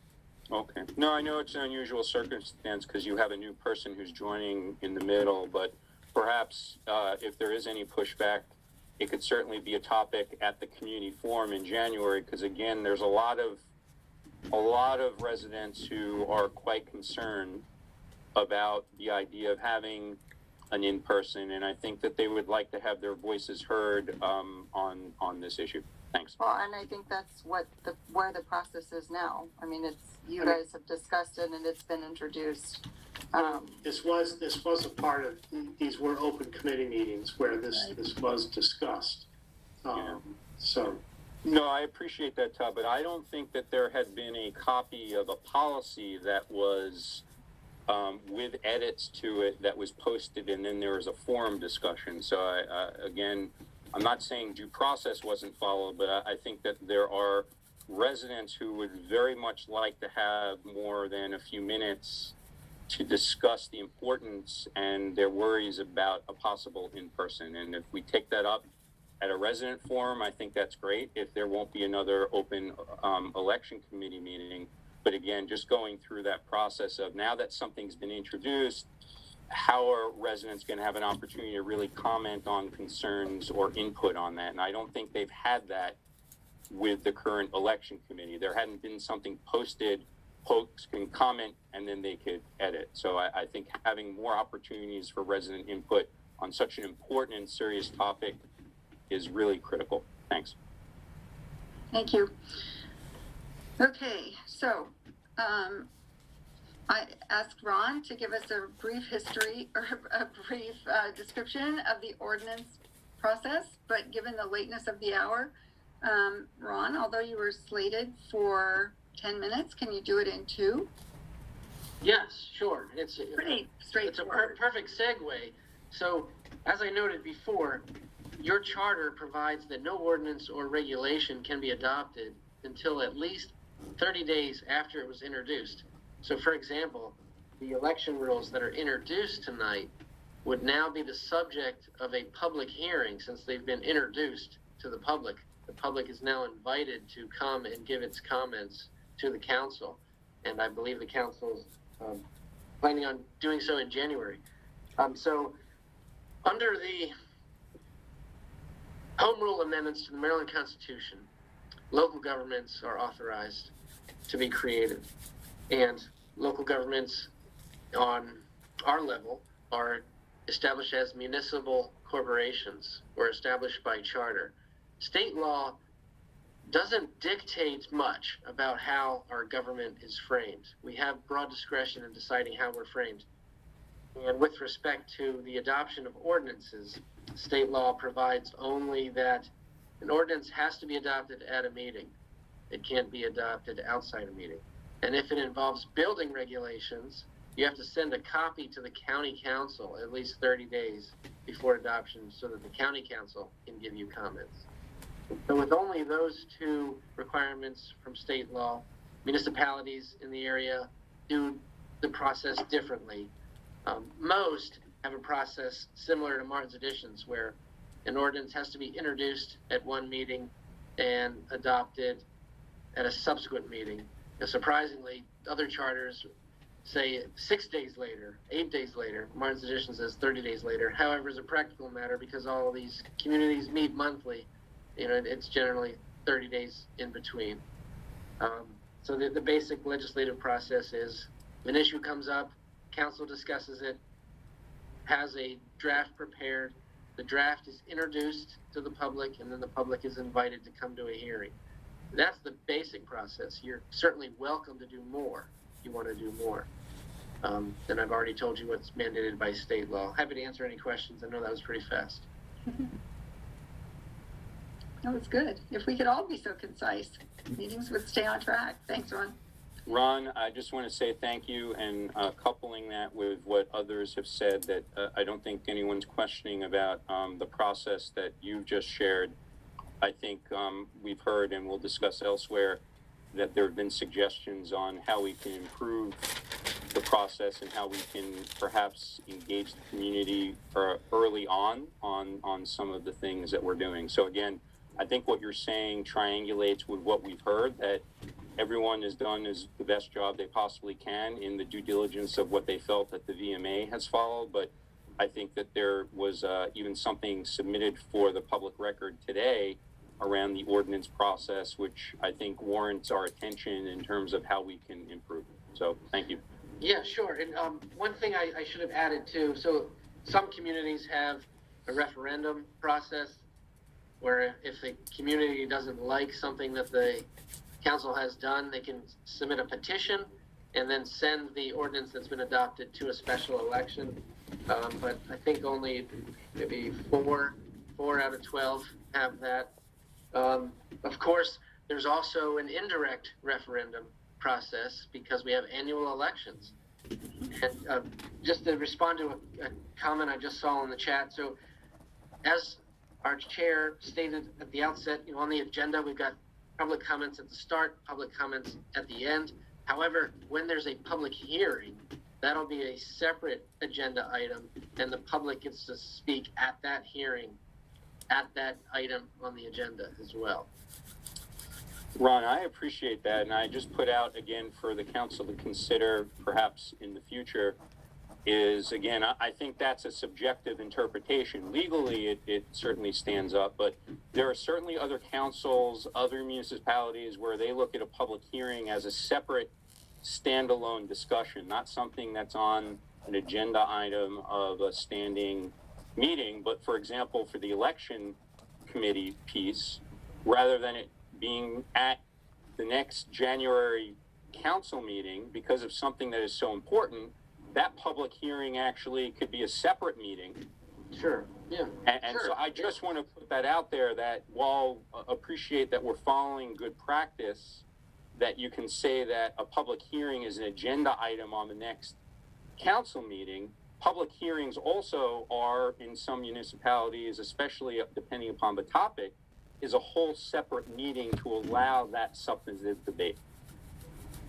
[SPEAKER 11] Okay. No, I know it's an unusual circumstance because you have a new person who's joining in the middle, but perhaps if there is any pushback, it could certainly be a topic at the community forum in January, because again, there's a lot of residents who are quite concerned about the idea of having an in-person, and I think that they would like to have their voices heard on this issue. Thanks.
[SPEAKER 19] Well, and I think that's where the process is now. I mean, you guys have discussed it and it's been introduced.
[SPEAKER 15] This was a part of, these were open committee meetings where this was discussed. So.
[SPEAKER 11] No, I appreciate that, Todd, but I don't think that there had been a copy of a policy that was with edits to it that was posted, and then there was a forum discussion. So again, I'm not saying due process wasn't followed, but I think that there are residents who would very much like to have more than a few minutes to discuss the importance and their worries about a possible in-person. And if we take that up at a resident forum, I think that's great. If there won't be another open election committee meeting, but again, just going through that process of now that something's been introduced, how are residents going to have an opportunity to really comment on concerns or input on that? And I don't think they've had that with the current election committee. There hadn't been something posted, folks can comment, and then they could edit. So I think having more opportunities for resident input on such an important and serious topic is really critical. Thanks.
[SPEAKER 1] Thank you. Okay, so I asked Ron to give us a brief history or a brief description of the ordinance process, but given the lateness of the hour, Ron, although you were slated for 10 minutes, can you do it in 2?
[SPEAKER 16] Yes, sure. It's
[SPEAKER 1] Pretty straightforward.
[SPEAKER 16] It's a perfect segue. So, as I noted before, your charter provides that no ordinance or regulation can be adopted until at least 30 days after it was introduced. So, for example, the election rules that are introduced tonight would now be the subject of a public hearing since they've been introduced to the public. The public is now invited to come and give its comments to the council, and I believe the council is planning on doing so in January. So, under the Home Rule amendments to the Maryland Constitution, local governments are authorized to be created, and local governments on our level are established as municipal corporations or established by charter. State law doesn't dictate much about how our government is framed. We have broad discretion in deciding how we're framed. And with respect to the adoption of ordinances, state law provides only that an ordinance has to be adopted at a meeting. It can't be adopted outside a meeting. And if it involves building regulations, you have to send a copy to the county council at least 30 days before adoption so that the county council can give you comments. So with only those 2 requirements from state law, municipalities in the area do the process differently. Most have a process similar to Martin's Additions, where an ordinance has to be introduced at one meeting and adopted at a subsequent meeting. Now, surprisingly, other charters say 6 days later, 8 days later. Martin's Addition says 30 days later. However, as a practical matter, because all of these communities meet monthly, it's generally 30 days in between. So the basic legislative process is an issue comes up, council discusses it, has a draft prepared, the draft is introduced to the public, and then the public is invited to come to a hearing. That's the basic process. You're certainly welcome to do more if you want to do more. And I've already told you what's mandated by state law. Happy to answer any questions. I know that was pretty fast.
[SPEAKER 1] That was good. If we could all be so concise, meetings would stay on track. Thanks, Ron.
[SPEAKER 11] Ron, I just want to say thank you, and coupling that with what others have said, that I don't think anyone's questioning about the process that you've just shared. I think we've heard, and we'll discuss elsewhere, that there have been suggestions on how we can improve the process and how we can perhaps engage the community early on some of the things that we're doing. So again, I think what you're saying triangulates with what we've heard, that everyone has done the best job they possibly can in the due diligence of what they felt that the VMA has followed. But I think that there was even something submitted for the public record today around the ordinance process, which I think warrants our attention in terms of how we can improve it. So thank you.
[SPEAKER 16] Yeah, sure. And one thing I should have added too, so some communities have a referendum process where if the community doesn't like something that the council has done, they can submit a petition and then send the ordinance that's been adopted to a special election. But I think only maybe four out of 12 have that. Of course, there's also an indirect referendum process because we have annual elections. And just to respond to a comment I just saw in the chat, so as our chair stated at the outset, on the agenda, we've got public comments at the start, public comments at the end. However, when there's a public hearing, that'll be a separate agenda item, and the public gets to speak at that hearing, at that item on the agenda as well.
[SPEAKER 11] Ron, I appreciate that, and I just put out again for the council to consider perhaps in the future is, again, I think that's a subjective interpretation. Legally, it certainly stands up, but there are certainly other councils, other municipalities where they look at a public hearing as a separate standalone discussion, not something that's on an agenda item of a standing meeting. But for example, for the election committee piece, rather than it being at the next January council meeting because of something that is so important, that public hearing actually could be a separate meeting
[SPEAKER 16] Sure, yeah.
[SPEAKER 11] And so I just want to put that out there that while appreciate that we're following good practice, that you can say that a public hearing is an agenda item on the next council meeting. Public hearings also are in some municipalities, especially depending upon the topic, is a whole separate meeting to allow that substantive debate.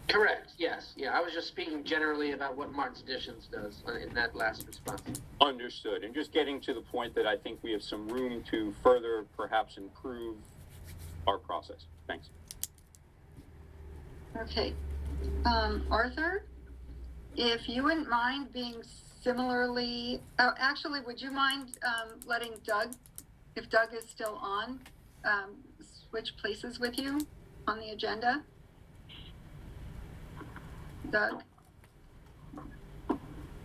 [SPEAKER 16] Correct, yes. Yeah, I was just speaking generally about what Martin's Additions does in that last response.
[SPEAKER 11] Understood. And just getting to the point that I think we have some room to further perhaps improve our process. Thanks.
[SPEAKER 1] Okay. Arthur, if you wouldn't mind being similarly, actually, would you mind letting Doug, if Doug is still on, switch places with you on the agenda? Doug?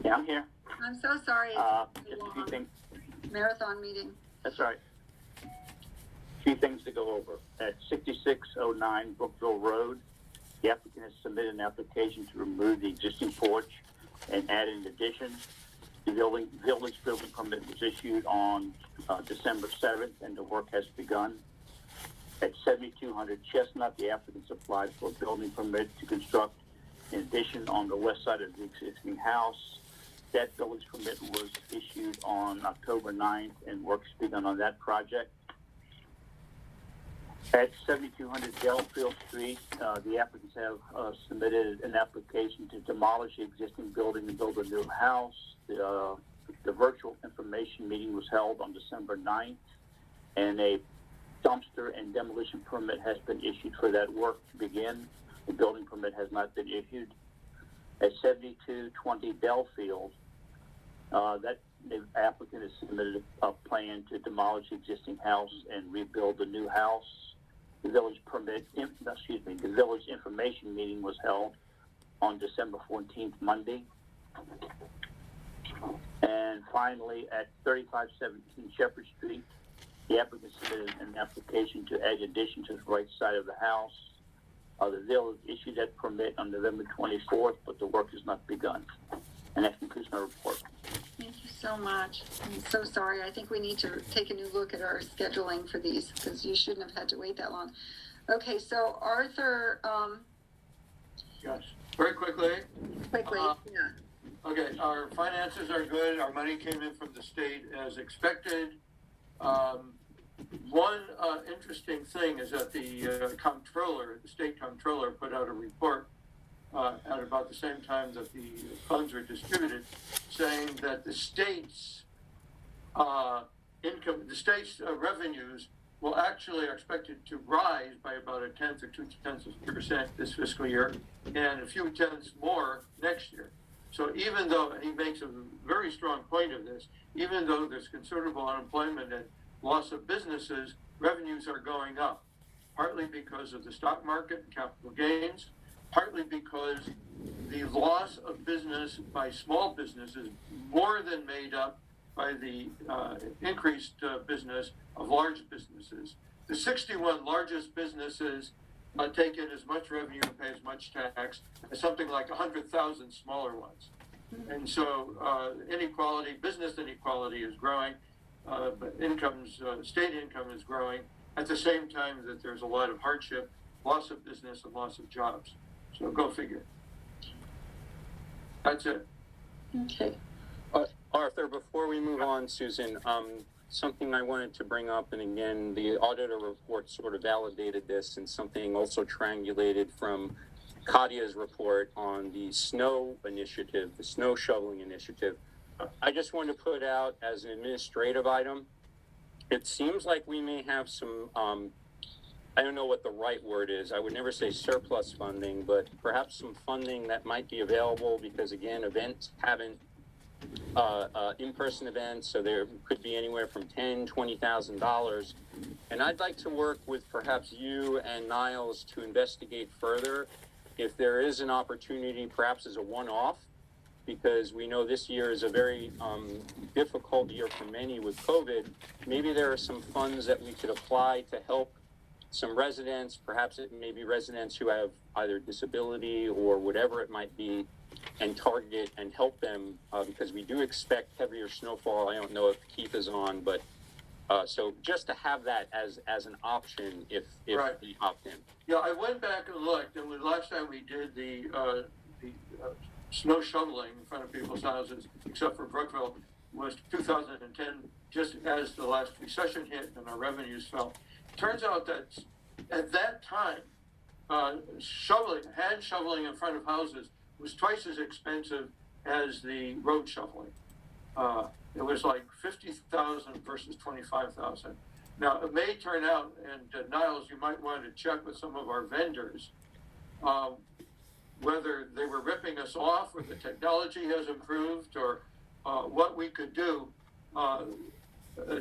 [SPEAKER 20] Yeah, I'm here.
[SPEAKER 1] I'm so sorry.
[SPEAKER 20] Just a few things.
[SPEAKER 1] Marathon meeting.
[SPEAKER 20] That's all right. A few things to go over. At 6609 Brookville Road, the applicant has submitted an application to remove the existing porch and add an addition. The village building permit was issued on December 7th, and the work has begun. At 7200 Chestnut, the applicants applied for a building permit to construct an addition on the west side of the existing house. That village permit was issued on October 9th, and work's begun on that project. At 7200 Delafield Street, the applicants have submitted an application to demolish the existing building and build a new house. The virtual information meeting was held on December 9th, and a dumpster and demolition permit has been issued for that work to begin. The building permit has not been issued. At 7220 Delafield, the applicant has submitted a plan to demolish the existing house and rebuild the new house. The village information meeting was held on December 14th, Monday. And finally, at 3517 Shepherd Street, the applicant submitted an application to add addition to the right side of the house. The village issued that permit on November 24th, but the work has not begun. And that concludes my report.
[SPEAKER 1] Thank you so much. I'm so sorry. I think we need to take a new look at our scheduling for these because you shouldn't have had to wait that long. Okay, so Arthur,
[SPEAKER 12] Yes, very quickly.
[SPEAKER 1] yeah.
[SPEAKER 12] Okay, our finances are good. Our money came in from the state as expected. One interesting thing is that the state comptroller, put out a report at about the same time that the funds were distributed, saying that the state's revenues will actually are expected to rise by about 0.1 or 0.2% this fiscal year, and a few tenths more next year. So even though, and he makes a very strong point of this, even though there's considerable unemployment and loss of businesses, revenues are going up, partly because of the stock market and capital gains, partly because the loss of business by small businesses more than made up by the increased business of large businesses. The 61 largest businesses take in as much revenue and pay as much tax as something like 100,000 smaller ones. And so inequality, business inequality is growing, but state income is growing at the same time that there's a lot of hardship, loss of business, and loss of jobs. So go figure. That's it.
[SPEAKER 1] Okay.
[SPEAKER 11] Arthur, before we move on, Susan, something I wanted to bring up, and again, the auditor report sort of validated this, and something also triangulated from Kadia's report on the snow initiative, the snow shoveling initiative. I just wanted to put out as an administrative item, it seems like we may have some, I don't know what the right word is. I would never say surplus funding, but perhaps some funding that might be available because, again, events haven't, in-person events, so there could be anywhere from $10,000, $20,000. And I'd like to work with perhaps you and Niles to investigate further if there is an opportunity, perhaps as a one-off, because we know this year is a very difficult year for many with COVID. Maybe there are some funds that we could apply to help some residents, perhaps it may be residents who have either disability or whatever it might be, and target and help them, because we do expect heavier snowfall. I don't know if Keith is on, but so just to have that as an option if
[SPEAKER 12] Right.
[SPEAKER 11] we opt in.
[SPEAKER 12] Yeah, I went back and looked, and the last time we did the snow shoveling in front of people's houses, except for Brookville, was 2010, just as the last recession hit and our revenues fell. Turns out that at that time, hand shoveling in front of houses was twice as expensive as the road shoveling. It was like 50,000 versus 25,000. Now, it may turn out, and Niles, you might want to check with some of our vendors, whether they were ripping us off or the technology has improved or what we could do.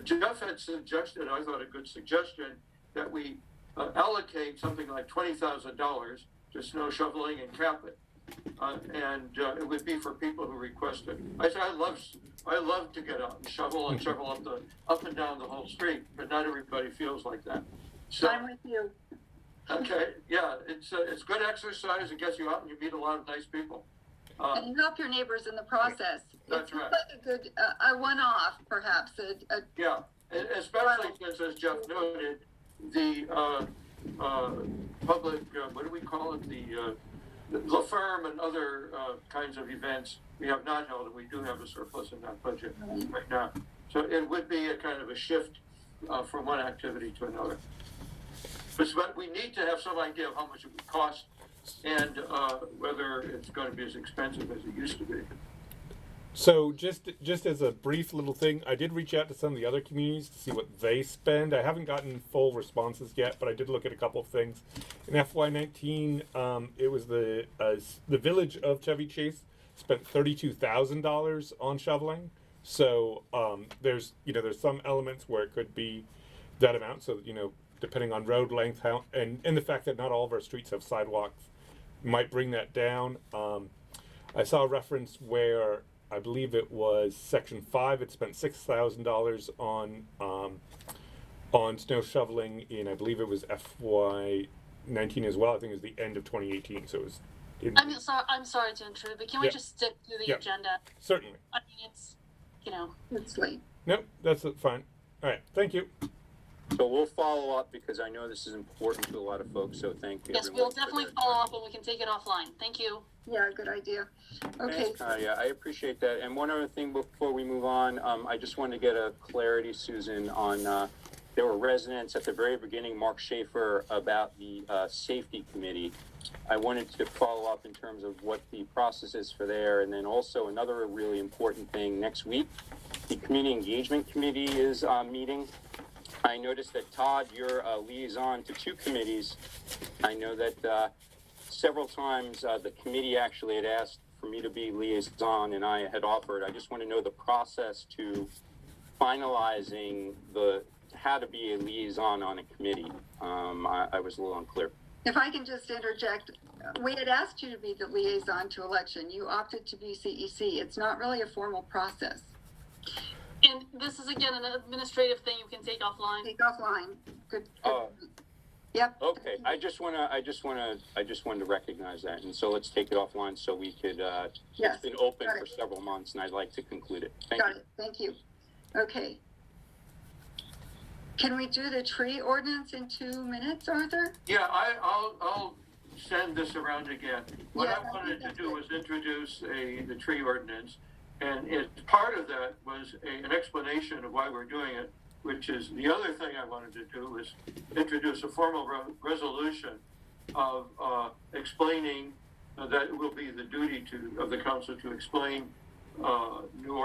[SPEAKER 12] Jeff had suggested, I thought a good suggestion, that we allocate something like $20,000 to snow shoveling and cap it. And it would be for people who request it. I said, I love to get out and shovel up and down the whole street, but not everybody feels like that. So,
[SPEAKER 1] I'm with you.
[SPEAKER 12] okay, yeah, it's good exercise. It gets you out and you meet a lot of nice people.
[SPEAKER 1] And you help your neighbors in the process.
[SPEAKER 12] That's
[SPEAKER 1] It's
[SPEAKER 12] right.
[SPEAKER 1] like a good, a one-off, perhaps.
[SPEAKER 12] Yeah, especially since, as Jeff noted, the public, what do we call it, the firm and other kinds of events we have not held, and we do have a surplus in that budget right now. So it would be a kind of a shift from one activity to another. But we need to have some idea of how much it would cost and whether it's going to be as expensive as it used to be.
[SPEAKER 5] So just as a brief little thing, I did reach out to some of the other communities to see what they spend. I haven't gotten full responses yet, but I did look at a couple of things. In FY19, it was the village of Chevy Chase spent $32,000 on shoveling. So there's some elements where it could be that amount. So depending on road length, and the fact that not all of our streets have sidewalks, might bring that down. I saw a reference where I believe it was Section 5. It spent $6,000 on snow shoveling in, I believe it was FY19 as well. I think it was the end of 2018. So it was.
[SPEAKER 17] I'm sorry to intrude, but can we just stick to the agenda?
[SPEAKER 5] Certainly.
[SPEAKER 17] I mean, it's
[SPEAKER 1] It's late.
[SPEAKER 5] Nope, that's fine. All right, thank you.
[SPEAKER 11] So we'll follow up because I know this is important to a lot of folks. So thank you.
[SPEAKER 17] Yes,
[SPEAKER 11] everyone
[SPEAKER 17] we'll definitely
[SPEAKER 11] for
[SPEAKER 17] follow up and we can take it offline. Thank you.
[SPEAKER 1] Yeah, good idea. Okay.
[SPEAKER 11] Yeah, I appreciate that. And one other thing before we move on, I just wanted to get a clarity, Susan, on there were residents at the very beginning, Mark Schaefer, about the safety committee. I wanted to follow up in terms of what the process is for there. And then also another really important thing, next week, the community engagement committee is meeting. I noticed that Todd, you're a liaison to 2 committees. I know that several times the committee actually had asked for me to be liaison, and I had offered. I just want to know the process to finalizing how to be a liaison on a committee. I was a little unclear.
[SPEAKER 1] If I can just interject, we had asked you to be the liaison to election. You opted to be CEC. It's not really a formal process.
[SPEAKER 17] And this is again an administrative thing you can take offline.
[SPEAKER 1] Take offline. Good. Yep.
[SPEAKER 11] Okay, I just wanted to recognize that, and so let's take it offline so we could.
[SPEAKER 1] Yes,
[SPEAKER 11] it's been open
[SPEAKER 1] got
[SPEAKER 11] for
[SPEAKER 1] it.
[SPEAKER 11] several months, and I'd like to conclude it. Thank
[SPEAKER 1] Got
[SPEAKER 11] you.
[SPEAKER 1] it. Thank you. Okay. Can we do the tree ordinance in 2 minutes, Arthur?
[SPEAKER 12] Yeah, I'll send this around again. What
[SPEAKER 1] Yeah,
[SPEAKER 12] I wanted to do was introduce the tree ordinance, and part of that was an explanation of why we're doing it, which is the other thing I wanted to do was introduce a formal resolution of explaining that it will be the duty of the council to explain new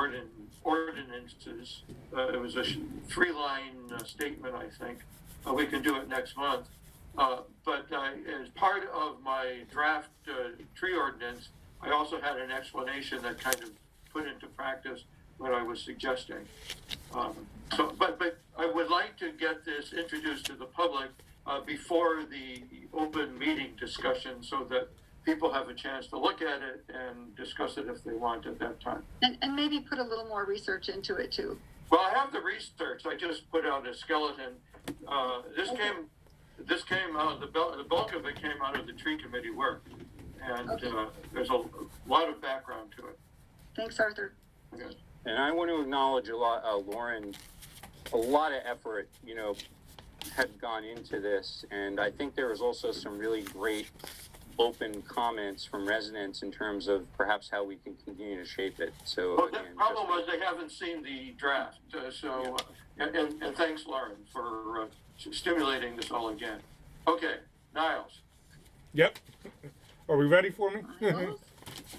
[SPEAKER 12] ordinances. It was a 3-line statement, I think. We can do it next month. But as part of my draft tree ordinance, I also had an explanation that kind of put into practice what I was suggesting. But I would like to get this introduced to the public before the open meeting discussion so that people have a chance to look at it and discuss it if they want at that time.
[SPEAKER 1] And maybe put a little more research into it too.
[SPEAKER 12] Well, I have the research. I just put out a skeleton. This came out, the bulk of it came out of the tree committee work. and
[SPEAKER 1] Okay.
[SPEAKER 12] there's a lot of background to it.
[SPEAKER 1] Thanks, Arthur.
[SPEAKER 12] Okay.
[SPEAKER 11] And I want to acknowledge a lot, Lauren, a lot of effort, had gone into this. And I think there was also some really great open comments from residents in terms of perhaps how we can continue to shape it. So
[SPEAKER 12] Well,
[SPEAKER 11] again,
[SPEAKER 12] the problem was they haven't seen the draft, and thanks, Lauren, for stimulating this all again. Okay, Niles.
[SPEAKER 5] Yep. Are we ready for me?
[SPEAKER 1] Niles,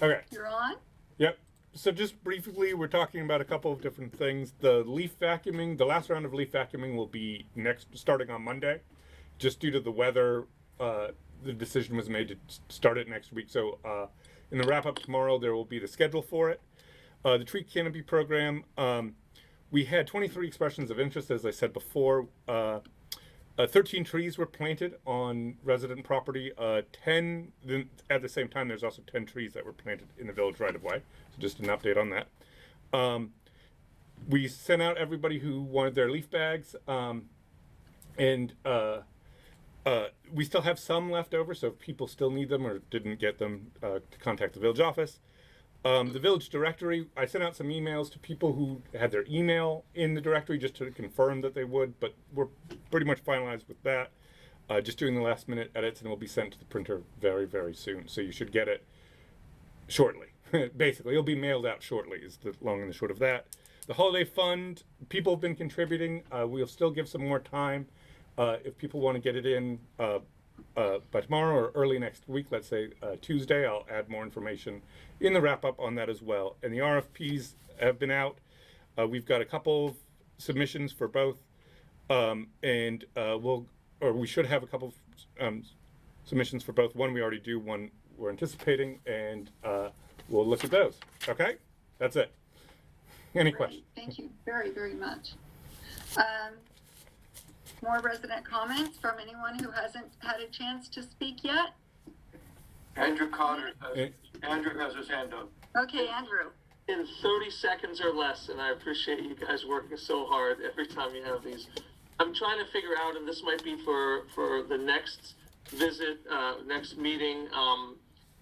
[SPEAKER 5] Okay.
[SPEAKER 1] you're on.
[SPEAKER 5] Yep. So just briefly, we're talking about a couple of different things. The leaf vacuuming, the last round of leaf vacuuming will be starting on Monday, just due to the weather. The decision was made to start it next week. So in the wrap up tomorrow, there will be the schedule for it. The tree canopy program, we had 23 expressions of interest, as I said before. 13 trees were planted on resident property. 10, at the same time, there's also 10 trees that were planted in the village right of way. So just an update on that. We sent out everybody who wanted their leaf bags, and we still have some left over. So if people still need them or didn't get them, to contact the village office. The village directory, I sent out some emails to people who had their email in the directory just to confirm that they would, but we're pretty much finalized with that. Just doing the last minute edits, and it will be sent to the printer very, very soon. So you should get it shortly. Basically, it'll be mailed out shortly is the long and the short of that. The holiday fund, people have been contributing. We'll still give some more time. If people want to get it in by tomorrow or early next week, let's say Tuesday, I'll add more information in the wrap up on that as well. And the RFPs have been out. We've got a couple of submissions for both, and we should have a couple of submissions for both. One we already do, one we're anticipating, and we'll look at those. Okay, that's it. Any questions?
[SPEAKER 1] Thank you very, very much. More resident comments from anyone who hasn't had a chance to speak yet?
[SPEAKER 12] Andrew Connor, Andrew has his hand up.
[SPEAKER 1] Okay, Andrew.
[SPEAKER 4] In 30 seconds or less, and I appreciate you guys working so hard every time you have these. I'm trying to figure out, and this might be for the next visit, next meeting,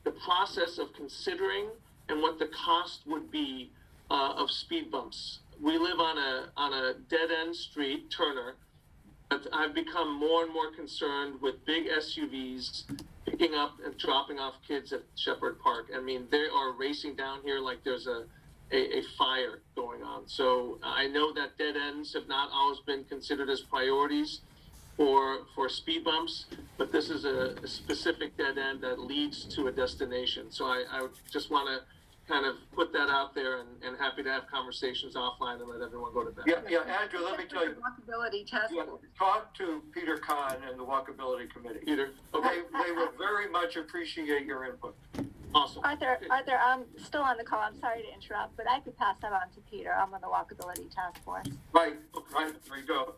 [SPEAKER 4] the process of considering and what the cost would be of speed bumps. We live on a dead-end street, Turner. But I've become more and more concerned with big SUVs picking up and dropping off kids at Shepherd Park. I mean, they are racing down here like there's a fire going on. So I know that dead ends have not always been considered as priorities for speed bumps, but this is a specific dead end that leads to a destination. So I just want to kind of put that out there, and happy to have conversations offline and let everyone go to bed.
[SPEAKER 12] Yeah, Andrew, let me tell you.
[SPEAKER 1] Walkability task force.
[SPEAKER 12] Talk to Peter Kahn and the Walkability Committee.
[SPEAKER 4] Peter,
[SPEAKER 12] okay. They would very much appreciate your input.
[SPEAKER 4] Awesome.
[SPEAKER 14] Arthur, I'm still on the call. I'm sorry to interrupt, but I could pass that on to Peter. I'm on the Walkability Task Force.
[SPEAKER 12] Right, there you go.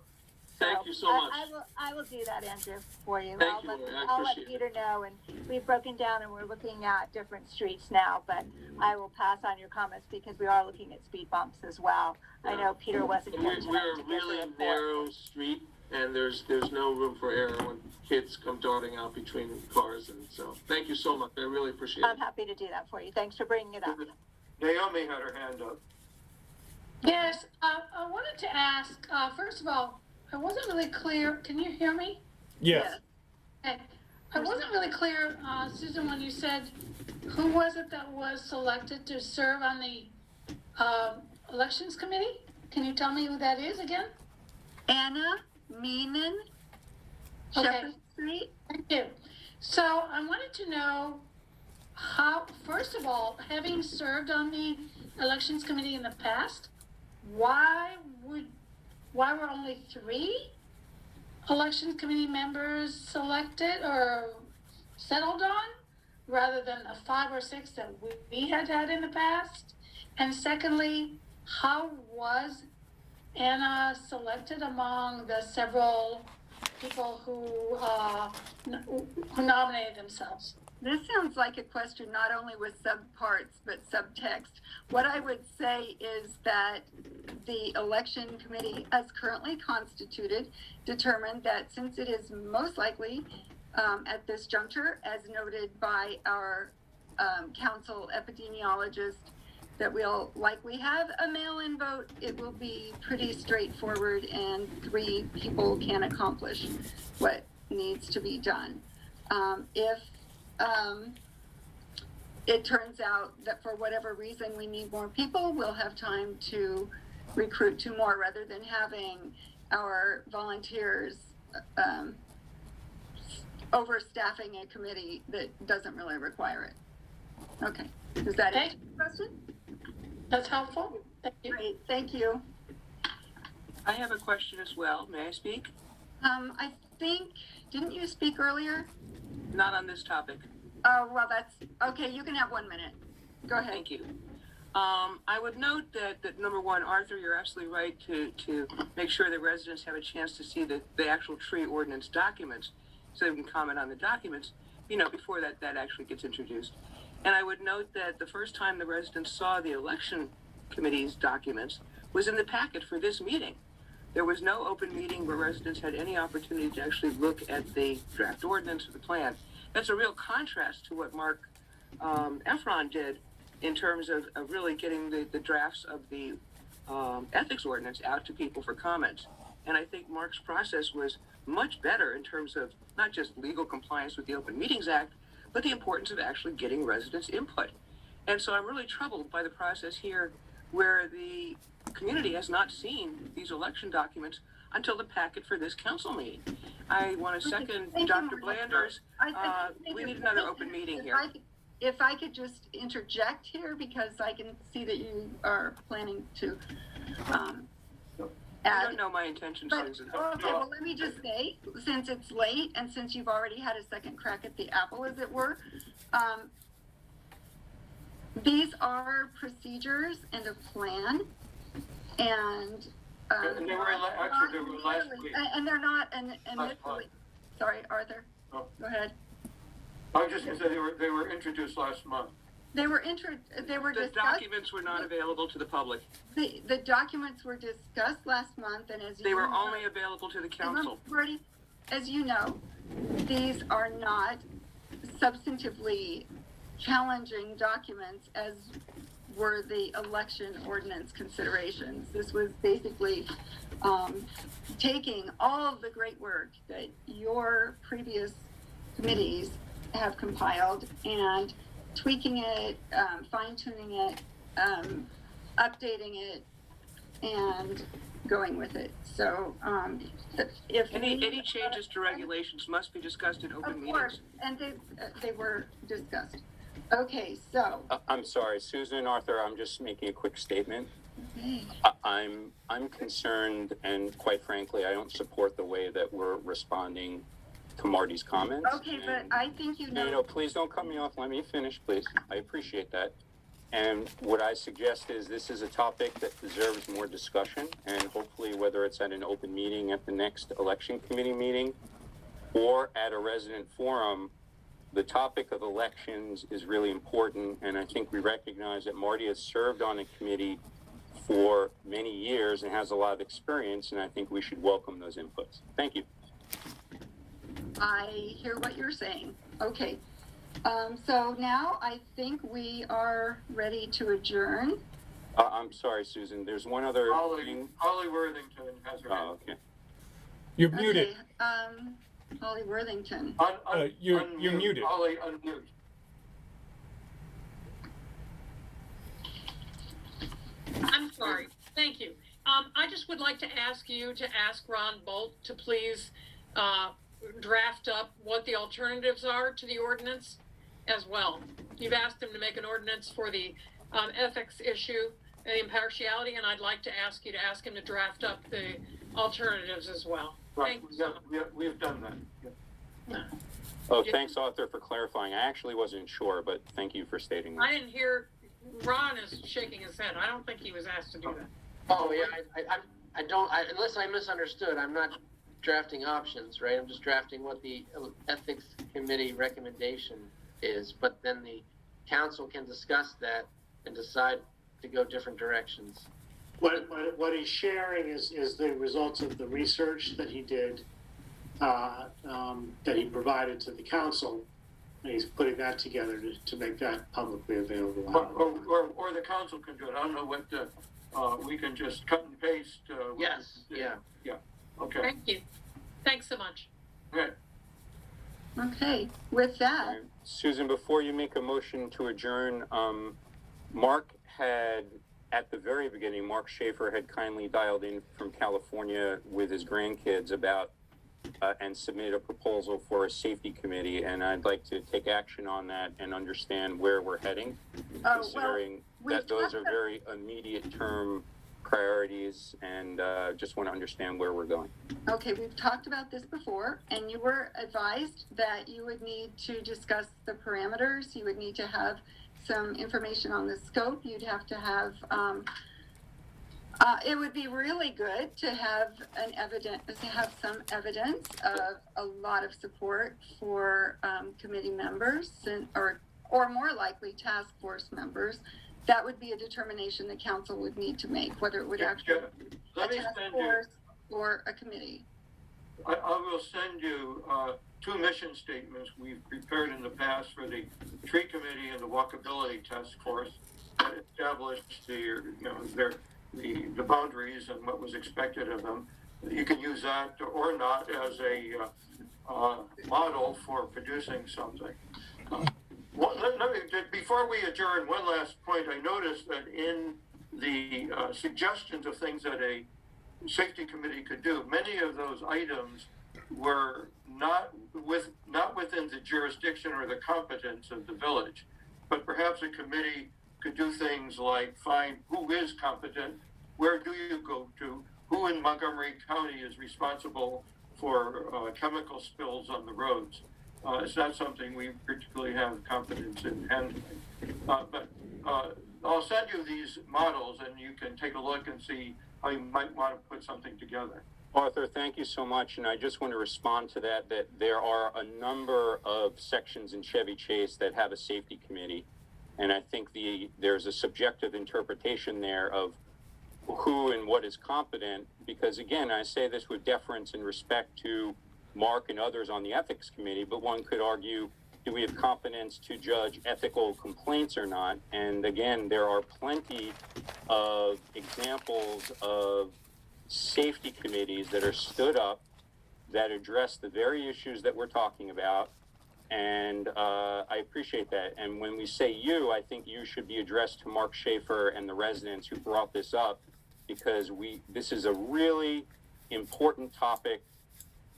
[SPEAKER 4] Thank you so much.
[SPEAKER 14] I will do that, Andrew, for you.
[SPEAKER 4] Thank you,
[SPEAKER 14] I'll let Peter know, and we've broken down and we're looking at different streets now, but I will pass on your comments because we are looking at speed bumps as well. Yeah. I know Peter wasn't here tonight.
[SPEAKER 4] We're a really narrow street, and there's no room for error when kids come darting out between cars, and so thank you so much. I really appreciate it.
[SPEAKER 14] I'm happy to do that for you. Thanks for bringing it up.
[SPEAKER 12] Naomi had her hand up.
[SPEAKER 6] Yes, I wanted to ask, first of all, I wasn't really clear. Can you hear me?
[SPEAKER 5] Yes.
[SPEAKER 6] Okay. I wasn't really clear, Susan, when you said, who was it that was selected to serve on the elections committee? Can you tell me who that is again?
[SPEAKER 1] Anna Meenan, Shepherd Street.
[SPEAKER 6] Thank you. So I wanted to know how, first of all, having served on the elections committee in the past, why were only 3 elections committee members selected or settled on rather than the 5 or 6 that we had in the past? And secondly, how was Anna selected among the several people who nominated themselves?
[SPEAKER 1] This sounds like a question not only with subparts, but subtext. What I would say is that the election committee, as currently constituted, determined that since it is most likely at this juncture, as noted by our council epidemiologist, that we'll likely have a mail-in vote. It will be pretty straightforward, and 3 people can accomplish what needs to be done. If it turns out that for whatever reason we need more people, we'll have time to recruit 2 more rather than having our volunteers overstaffing a committee that doesn't really require it. Okay, does that answer your question?
[SPEAKER 6] That's helpful. Thank you.
[SPEAKER 1] Great, thank you.
[SPEAKER 8] I have a question as well. May I speak?
[SPEAKER 1] I think, didn't you speak earlier?
[SPEAKER 8] Not on this topic.
[SPEAKER 1] Oh, well, that's, okay, you can have 1 minute. Go ahead.
[SPEAKER 8] Thank you. I would note that number one, Arthur, you're absolutely right to make sure that residents have a chance to see the actual tree ordinance documents, so they can comment on the documents, before that actually gets introduced. And I would note that the first time the residents saw the election committee's documents was in the packet for this meeting. There was no open meeting where residents had any opportunity to actually look at the draft ordinance or the plan. That's a real contrast to what Mark Efron did in terms of really getting the drafts of the ethics ordinance out to people for comments. And I think Mark's process was much better in terms of not just legal compliance with the Open Meetings Act, but the importance of actually getting residents' input. And so I'm really troubled by the process here where the community has not seen these election documents until the packet for this council meeting. I want to second Dr. Blanders. We need another open meeting here.
[SPEAKER 1] If I could just interject here, because I can see that you are planning to
[SPEAKER 8] I don't know my intentions, Susan.
[SPEAKER 1] Okay, well, let me just say, since it's late and since you've already had a second crack at the apple, as it were, these are procedures and a plan, and
[SPEAKER 12] And they were actually, they were last week.
[SPEAKER 1] and they're not initially. Sorry, Arthur.
[SPEAKER 12] Oh.
[SPEAKER 1] Go ahead.
[SPEAKER 12] I was just gonna say they were introduced last month.
[SPEAKER 1] They were
[SPEAKER 8] The
[SPEAKER 1] discussed.
[SPEAKER 8] documents were not available to the public.
[SPEAKER 1] The documents were discussed last month, and as you
[SPEAKER 8] They were
[SPEAKER 1] know,
[SPEAKER 8] only available to the council.
[SPEAKER 1] Marty, as you know, these are not substantively challenging documents as were the election ordinance considerations. This was basically taking all of the great work that your previous committees have compiled and tweaking it, fine-tuning it, updating it, and going with it. So if
[SPEAKER 8] Any changes to regulations must be discussed in open
[SPEAKER 1] of course,
[SPEAKER 8] meetings.
[SPEAKER 1] and they were discussed. Okay, so
[SPEAKER 11] I'm sorry, Susan and Arthur, I'm just making a quick statement.
[SPEAKER 1] okay.
[SPEAKER 11] I'm concerned, and quite frankly, I don't support the way that we're responding to Marty's comments.
[SPEAKER 1] Okay, but I think you know.
[SPEAKER 11] No, please don't cut me off. Let me finish, please. I appreciate that. And what I suggest is this is a topic that deserves more discussion, and hopefully whether it's at an open meeting at the next election committee meeting or at a resident forum, the topic of elections is really important, and I think we recognize that Marty has served on a committee for many years and has a lot of experience, and I think we should welcome those inputs. Thank you.
[SPEAKER 1] I hear what you're saying. Okay. So now I think we are ready to adjourn.
[SPEAKER 11] I'm sorry, Susan. There's one other thing.
[SPEAKER 12] Holly Worthington has her hand.
[SPEAKER 11] Oh, okay.
[SPEAKER 5] You're muted.
[SPEAKER 1] Okay, Holly Worthington.
[SPEAKER 5] You're
[SPEAKER 12] Unmute.
[SPEAKER 5] muted.
[SPEAKER 12] Holly, unmute.
[SPEAKER 21] I'm sorry. Thank you. I just would like to ask you to ask Ron Bolt to please draft up what the alternatives are to the ordinance as well. You've asked him to make an ordinance for the ethics issue and impartiality, and I'd like to ask you to ask him to draft up the alternatives as well.
[SPEAKER 12] Right,
[SPEAKER 21] Thank you so much.
[SPEAKER 12] we've done that. Yeah.
[SPEAKER 11] Oh, thanks, Arthur, for clarifying. I actually wasn't sure, but thank you for stating that.
[SPEAKER 21] I didn't hear, Ron is shaking his head. I don't think he was asked to do that.
[SPEAKER 16] Oh, yeah, unless I misunderstood, I'm not drafting options, right? I'm just drafting what the ethics committee recommendation is, but then the council can discuss that and decide to go different directions.
[SPEAKER 15] What he's sharing is the results of the research that he did, that he provided to the council, he's putting that together to make that publicly available.
[SPEAKER 12] Or the council can do it. I don't know what, we can just cut and paste.
[SPEAKER 16] Yes, yeah.
[SPEAKER 12] Yeah, okay.
[SPEAKER 21] Thank you. Thanks so much.
[SPEAKER 12] Okay.
[SPEAKER 1] Okay, with that,
[SPEAKER 11] Susan, before you make a motion to adjourn, Mark had, at the very beginning, Mark Schaefer had kindly dialed in from California with his grandkids about, and submitted a proposal for a safety committee, and I'd like to take action on that and understand where we're heading, considering that those are very immediate term priorities, and just want to understand where we're going.
[SPEAKER 1] okay, we've talked about this before, and you were advised that you would need to discuss the parameters. You would need to have some information on the scope. You'd have to have, it would be really good to have some evidence of a lot of support for committee members or more likely task force members. That would be a determination the council would need to make, whether it would actually be a task force or a committee.
[SPEAKER 12] I will send you, 2 mission statements we've prepared in the past for the tree committee and the walkability task force that established the boundaries and what was expected of them. You can use that or not as a model for producing something. Before we adjourn, one last point. I noticed that in the suggestions of things that a safety committee could do, many of those items were not within the jurisdiction or the competence of the village, but perhaps a committee could do things like find who is competent, where do you go to, who in Montgomery County is responsible for chemical spills on the roads. It's not something we particularly have competence in handling. But I'll send you these models and you can take a look and see how you might want to put something together.
[SPEAKER 11] Arthur, thank you so much, and I just want to respond to that there are a number of sections in Chevy Chase that have a safety committee, and I think there's a subjective interpretation there of who and what is competent, because again, I say this with deference and respect to Mark and others on the ethics committee, but one could argue, do we have competence to judge ethical complaints or not? And again, there are plenty of examples of safety committees that are stood up that address the very issues that we're talking about. And I appreciate that. And when we say you, I think you should be addressed to Mark Schaefer and the residents who brought this up, because this is a really important topic,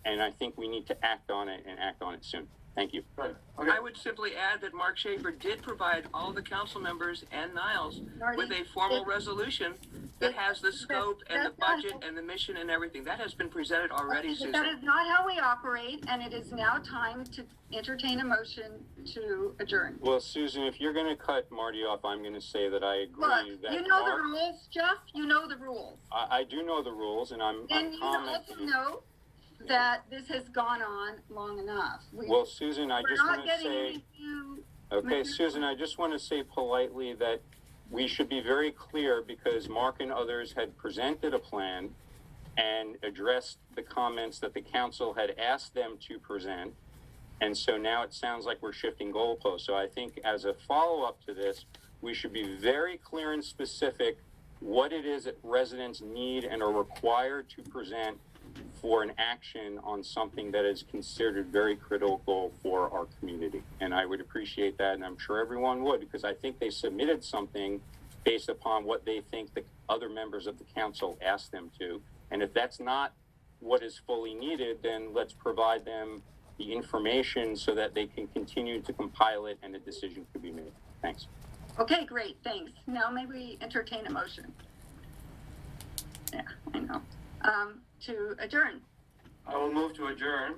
[SPEAKER 11] and I think we need to act on it and act on it soon. Thank you.
[SPEAKER 12] Right.
[SPEAKER 8] Okay. I would simply add that Mark Schaefer did provide all the council members and Niles with a formal resolution that has the scope and the budget and the mission and everything. That has been presented already, Susan.
[SPEAKER 1] That is not how we operate, and it is now time to entertain a motion to adjourn.
[SPEAKER 11] Well, Susan, if you're going to cut Marty off, I'm going to say that I agree.
[SPEAKER 1] Look,
[SPEAKER 11] that
[SPEAKER 1] you know the rules, Jeff. You know the rules.
[SPEAKER 11] I do know the rules, and I'm
[SPEAKER 1] you also know that this has gone on long enough.
[SPEAKER 11] Well, Susan, I just want to say, okay, Susan, I just want to say politely that we should be very clear, because Mark and others had presented a plan and addressed the comments that the council had asked them to present. And so now it sounds like we're shifting goalposts. So I think as a follow-up to this, we should be very clear and specific what it is that residents need and are required to present for an action on something that is considered very critical for our community. And I would appreciate that, and I'm sure everyone would, because I think they submitted something based upon what they think the other members of the council asked them to. And if that's not what is fully needed, then let's provide them the information so that they can continue to compile it and a decision could be made. Thanks.
[SPEAKER 1] Okay, great, thanks. Now may we entertain a motion? Yeah, I know. To adjourn.
[SPEAKER 12] I will move to adjourn.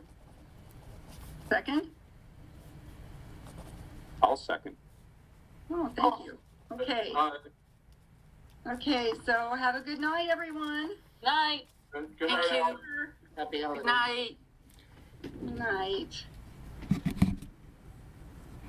[SPEAKER 1] Second?
[SPEAKER 11] I'll second.
[SPEAKER 1] Oh, thank you. Okay. Okay, so have a good night, everyone.
[SPEAKER 17] Night.
[SPEAKER 12] Good night.
[SPEAKER 16] Happy holidays.
[SPEAKER 17] Good night.
[SPEAKER 1] Good night.